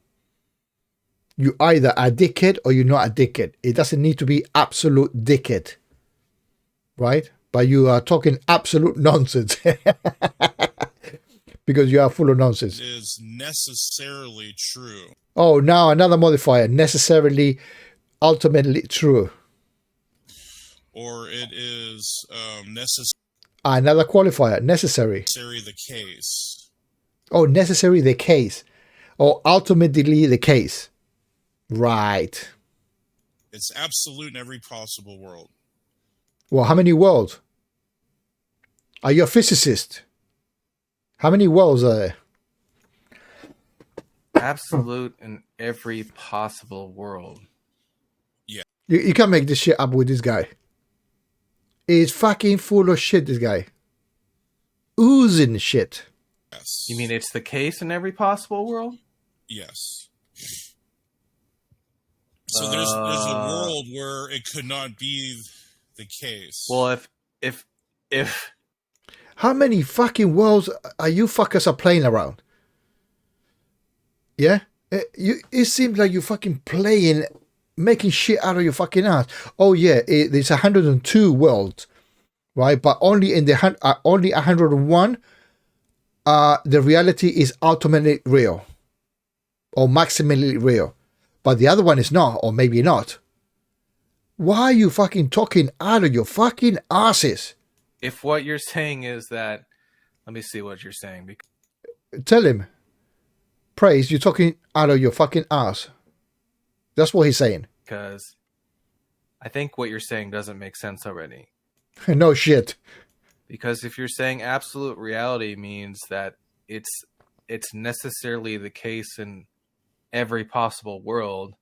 You either a dickhead or you're not a dickhead. It doesn't need to be absolute dickhead, right? But you are talking absolute nonsense because you are full of nonsense. It is necessarily true. Oh, now another modifier. Necessarily, ultimately true. Or it is necessary. Another qualifier. Necessary. Necessary the case. Oh, necessary the case. Or ultimately the case. Right. It's absolute in every possible world. Well, how many worlds? Are you a physicist? How many worlds are there? Absolute in every possible world. Yeah. You can't make this shit up with this guy. He's fucking full of shit, this guy. Oozing shit. Yes. You mean it's the case in every possible world? Yes. So there's a world where it could not be the case. Well, if how many fucking worlds are you fuckers are playing around? Yeah? It seems like you're fucking playing, making shit out of your fucking ass. Oh yeah, there's 102 worlds, right? But only in the only 101, the reality is ultimately real, or maximally real. But the other one is not, or maybe not. Why are you fucking talking out of your fucking asses? If what you're saying is that, let me see what you're saying. Tell him, Praise, you're talking out of your fucking ass. That's what he's saying. Because I think what you're saying doesn't make sense already. No shit. Because if you're saying absolute reality means that it's necessarily the case in every possible world,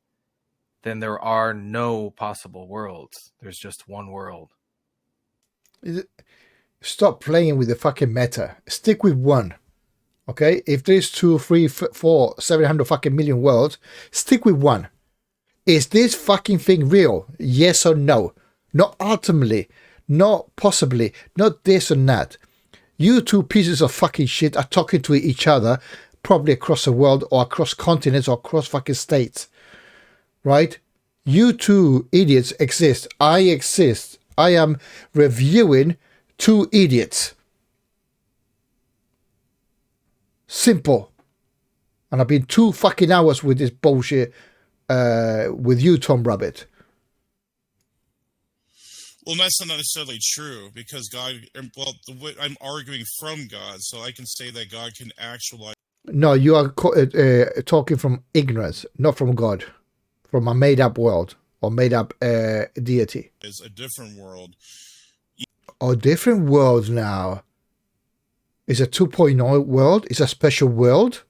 then there are no possible worlds. There's just one world. Stop playing with the fucking meta. Stick with one. Okay? If there's 2, 3, 4, 700 fucking million worlds, stick with one. Is this fucking thing real? Yes or no? Not ultimately. Not possibly. Not this or that. You two pieces of fucking shit are talking to each other, probably across the world or across continents or across fucking states. Right? You two idiots exist. I exist. I am reviewing two idiots. Simple. And I've been 2 fucking hours with this bullshit with you, Tom Rabbittt. Well, that's not necessarily true because God. Well, I'm arguing from God, so I can say that God can actualize. No, you are talking from ignorance, not from God, from a made-up world or made-up deity. Is a different world. Or different world now. Is a 2.0 world? Is a special world?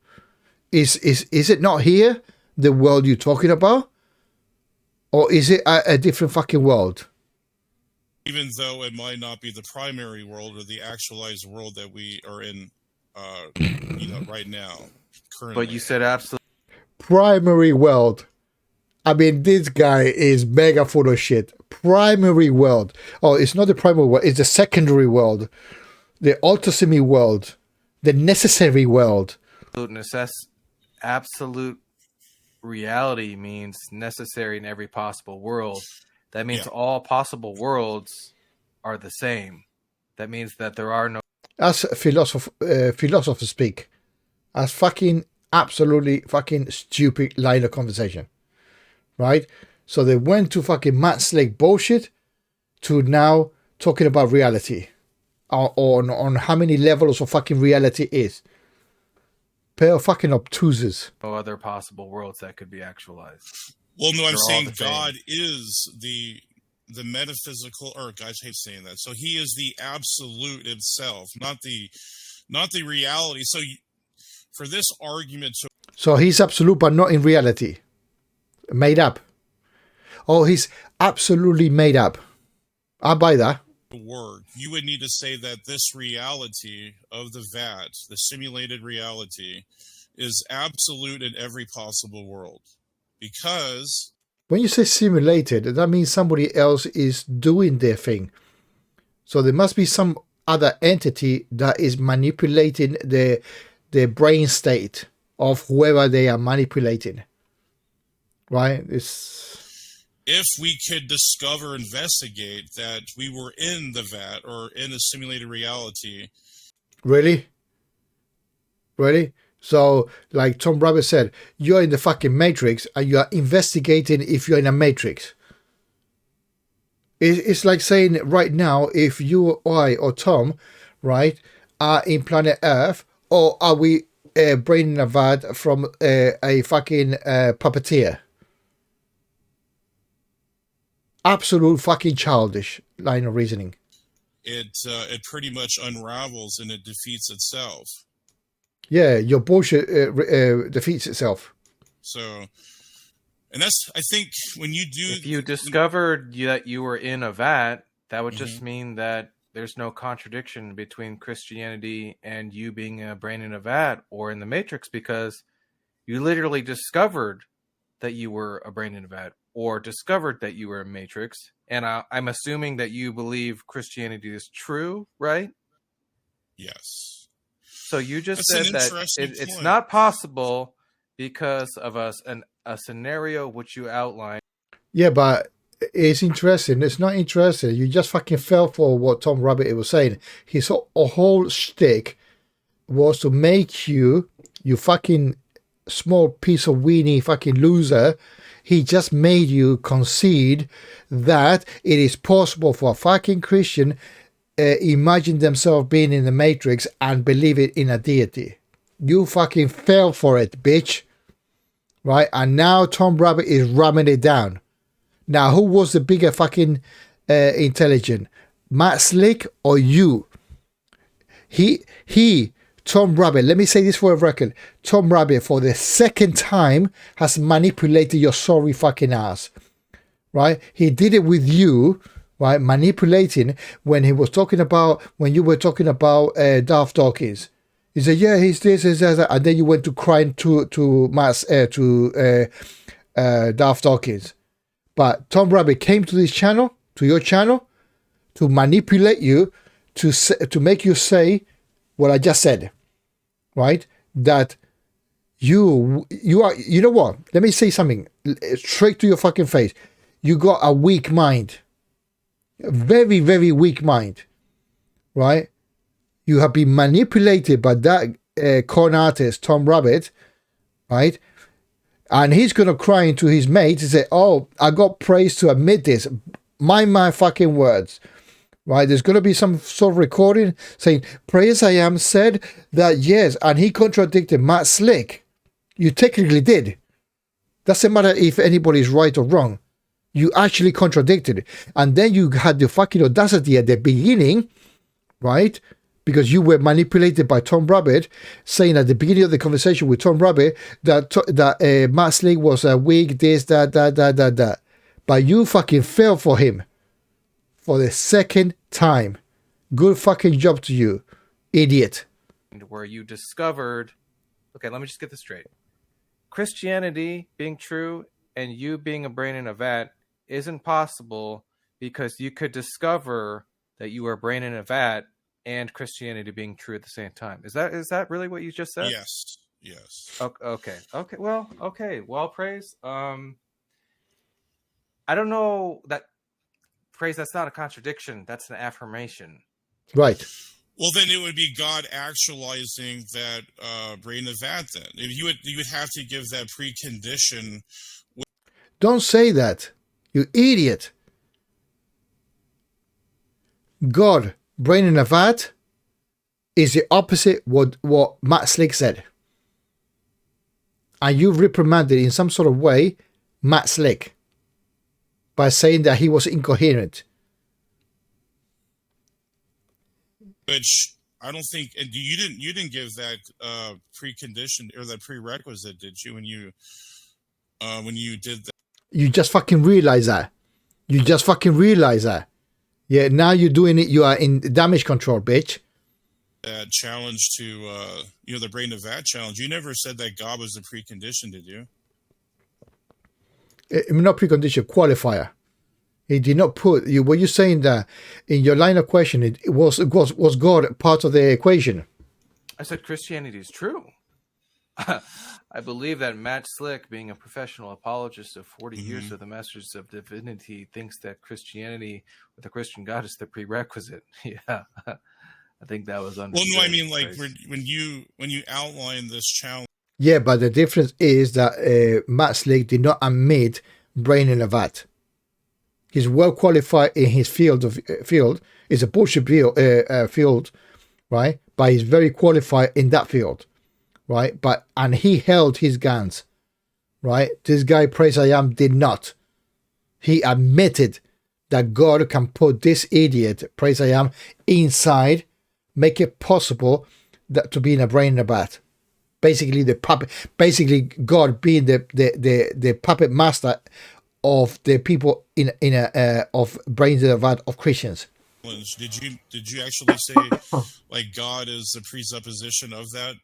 Is it not here? The world you're talking about? Or is it a different fucking world? Even though it might not be the primary world or the actualized world that we are in, right now, currently. But you said absolutely. Primary world. I mean, this guy is mega full of shit. Primary world. Oh, it's not the primary world. It's the secondary world. The ultimate world. The necessary world. Absolute reality means necessary in every possible world. That means all possible worlds are the same. That means that there are no... That's philosophers speak. That's fucking absolutely fucking stupid line of conversation. Right? So they went to fucking Matt Slick bullshit to now talking about reality. On how many levels of fucking reality is. Pair of fucking obtuses. No other possible worlds that could be actualized. Well, no, I'm saying God is the metaphysical, or guys hate saying that. So he is the absolute itself, not the reality. So for this argument to... So he's absolute, but not in reality. Made up. Oh, he's absolutely made up. I buy that. Work, you would need to say that this reality of the vat, the simulated reality, is absolute in every possible world. Because when you say simulated, that means somebody else is doing their thing. So there must be some other entity that is manipulating the brain state of whoever they are manipulating. Right? If we could discover, investigate that we were in the vat or in a simulated reality. Really? Really? So, like Tom Rabbittt said, you're in the fucking Matrix and you are investigating if you're in a Matrix. It's like saying right now, if you or I or Tom, right, are in planet Earth, or are we brain in a vat from a fucking puppeteer? Absolute fucking childish line of reasoning. It pretty much unravels and it defeats itself. Yeah, your bullshit defeats itself. So, and that's, I think, when you do... If you discovered that you were in a vat, that would just mean that there's no contradiction between Christianity and you being a brain in a vat or in the Matrix, because you literally discovered that you were a brain in a vat or discovered that you were a Matrix. And I'm assuming that you believe Christianity is true, right? Yes. So you just said that it's not possible because of a scenario which you outlined. Yeah, but it's interesting. It's not interesting. You just fucking fell for what Tom Rabbittt was saying. His whole shtick was to make you fucking small piece of weenie fucking loser. He just made you concede that it is possible for a fucking Christian imagine themselves being in the Matrix and believe it in a deity. You fucking fell for it, bitch. Right? And now Tom Rabbittt is ramming it down. Now, who was the bigger fucking intelligent? Matt Slick or you? Tom Rabbittt, let me say this for a record. Tom Rabbittt, for the second time, has manipulated your sorry fucking ass. Right? He did it with you, right? Manipulating when he was talking about, when you were talking about Darth Dawkins. He said, yeah, he's this, he's that. And then you went to crying to Darth Dawkins. But Tom Rabbittt came to this channel, to your channel, to manipulate you, to make you say what I just said, right? That you are, you know what? Let me say something straight to your fucking face. You got a weak mind, a very, very weak mind, right? You have been manipulated by that con artist, Tom Rabbittt, right? And he's going to cry into his mate and say, oh, I got praise to admit this. mind my fucking words. Right, there's going to be some sort of recording saying Praise I Am said that yes, and he contradicted Matt Slick. You technically did. Doesn't matter if anybody's right or wrong. You actually contradicted. And then you had the fucking audacity at the beginning, right? Because you were manipulated by Tom Rabbittt, saying at the beginning of the conversation with Tom Rabbittt that Matt Slick was a weak, this, that. But you fucking fell for him. For the second time. Good fucking job to you, idiot. Where you discovered, okay, let me just get this straight. Christianity being true and you being a brain in a vat isn't possible because you could discover that you are a brain in a vat and Christianity being true at the same time. Is that really what you just said? Yes. Okay. Well, Praise. I don't know that. Praise, that's not a contradiction. That's an affirmation. Right. Well, then it would be God actualizing that brain of vat. Then you would have to give that precondition. Don't say that, you idiot. God, brain in a vat, is the opposite what Matt Slick said. And you reprimanded in some sort of way Matt Slick by saying that he was incoherent. Which I don't think, and you didn't give that precondition or that prerequisite, did you? When you did that, you just fucking realize that. Yeah, now you're doing it. You are in damage control, bitch. That challenge to the brain of vat challenge. You never said that God was the precondition, did you? Not precondition, qualifier. He did not put you. Were you saying that in your line of question? It was God part of the equation? I said Christianity is true. I believe that Matt Slick, being a professional apologist of 40 years of the Masters of Divinity, thinks that Christianity with a Christian God is the prerequisite. Yeah, I think that was understood. Well, no, I mean, like when you outline this challenge. Yeah, but the difference is that Matt Slick did not admit brain in a vat. He's well qualified in his field. It's a bullshit field, right? But he's very qualified in that field, right? And he held his guns, right? This guy, Praise I Am, did not. He admitted that God can put this idiot, Praise I Am, inside, make it possible that to be in a brain in a vat. Basically, the puppet. Basically, God being the puppet master of the people of brains in a vat of Christians. Did you actually say like God is the presupposition of that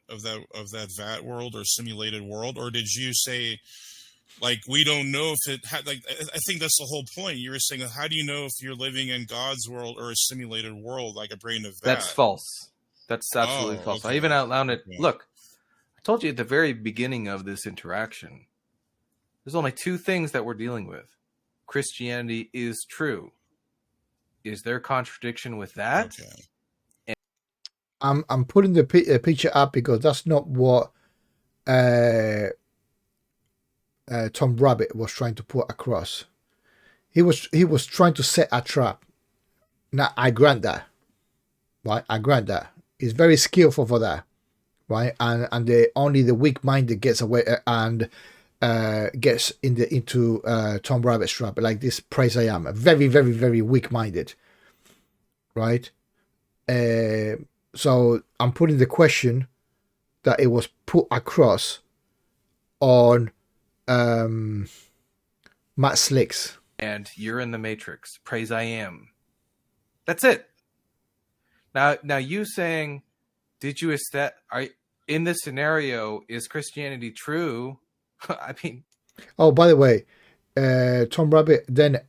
vat world or simulated world, or did you say like we don't know if it had like I think that's the whole point. You were saying how do you know if you're living in God's world or a simulated world like a brain of vat? That's false. That's absolutely false. Okay. I even outlined it. Yeah. Look, I told you at the very beginning of this interaction. There's only two things that we're dealing with. Christianity is true. Is there contradiction with that? Okay. I'm putting the picture up because that's not what Tom Rabbittt was trying to put across. He was trying to set a trap. Now I grant that, right? I grant that. He's very skillful for that, right? And only the weak-minded gets away and gets into Tom Rabbitt's trap, like this Praise I Am, very, very, very weak-minded, right? So I'm putting the question that it was put across on Matt Slick's. And you're in the Matrix. Praise I Am. That's it. Now you saying, did you in this scenario, is Christianity true? I mean, oh, by the way, Tom Rabbittt then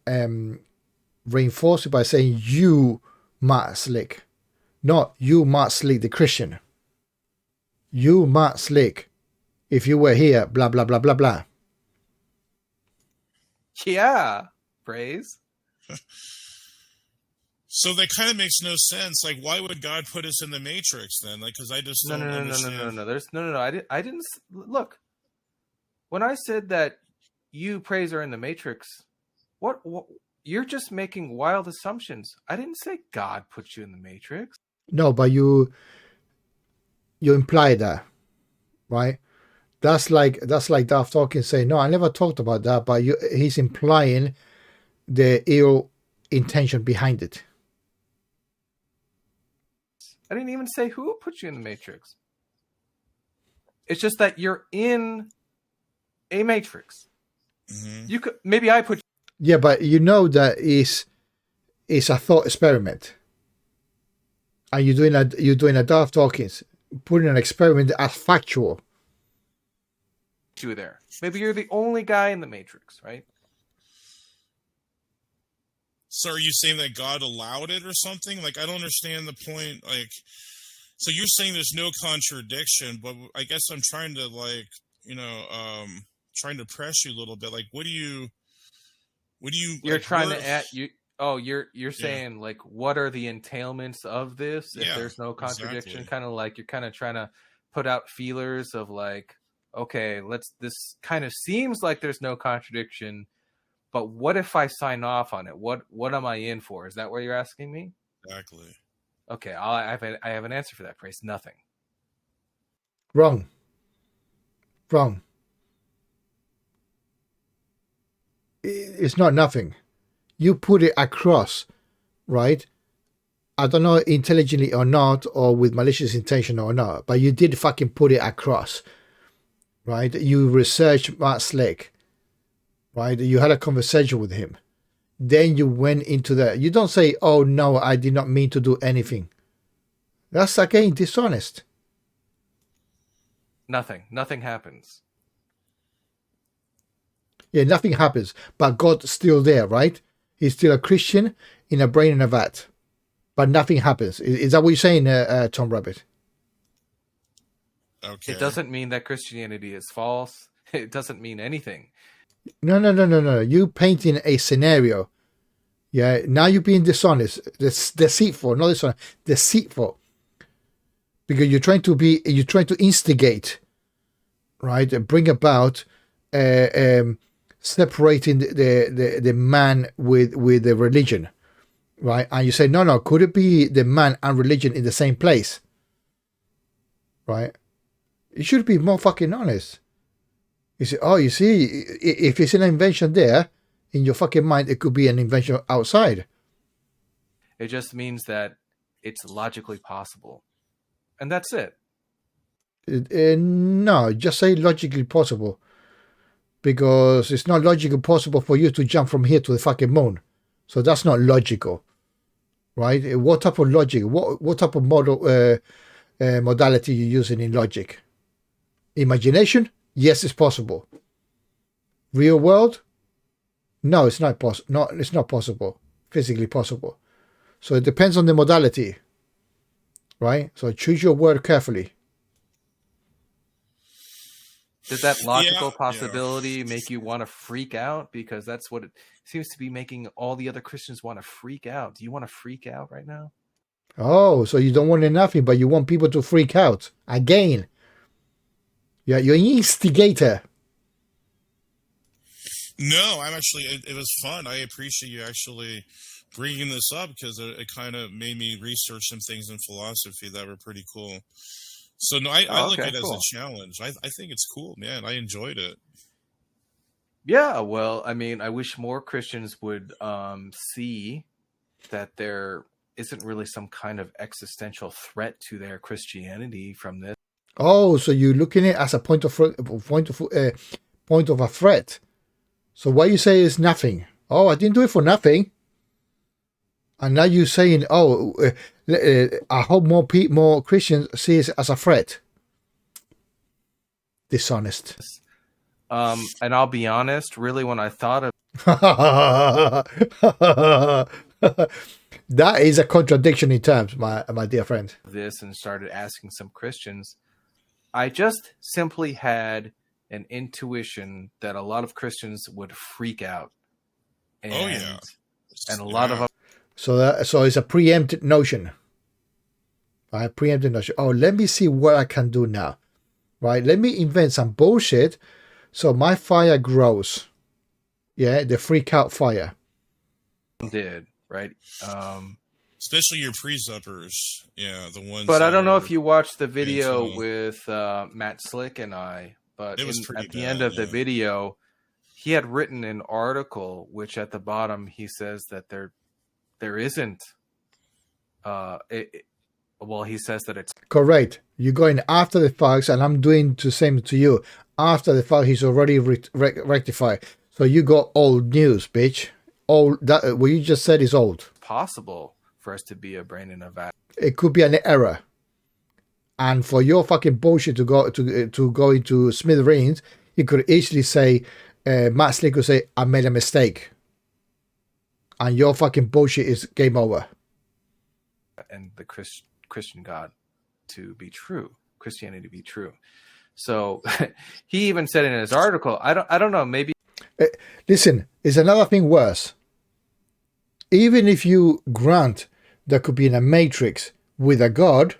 reinforced it by saying you, Matt Slick, not you, Matt Slick, the Christian. You, Matt Slick, if you were here, blah blah blah blah blah. Yeah, Praise. So that kind of makes no sense. Like, why would God put us in the Matrix then? Like, because I just don't understand. No. There's no. I didn't look. When I said that you, Praise, are in the Matrix, what you're just making wild assumptions. I didn't say God put you in the Matrix. No, but you imply that, right? That's like Duff talking, saying, no, I never talked about that, but he's implying the ill intention behind it. I didn't even say who put you in the Matrix. It's just that you're in a Matrix. Mm-hmm. You could, maybe I put. Yeah, but you know that is a thought experiment, and you're doing a Duff Talkins, putting an experiment as factual. You there. Maybe you're the only guy in the Matrix, right? So are you saying that God allowed it or something? Like, I don't understand the point. Like, so you're saying there's no contradiction, but I guess I'm trying to, like, trying to press you a little bit. Like, what do you you're like, trying to add you. Oh, you're saying like, what are the entailments of this? If there's no contradiction, exactly. Kind of like you're kind of trying to put out feelers of like, okay, this kind of seems like there's no contradiction, but what if I sign off on it? What am I in for? Is that what you're asking me? Exactly. Okay, I have an answer for that, Price. Nothing. Wrong. It's not nothing. You put it across, right? I don't know intelligently or not, or with malicious intention or not, but you did fucking put it across, right? You researched Matt Slick, right? You had a conversation with him. Then you went into that. You don't say, oh no, I did not mean to do anything. That's again dishonest. Nothing happens. Yeah, nothing happens, but God's still there, right? He's still a Christian in a brain in a vat, but nothing happens. Is that what you're saying, Tom Rabbittt? Okay. It doesn't mean that Christianity is false. It doesn't mean anything. No. You painting a scenario. Yeah, now you're being dishonest. Deceitful, not dishonest. Deceitful. Because you're trying to instigate, right? And bring about separating the man with the religion, right? And you say, no, could it be the man and religion in the same place? Right? You should be more fucking honest. You see, if it's an invention there, in your fucking mind, it could be an invention outside. It just means that it's logically possible. And that's it. No, just say logically possible. Because it's not logically possible for you to jump from here to the fucking moon. So that's not logical. Right? What type of logic? What type of modality you're using in logic? Imagination? Yes, it's possible. Real world? No, it's not possible. It's not possible. Physically possible. So it depends on the modality. Right? So choose your word carefully. Does that logical possibility make you want to freak out? Because that's what it seems to be making all the other Christians want to freak out. Do you want to freak out right now? Oh, so you don't want nothing, but you want people to freak out. Again. Yeah, you're an instigator. No, I'm actually, it was fun. I appreciate you actually bringing this up because it kind of made me research some things in philosophy that were pretty cool. So no, I look at it as a challenge. I think it's cool, man. I enjoyed it. Yeah, well, I mean, I wish more Christians would see that there isn't really some kind of existential threat to their Christianity from this. Oh, so you're looking at it as a point of a threat. So what you say is nothing. Oh, I didn't do it for nothing. And now you're saying, I hope more Christians see it as a threat. Dishonest. And I'll be honest, really, when I thought of that is a contradiction in terms, my dear friend. This and started asking some Christians, I just simply had an intuition that a lot of Christians would freak out. And, and a lot of them. So it's a preempted notion. Right? Preempted notion. Oh, let me see what I can do now. Right? Let me invent some bullshit so my fire grows. Yeah, the freak out fire. did, right? Especially your pre-suppers. Yeah, the ones. But I don't know are if you watched the video internal. with Matt Slick and I, but It was pretty at the bad, end of the yeah. video, he had written an article, which at the bottom he says that there isn't. Well, he says that it's Correct. You're going after the facts, and I'm doing the same to you. After the fact, he's already rectified. So you got old news, bitch. Old that what you just said is old. possible for us to be a brain in a vat. It could be an error. And for your fucking bullshit to go into smithereens, you could easily say, Matt Slick could say, I made a mistake. And your fucking bullshit is game over. And the Christian God to be true, Christianity to be true. So he even said in his article, I don't know, maybe. Listen, it's another thing worse. Even if you grant there could be in a matrix with a God,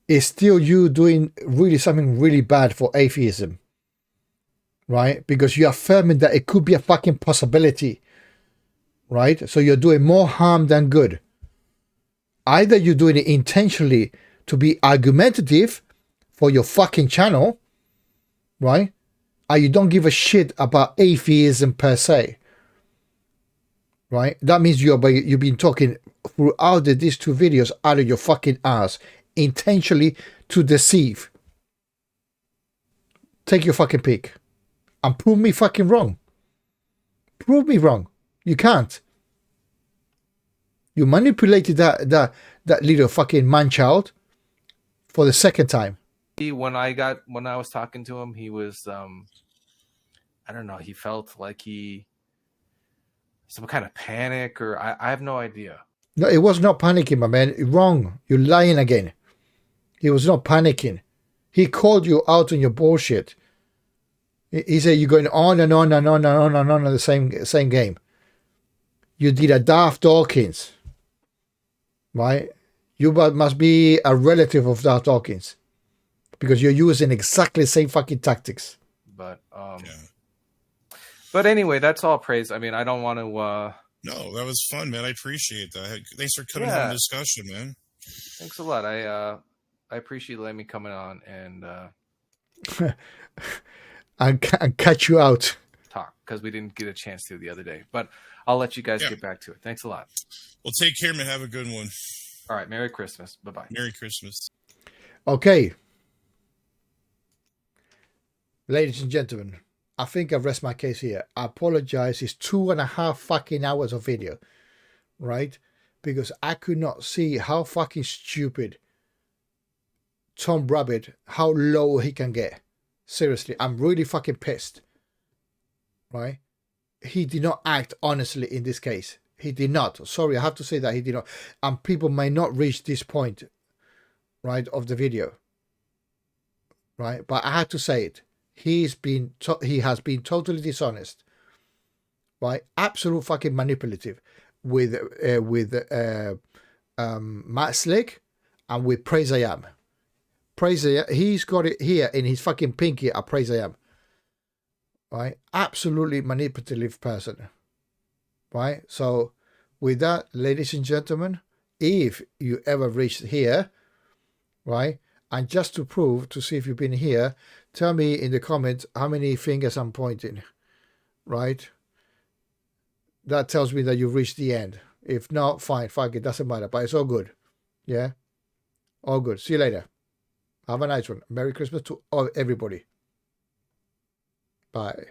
it's still you doing really something really bad for atheism. Right? Because you're affirming that it could be a fucking possibility. Right? So you're doing more harm than good. Either you're doing it intentionally to be argumentative for your fucking channel, right? Or you don't give a shit about atheism per se, right? That means you've been talking throughout these two videos out of your fucking ass, intentionally to deceive. Take your fucking pick and prove me fucking wrong. Prove me wrong. You can't. You manipulated that little fucking man-child for the second time. When I was talking to him, he was I don't know, he felt like some kind of panic, or I have no idea. No, it was not panicking, my man. Wrong. You're lying again. He was not panicking. He called you out on your bullshit. He said you're going on and on and on and on and on in the same game. You did a Daft Dawkins. Right? You must be a relative of Daft Dawkins. Because you're using exactly the same fucking tactics. But Yeah. But anyway, that's all praise. I mean, I don't want to No, that was fun, man. I appreciate that. Thanks for coming on the discussion, man. Thanks a lot. I appreciate letting me come on and and catch you out. Talk, because we didn't get a chance to the other day. But I'll let you guys get back to it. Thanks a lot. Well, take care, man. Have a good one. All right. Merry Christmas. Bye-bye. Merry Christmas. Okay. Ladies and gentlemen, I think I've rest my case here. I apologize. It's 2.5 fucking hours of video, right? Because I could not see how fucking stupid Tom Rabbittt, how low he can get. Seriously, I'm really fucking pissed, right? He did not act honestly in this case. He did not. Sorry, I have to say that he did not. And people may not reach this point, right, of the video, right? But I had to say it. He has been totally dishonest, right? Absolute fucking manipulative with Matt Slick and with Praise I Am. Praise I Am. He's got it here in his fucking pinky at Praise I Am, right? Absolutely manipulative person, right? So with that, ladies and gentlemen, if you ever reached here, right? And just to prove, to see if you've been here, tell me in the comments how many fingers I'm pointing, right? That tells me that you've reached the end. If not, fine, fuck it, doesn't matter. But it's all good, yeah? All good. See you later. Have a nice one. Merry Christmas to everybody. Bye.